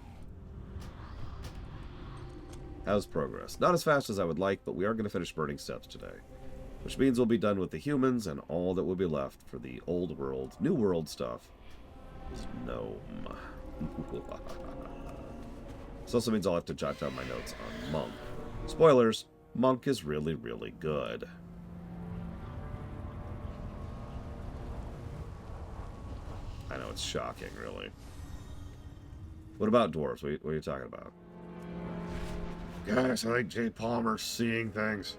How's progress? Not as fast as I would like, but we are going to finish Burning Steps today. Which means we'll be done with the humans, and all that will be left for the old world, new world stuff is Gnome. This also means I'll have to jot down my notes on Monk. Spoilers, Monk is really, really good. I know, it's shocking, really. What about dwarves? What are you talking about? Guys, I think Jay Palmer's seeing things.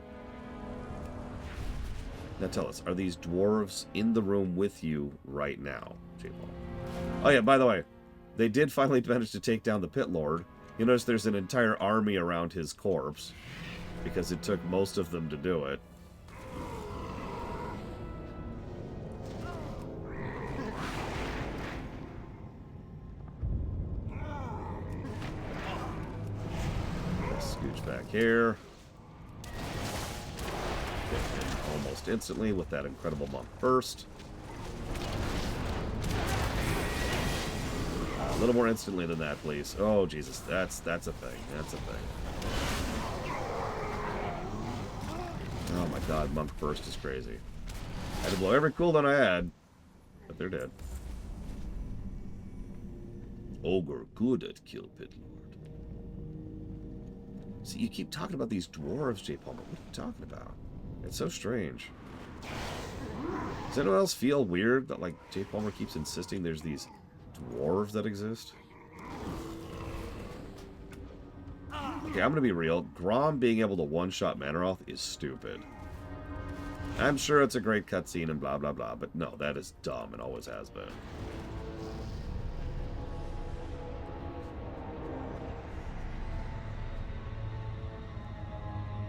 Now tell us, are these dwarves in the room with you right now, J. Paul? Oh yeah, by the way, they did finally manage to take down the Pit Lord. You notice there's an entire army around his corpse, because it took most of them to do it. Scooch back here. Almost instantly with that incredible monk burst. A little more instantly than that, please. Oh Jesus, that's a thing. That's a thing. Oh my god, monk burst is crazy. I had to blow every cooldown I had, but they're dead. Ogre good at kill Pit Lord. See, you keep talking about these dwarves, J. Palmer. What are you talking about? It's so strange. Does anyone else feel weird that, like, J. Palmer keeps insisting there's these dwarves that exist? Okay, I'm gonna be real. Grom being able to one-shot Manaroth is stupid. I'm sure it's a great cutscene and blah, blah, blah, but no, that is dumb and always has been.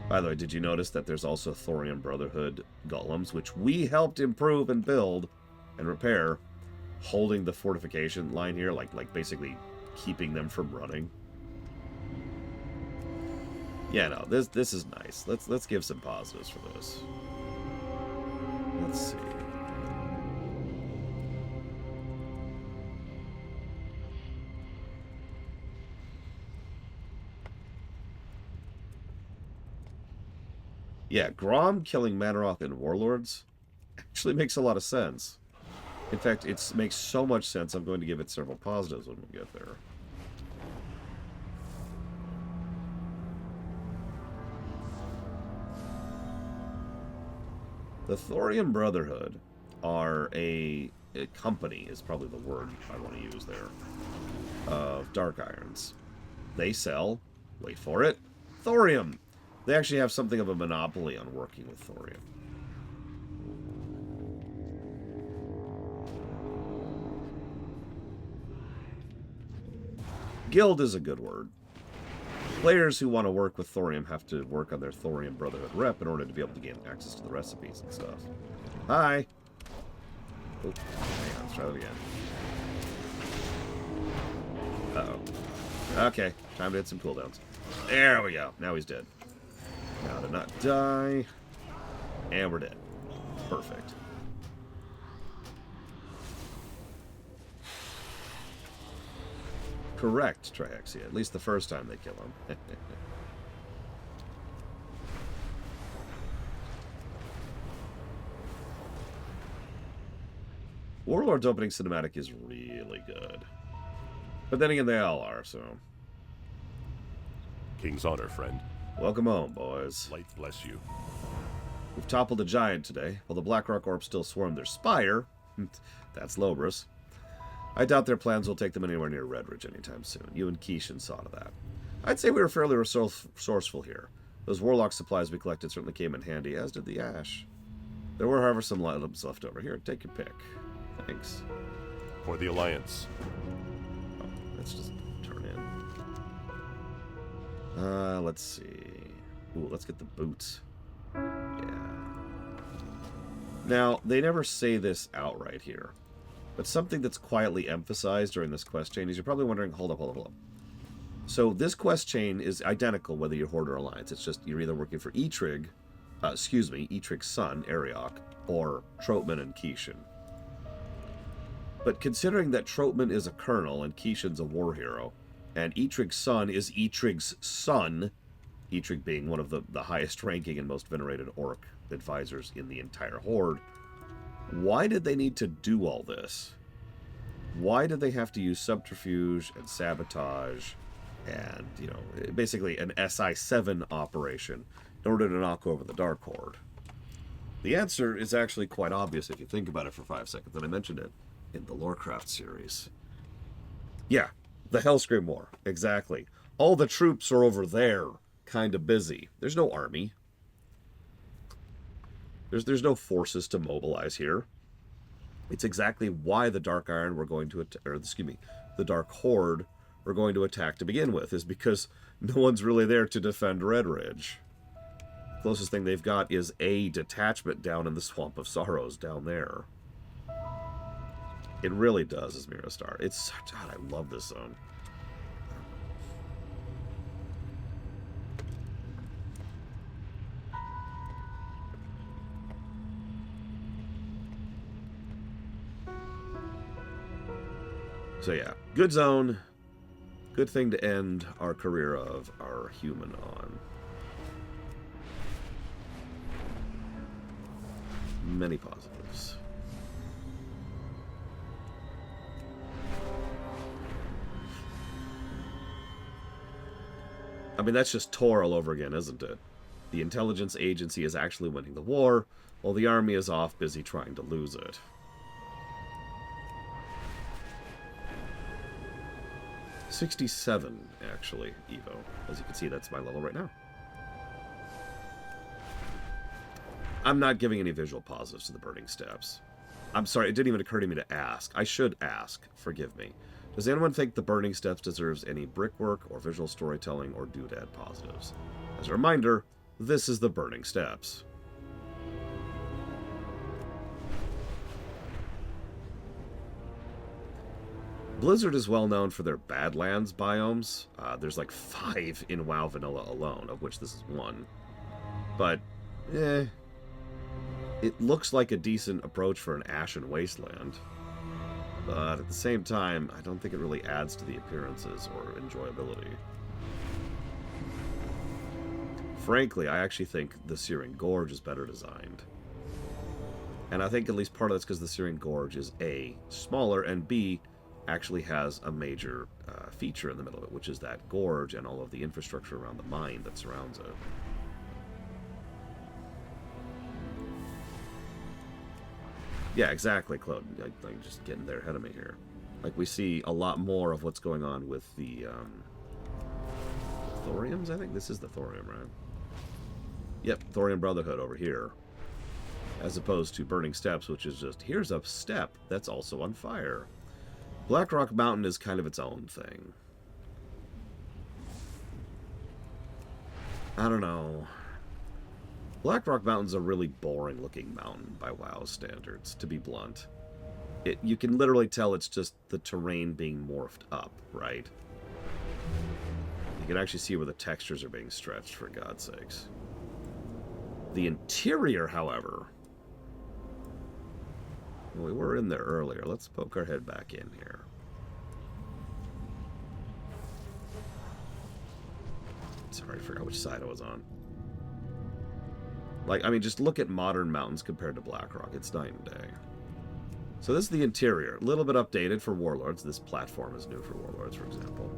By the way, did you notice that there's also Thorium Brotherhood golems, which we helped improve and build and repair, holding the fortification line here, like basically keeping them from running? Yeah, no, this is nice. Let's give some positives for this. Let's see. Yeah, Grom killing Manaroth and Warlords actually makes a lot of sense. In fact, it makes so much sense, I'm going to give it several positives when we get there. The Thorium Brotherhood are a company, is probably the word I want to use there, of Dark Irons. They sell, wait for it, thorium. They actually have something of a monopoly on working with thorium. Guild is a good word. Players who want to work with thorium have to work on their Thorium Brotherhood rep in order to be able to gain access to the recipes and stuff. Hi! Oh, hang on, let's try that again. Uh-oh. Okay, time to hit some cooldowns. There we go. Now he's dead. Now to not die. And we're dead. Perfect. correct, Trihexia. At least the first time they kill him. Warlord's opening cinematic is really good. But then again, they all are, so... King's honor, friend. Welcome home, boys. Light bless you. We've toppled a giant today. While the Blackrock Orcs still swarm their spire, that's Lobris, I doubt their plans will take them anywhere near Redridge anytime soon. You and Keishan saw to that. I'd say we were fairly resourceful here. Those warlock supplies we collected certainly came in handy, as did the ash. There were, however, some items left over. Here, take your pick. Thanks. For the Alliance. Oh, let's just turn in. Let's see. Ooh, let's get the boots. Yeah. Now, they never say this outright here, but something that's quietly emphasized during this quest chain is you're probably wondering, hold up. So this quest chain is identical whether you're Horde or Alliance. It's just you're either working for Eitrig's son, Ariok, or Trotman and Keishan. But considering that Trotman is a colonel and Keishan's a war hero, and Eitrig's son is Eitrig's son, Eitrig being one of the highest ranking and most venerated orc advisors in the entire Horde, why did they need to do all this? Why did they have to use subterfuge and sabotage and, you know, basically an SI-7 operation in order to knock over the Dark Horde? The answer is actually quite obvious if you think about it for 5 seconds, and I mentioned it in the Warcraft series. Yeah, the Hellscream War, exactly. All the troops are over there, kind of busy. There's no army. There's no forces to mobilize here. It's exactly why the Dark Iron were going to the Dark Horde were going to attack to begin with, is because no one's really there to defend Redridge. Closest thing they've got is a detachment down in the Swamp of Sorrows down there. It really does, as Mirastar. It's... God, I love this zone. So yeah, good zone. Good thing to end our career of our human on. Many positives. I mean, that's just Tor all over again, isn't it? The intelligence agency is actually winning the war, while the army is off busy trying to lose it. .67, actually, Evo. As you can see, that's my level right now. I'm not giving any visual positives to the Burning Steps. I'm sorry, it didn't even occur to me to ask. I should ask. Forgive me. Does anyone think the Burning Steps deserves any brickwork or visual storytelling or doodad positives? As a reminder, this is the Burning Steps. Blizzard is well known for their Badlands biomes. There's like 5 in WoW Vanilla alone, of which this is 1. But, it looks like a decent approach for an Ashen Wasteland. But at the same time, I don't think it really adds to the appearances or enjoyability. Frankly, I actually think the Searing Gorge is better designed. And I think at least part of that's because the Searing Gorge is A, smaller, and B, actually has a major feature in the middle of it, which is that gorge and all of the infrastructure around the mine that surrounds it. Yeah, exactly, Claude. Like just getting there ahead of me here. Like, we see a lot more of what's going on with the Thoriums, I think? This is the Thorium, right? Yep, Thorium Brotherhood over here. As opposed to Burning Steps, which is just, here's a step that's also on fire. Blackrock Mountain is kind of its own thing. I don't know. Blackrock Mountain's a really boring looking mountain by WoW standards, to be blunt. You can literally tell it's just the terrain being morphed up, right? You can actually see where the textures are being stretched, for God's sakes. The interior, however... We were in there earlier. Let's poke our head back in here. Sorry, I forgot which side I was on. Like, I mean, just look at modern mountains compared to Blackrock. It's night and day. So this is the interior. A little bit updated for Warlords. This platform is new for Warlords, for example.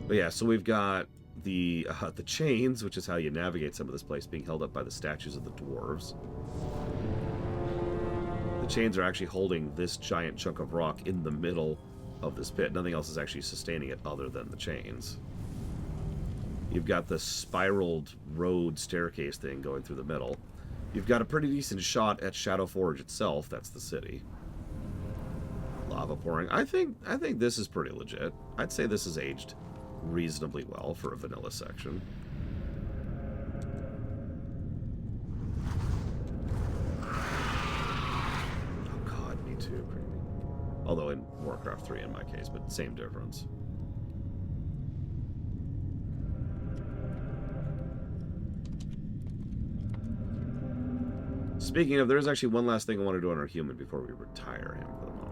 But yeah, so we've got the chains, which is how you navigate some of this place, being held up by the statues of the dwarves. The chains are actually holding this giant chunk of rock in the middle of this pit. Nothing else is actually sustaining it other than the chains. You've got the spiraled road staircase thing going through the middle. You've got a pretty decent shot at Shadow Forge itself. That's the city. Lava pouring. I think this is pretty legit. I'd say this is aged reasonably well for a vanilla section. Oh god, me too. Creepy. Although in Warcraft 3 in my case, but same difference. Speaking of, there's actually one last thing I want to do on our human before we retire him for the moment.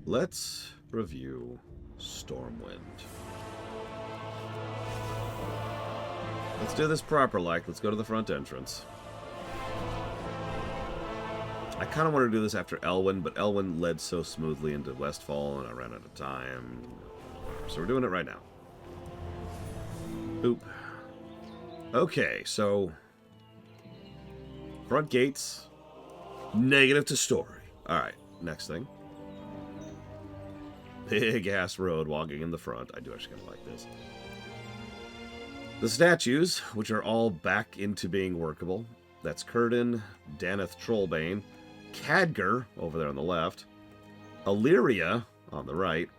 Let's review Stormwind. Let's do this proper like. Let's go to the front entrance. I kind of want to do this after Elwyn, but Elwyn led so smoothly into Westfall and I ran out of time. So we're doing it right now. Oop. Okay, so front gates, negative to story. Alright, next thing. Big ass road walking in the front. I do actually kind of like this. The statues, which are all back into being workable. That's Curdin, Daneth Trollbane, Khadgar, over there on the left, Illyria, on the right,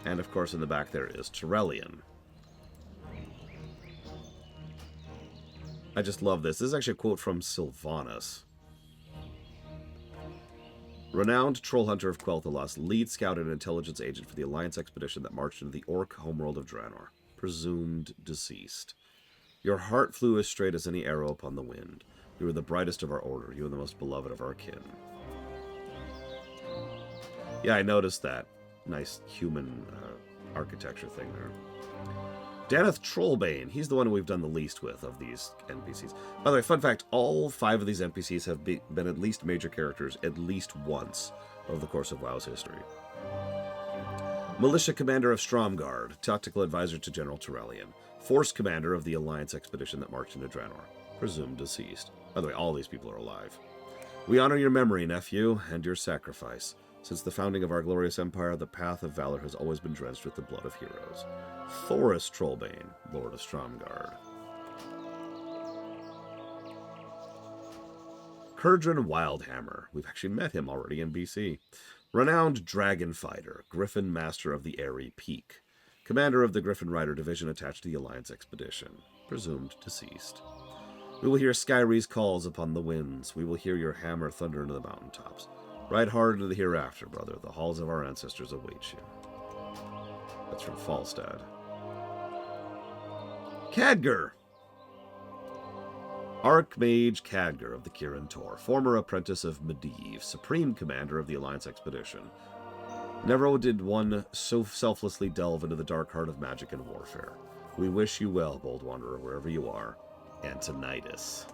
and of course in the back there is Turelion. I just love this. This is actually a quote from Sylvanas. Renowned troll hunter of Quel'Thalas, lead scout and intelligence agent for the Alliance expedition that marched into the Orc homeworld of Draenor. Presumed deceased. Your heart flew as straight as any arrow upon the wind. You were the brightest of our order. You were the most beloved of our kin. Yeah, I noticed that. Nice human architecture thing there. Daneth Trollbane. He's the one we've done the least with of these NPCs. By the way, fun fact, all 5 of these NPCs have been at least major characters at least once over the course of WoW's history. Militia Commander of Stromgarde, Tactical Advisor to General Turelion, Force Commander of the Alliance expedition that marched into Draenor, presumed deceased. By the way, all these people are alive. We honor your memory, nephew, and your sacrifice. Since the founding of our glorious empire, the path of valor has always been drenched with the blood of heroes. Thoris Trollbane, Lord of Stromgarde. Kurdrin Wildhammer. We've actually met him already in BC. Renowned Dragon Fighter, Griffin Master of the Airy Peak. Commander of the Griffin Rider Division attached to the Alliance expedition. Presumed deceased. We will hear Skyree's calls upon the winds. We will hear your hammer thunder into the mountaintops. Ride hard into the hereafter, brother. The halls of our ancestors await you. That's from Falstad. Khadgar. Archmage Khadgar of the Kirin Tor, former apprentice of Medivh, supreme commander of the Alliance expedition. Never did one so selflessly delve into the dark heart of magic and warfare. We wish you well, bold wanderer, wherever you are. Antonidas.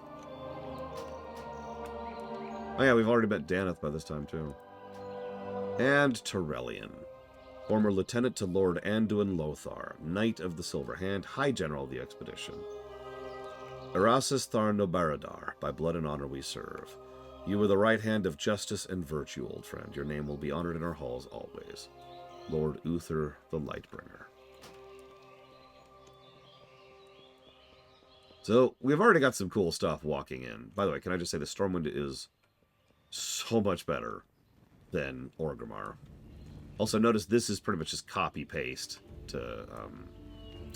Oh yeah, we've already met Daneth by this time, too. And Turelion. Former lieutenant to Lord Anduin Lothar, Knight of the Silver Hand, High General of the expedition. Erasus Tharnobaradar, by blood and honor we serve. You were the right hand of justice and virtue, old friend. Your name will be honored in our halls always. Lord Uther the Lightbringer. So, we've already got some cool stuff walking in. By the way, can I just say the Stormwind is so much better than Orgrimmar. Also, notice this is pretty much just copy-paste to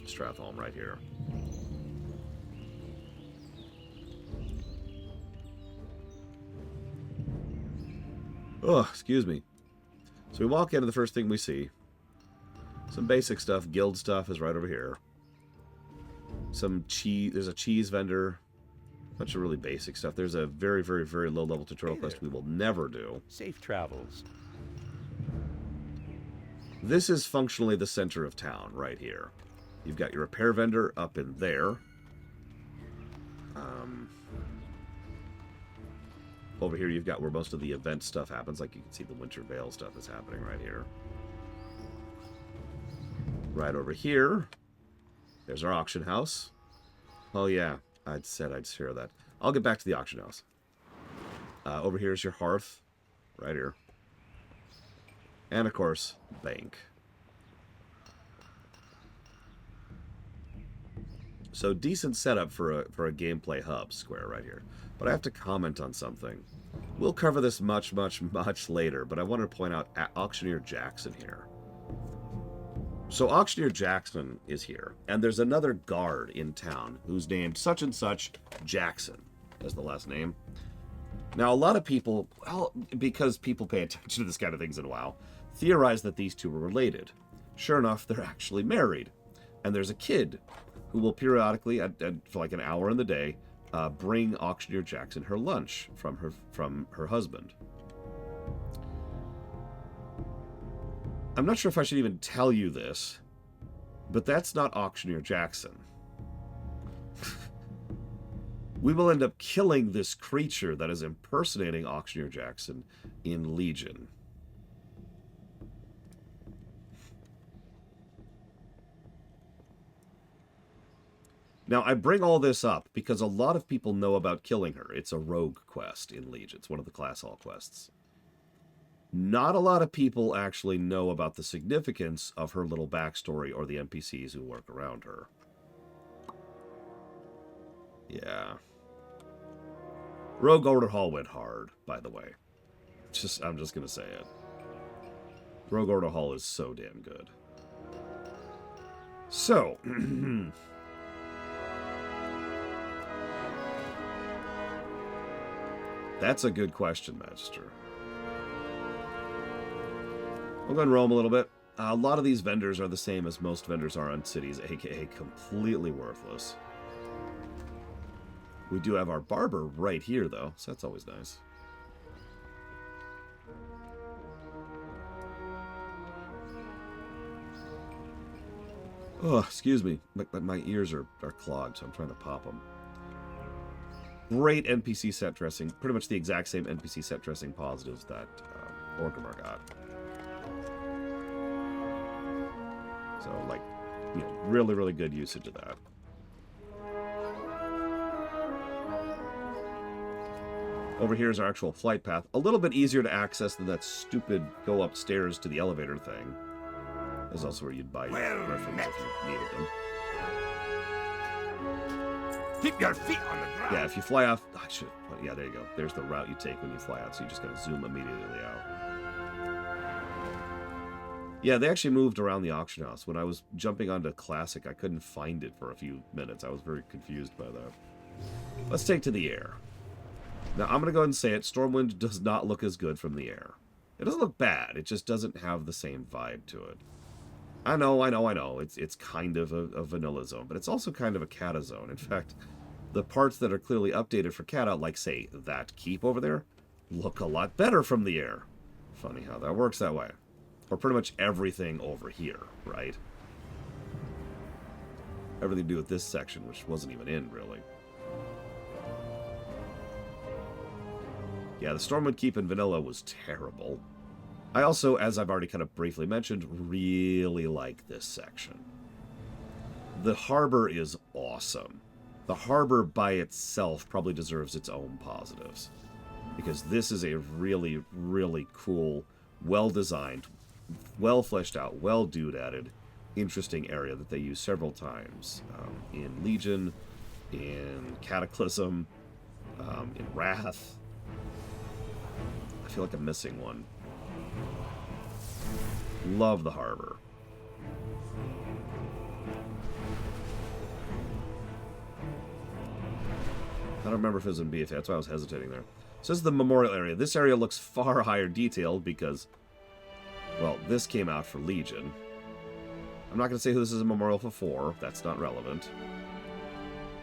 Stratholme right here. Oh, excuse me. So we walk into the first thing we see Some basic stuff. Guild stuff is right over here. Some cheese. There's a cheese vendor. Bunch of really basic stuff. There's a very, very, very low-level tutorial quest we will never do. Safe travels. This is functionally the center of town, right here. You've got your repair vendor up in there. Over here you've got where most of the event stuff happens. Like you can see the Winter Veil stuff is happening right here. Right over here, there's our auction house. Oh yeah, I'd said I'd share that. I'll get back to the auction house. Over here is your hearth. Right here. And of course, bank. So decent setup for a gameplay hub square right here. But I have to comment on something. We'll cover this much, much, much later, but I wanted to point out Auctioneer Jackson here. So Auctioneer Jackson is here, and there's another guard in town who's named such and such Jackson as the last name. Now, a lot of people, well, because people pay attention to this kind of things in WoW, theorize that these two are related. Sure enough, they're actually married. And there's a kid who will periodically, for like an hour in the day, bring Auctioneer Jackson her lunch from her husband. I'm not sure if I should even tell you this, but that's not Auctioneer Jackson. We will end up killing this creature that is impersonating Auctioneer Jackson in Legion. Now, I bring all this up because a lot of people know about killing her. It's a rogue quest in Legion. It's one of the class hall quests. Not a lot of people actually know about the significance of her little backstory or the NPCs who work around her. Yeah. Rogue Order Hall went hard, by the way. I'm just going to say it. Rogue Order Hall is so damn good. So... That's a good question, Magister. We'll go and roam a little bit. A lot of these vendors are the same as most vendors are on cities, aka completely worthless. We do have our barber right here, though, so that's always nice. Oh, excuse me. My ears are clogged, so I'm trying to pop them. Great NPC set dressing. Pretty much the exact same NPC set dressing positives that Orgrimmar got. So, like, you know, really, really good usage of that. Over here is our actual flight path. A little bit easier to access than that stupid go upstairs to the elevator thing. There's also where you'd buy your griffins if you needed them. Keep your feet on the ground. Yeah, if you fly off... yeah, there you go. There's the route you take when you fly out, so you just gotta zoom immediately out. Yeah, they actually moved around the auction house. When I was jumping onto Classic, I couldn't find it for a few minutes. I was very confused by that. Let's take to the air. Now, I'm gonna go ahead and say it. Stormwind does not look as good from the air. It doesn't look bad. It just doesn't have the same vibe to it. I know. It's kind of a vanilla zone, but it's also kind of a Kata zone. In fact, the parts that are clearly updated for Kata, like, say, that keep over there, look a lot better from the air. Funny how that works that way. Or pretty much everything over here, right? Everything to do with this section, which wasn't even in, really. Yeah, the Stormwind Keep in vanilla was terrible. I also, as I've already kind of briefly mentioned, really like this section. The harbor is awesome. The harbor by itself probably deserves its own positives. Because this is a really, really cool, well-designed, well-fleshed out, well-dude-added, interesting area that they use several times. In Legion, in Cataclysm, in Wrath. I feel like I'm missing one. Love the harbor. I don't remember if it was in BFA, that's why I was hesitating there. So this is the memorial area. This area looks far higher detailed because, well, this came out for Legion. I'm not going to say who this is a memorial for. That's not relevant.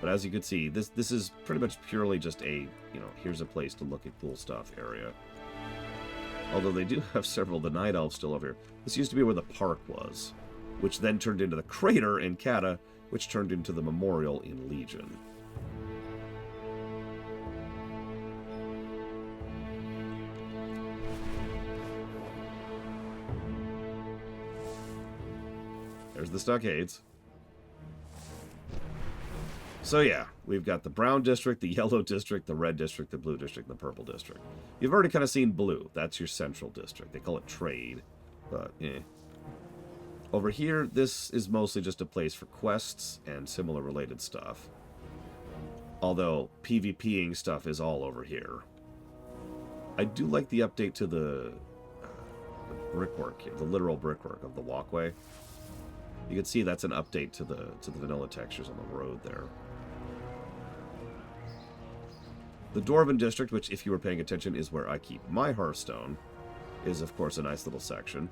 But as you can see, this is pretty much purely just a, you know, here's a place to look at cool stuff area. Although they do have several of the Night Elves still over here. This used to be where the park was, which then turned into the crater in Kata, which turned into the memorial in Legion. There's the stockades. So yeah, we've got the brown district, the yellow district, the red district, the blue district, and the purple district. You've already kind of seen blue. That's your central district. They call it trade, but eh. Over here, this is mostly just a place for quests and similar related stuff. Although PvPing stuff is all over here. I do like the update to the brickwork here, the literal brickwork of the walkway. You can see that's an update to the vanilla textures on the road there. The Dwarven District, which if you were paying attention is where I keep my Hearthstone, is of course a nice little section.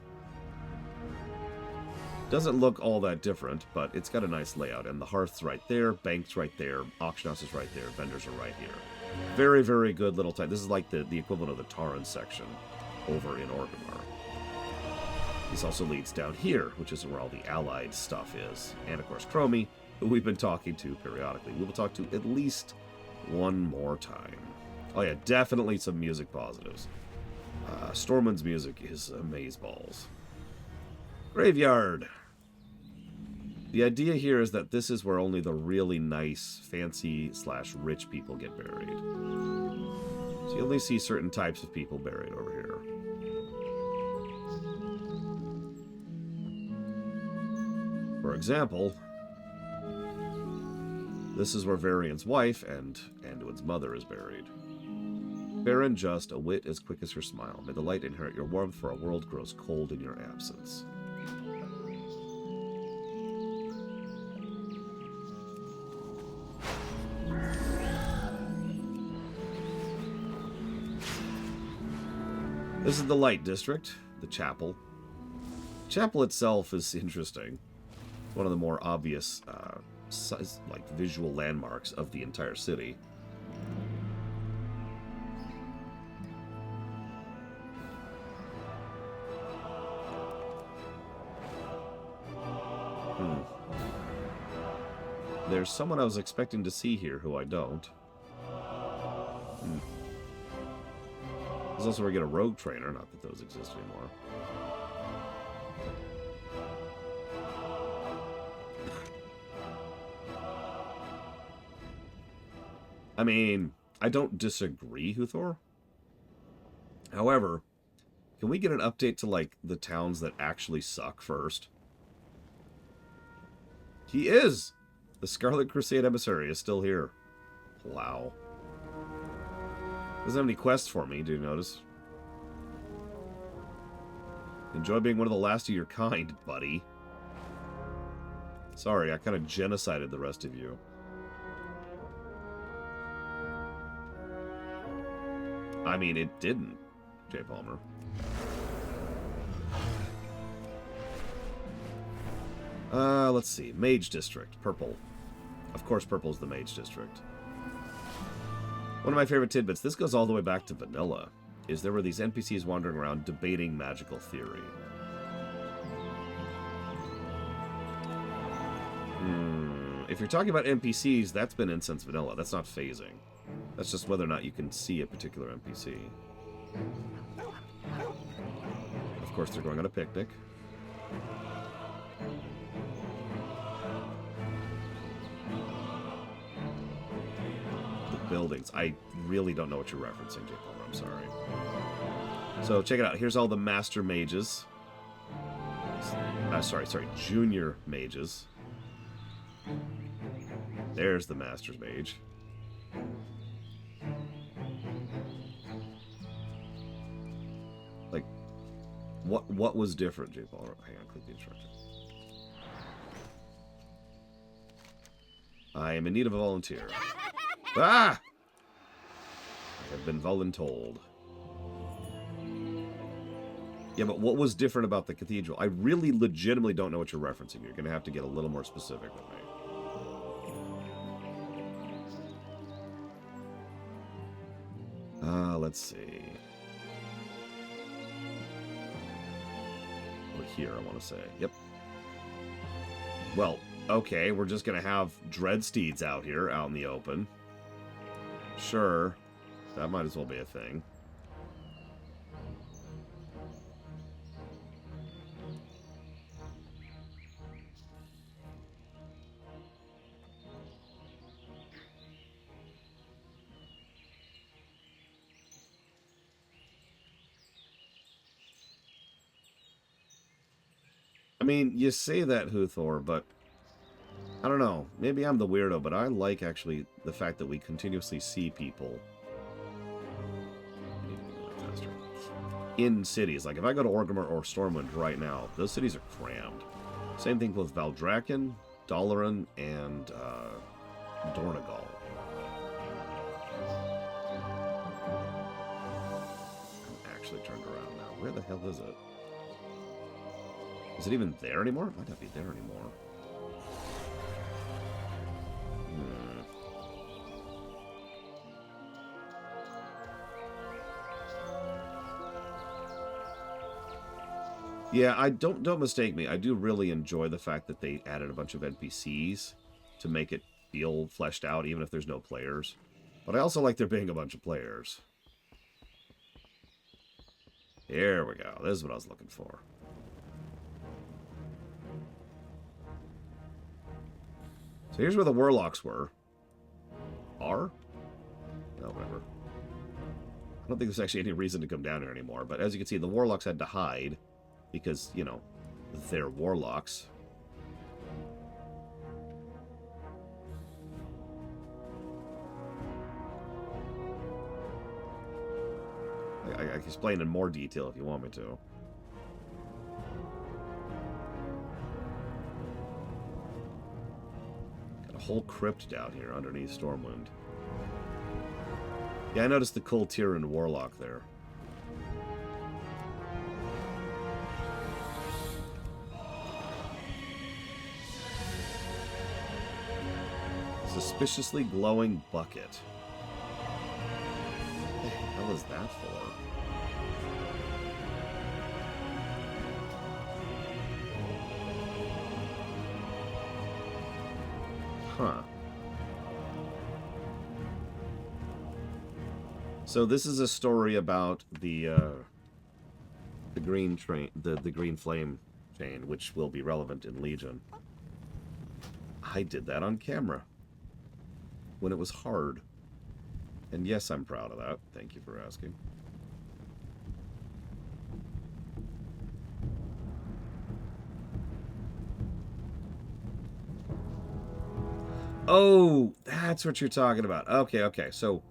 Doesn't look all that different, but it's got a nice layout, and the hearth's right there, bank's right there, auction house is right there, vendors are right here. Very, very good little type. This is like the equivalent of the Taran section over in Orgrimmar. This also leads down here, which is where all the allied stuff is. And of course Chromie, who we've been talking to periodically. We will talk to at least one more time. Oh yeah, definitely some music positives. Stormwind's music is amazeballs. Graveyard. The idea here is that this is where only the really nice, fancy / rich people get buried. So you only see certain types of people buried over here. For example, this is where Varian's wife and Anduin's mother is buried. Barren just, a wit as quick as her smile. May the light inherit your warmth, for a world grows cold in your absence. This is the Light District, the chapel. The chapel itself is interesting. One of the more obvious, like visual landmarks of the entire city. There's someone I was expecting to see here who I don't. There's also where we get a rogue trainer, not that those exist anymore. I mean, I don't disagree, Huthor. However, can we get an update to, like, the towns that actually suck first? He is! The Scarlet Crusade Emissary is still here. Wow. Doesn't have any quests for me, do you notice? Enjoy being one of the last of your kind, buddy. Sorry, I kind of genocided the rest of you. I mean, it didn't, J. Palmer. Let's see. Mage District. Purple. Of course, purple is the Mage District. One of my favorite tidbits, this goes all the way back to vanilla, is there were these NPCs wandering around debating magical theory. If you're talking about NPCs, that's been in since vanilla. That's not phasing. That's just whether or not you can see a particular NPC. Of course, they're going on a picnic. Buildings. I really don't know what you're referencing, J. Palmer. I'm sorry. So check it out. Here's all the master mages. Sorry, junior mages. There's the master's mage. Like, what was different, J. Palmer? Hang on, click the instructions. I am in need of a volunteer. Ah! I have been voluntold. Yeah, but what was different about the cathedral? I really legitimately don't know what you're referencing. You're going to have to get a little more specific with me. Let's see. Or here, I want to say. Yep. Well, okay, we're just going to have dreadsteeds out here, out in the open. Sure. That might as well be a thing. I mean, you say that, Huthor, but I don't know. Maybe I'm the weirdo, but I like, actually, the fact that we continuously see people in cities. Like, if I go to Orgrimmar or Stormwind right now, those cities are crammed. Same thing with Valdrakken, Dalaran, and Dornegal. I'm actually turned around now. Where the hell is it? Is it even there anymore? It might not be there anymore. Yeah, don't mistake me. I do really enjoy the fact that they added a bunch of NPCs to make it feel fleshed out, even if there's no players. But I also like there being a bunch of players. Here we go. This is what I was looking for. So here's where the warlocks were. Are? No, whatever. I don't think there's actually any reason to come down here anymore. But as you can see, the warlocks had to hide. Because, you know, they're warlocks. I can explain in more detail if you want me to. Got a whole crypt down here underneath Stormwind. Yeah, I noticed the Kul Tiran warlock there. Suspiciously glowing bucket. What the hell is that for? Huh. So this is a story about the green train, the green flame chain, which will be relevant in Legion. I did that on camera. When it was hard. And yes, I'm proud of that. Thank you for asking. Oh, that's what you're talking about. Okay, okay. So,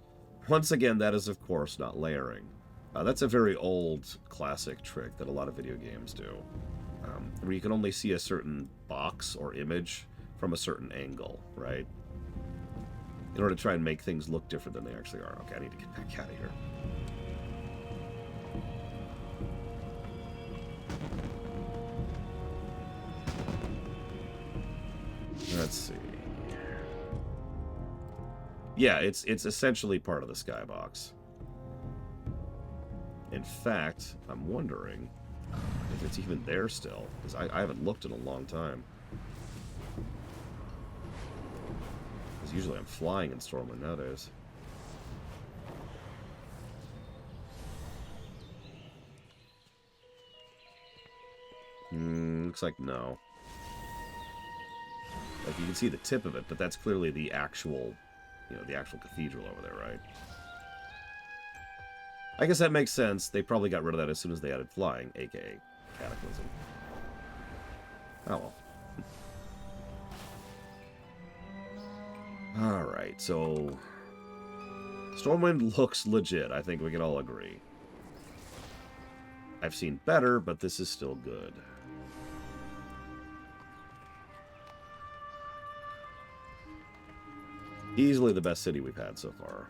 once again, that is, of course, not layering. That's a very old classic trick that a lot of video games do. Where you can only see a certain box or image from a certain angle, right? In order to try and make things look different than they actually are. Okay, I need to get back out of here. Let's see. Yeah, it's essentially part of the skybox. In fact, I'm wondering if it's even there still, because I haven't looked in a long time. Usually I'm flying in Stormwind nowadays. Looks like no. Like you can see the tip of it, but that's clearly the actual, you know, the actual cathedral over there, right? I guess that makes sense. They probably got rid of that as soon as they added flying, aka Cataclysm. Oh well. Alright, so Stormwind looks legit, I think we can all agree. I've seen better, but this is still good. Easily the best city we've had so far.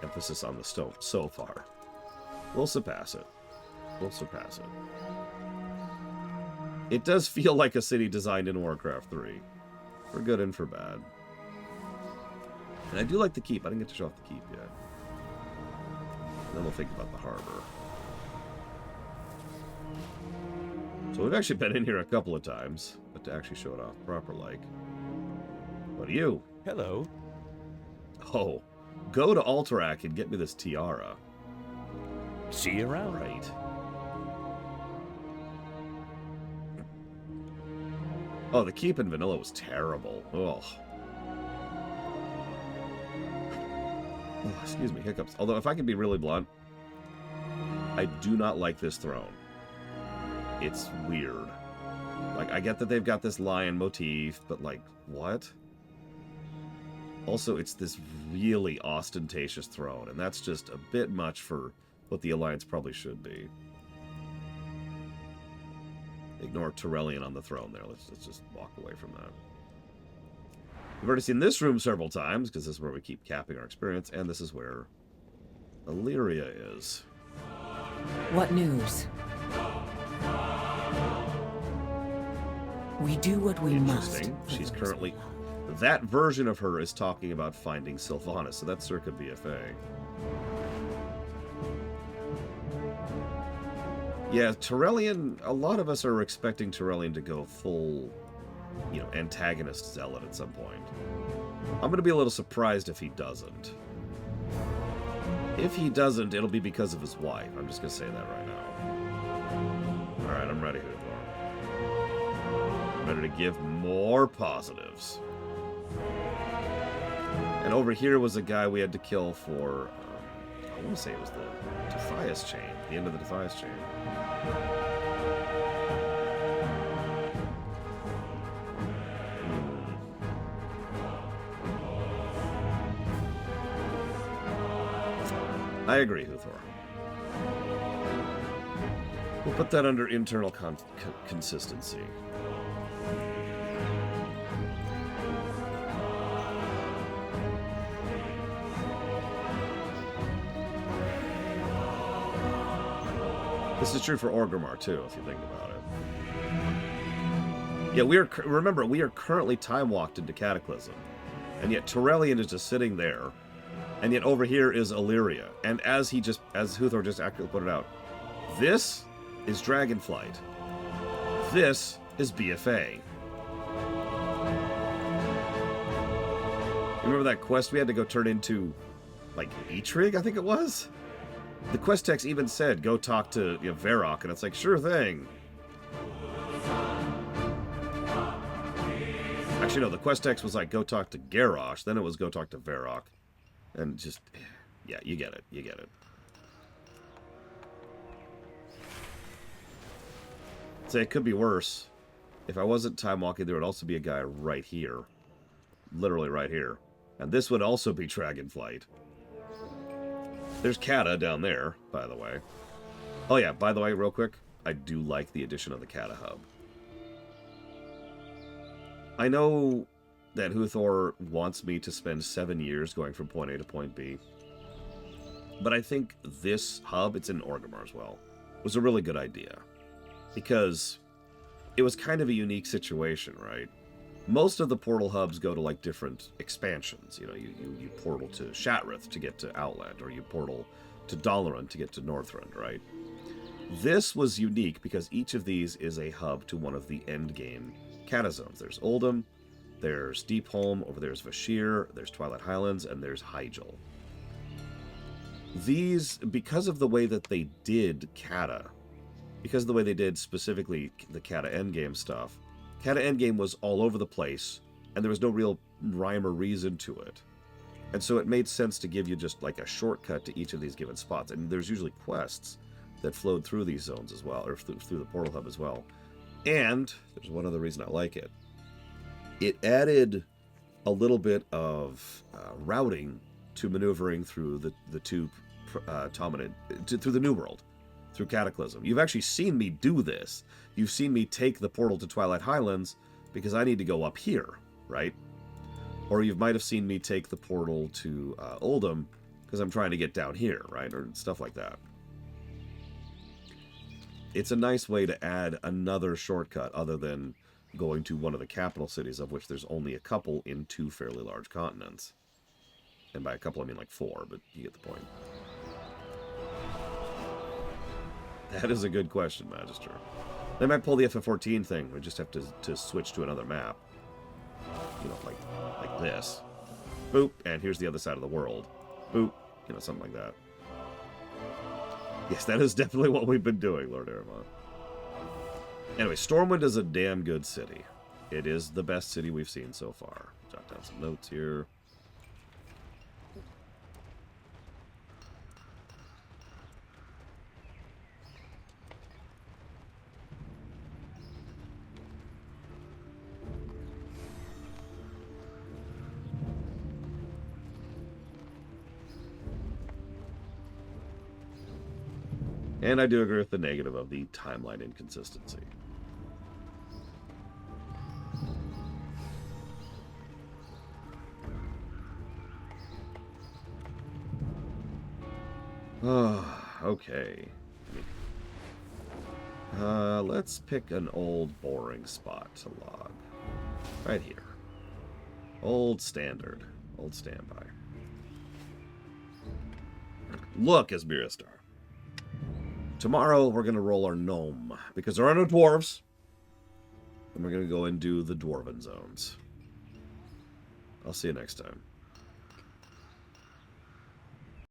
emphasis on the stone so far. We'll surpass it. We'll surpass it. It does feel like a city designed in Warcraft 3. For good and for bad. And I do like the keep. I didn't get to show off the keep yet. And then we'll think about the harbor. So we've actually been in here a couple of times, but to actually show it off proper like. What are you? Hello. Oh, go to Alterac and get me this tiara. See you around. Right. Oh, the keep in vanilla was terrible. Ugh. Oh, excuse me, hiccups. Although, if I can be really blunt, I do not like this throne. It's weird. Like, I get that they've got this lion motif, but, like, what? Also, it's this really ostentatious throne, and that's just a bit much for what the Alliance probably should be. Ignore Tyrellian on the throne there. Let's just walk away from that. We've already seen this room several times, because this is where we keep capping our experience, and this is where Illyria is. What news? We do what we must. Interesting. She's currently... That version of her is talking about finding Sylvanas, so that's circa BFA. Yeah, Tyrellian, a lot of us are expecting Tyrellian to go full, you know, antagonist zealot at some point. I'm going to be a little surprised if he doesn't. If he doesn't, it'll be because of his wife. I'm just going to say that right now. Alright, I'm ready, Huthor. I'm ready to give more positives. And over here was a guy we had to kill for, I want to say it was the Defias chain, the end of the Defias chain. I agree, Huthor. We'll put that under internal consistency. This is true for Orgrimmar, too, if you think about it. Yeah, remember, we are currently time-walked into Cataclysm. And yet Tyrellian is just sitting there. And yet over here is Illyria. And as Huthor just accurately put it out, this is Dragonflight. This is BFA. Remember that quest we had to go turn into, like, Eitrig, I think it was? The quest text even said, go talk to Varrock, and it's like, sure thing. Actually, no, the quest text was like, go talk to Garrosh, then it was go talk to Varrock. And just, yeah, you get it, you get it. Say, it could be worse. If I wasn't time walking, there would also be a guy right here. Literally right here. And this would also be Dragonflight. There's Kata down there, by the way. Oh yeah, by the way, real quick, I do like the addition of the Kata hub. I know that Huthor wants me to spend 7 years going from point A to point B. But I think this hub, it's in Orgrimmar as well, was a really good idea. Because it was kind of a unique situation, right? Most of the portal hubs go to, like, different expansions. You know, you portal to Shatrith to get to Outland, or you portal to Dalaran to get to Northrend, right? This was unique because each of these is a hub to one of the endgame Kata zones. There's Oldham, there's Deepholm, over there's Vashir, there's Twilight Highlands, and there's Hyjal. These, because of the way that they did Kata, because of the way they did specifically the Kata endgame stuff, Kata endgame was all over the place, and there was no real rhyme or reason to it. And so it made sense to give you just like a shortcut to each of these given spots. And there's usually quests that flowed through these zones as well, or through the portal hub as well. And there's one other reason I like it. It added a little bit of routing to maneuvering through the two Tominid, through the New World, through Cataclysm. You've actually seen me do this. You've seen me take the portal to Twilight Highlands because I need to go up here, right? Or you might have seen me take the portal to Oldham because I'm trying to get down here, right? Or stuff like that. It's a nice way to add another shortcut other than going to one of the capital cities, of which there's only a couple in 2 fairly large continents. And by a couple, I mean like 4, but you get the point. That is a good question, Magister. They might pull the FF14 thing. We just have to switch to another map. You know, like this. Boop, and here's the other side of the world. Boop, you know, something like that. Yes, that is definitely what we've been doing, Lord Aramont. Anyway, Stormwind is a damn good city. It is the best city we've seen so far. Jot down some notes here. And I do agree with the negative of the timeline inconsistency. Okay. Let's pick an old boring spot to log. Right here. Old standard. Old standby. Look, Asmiristar. Tomorrow, we're going to roll our gnome, because there are no dwarves. And we're going to go and do the dwarven zones. I'll see you next time.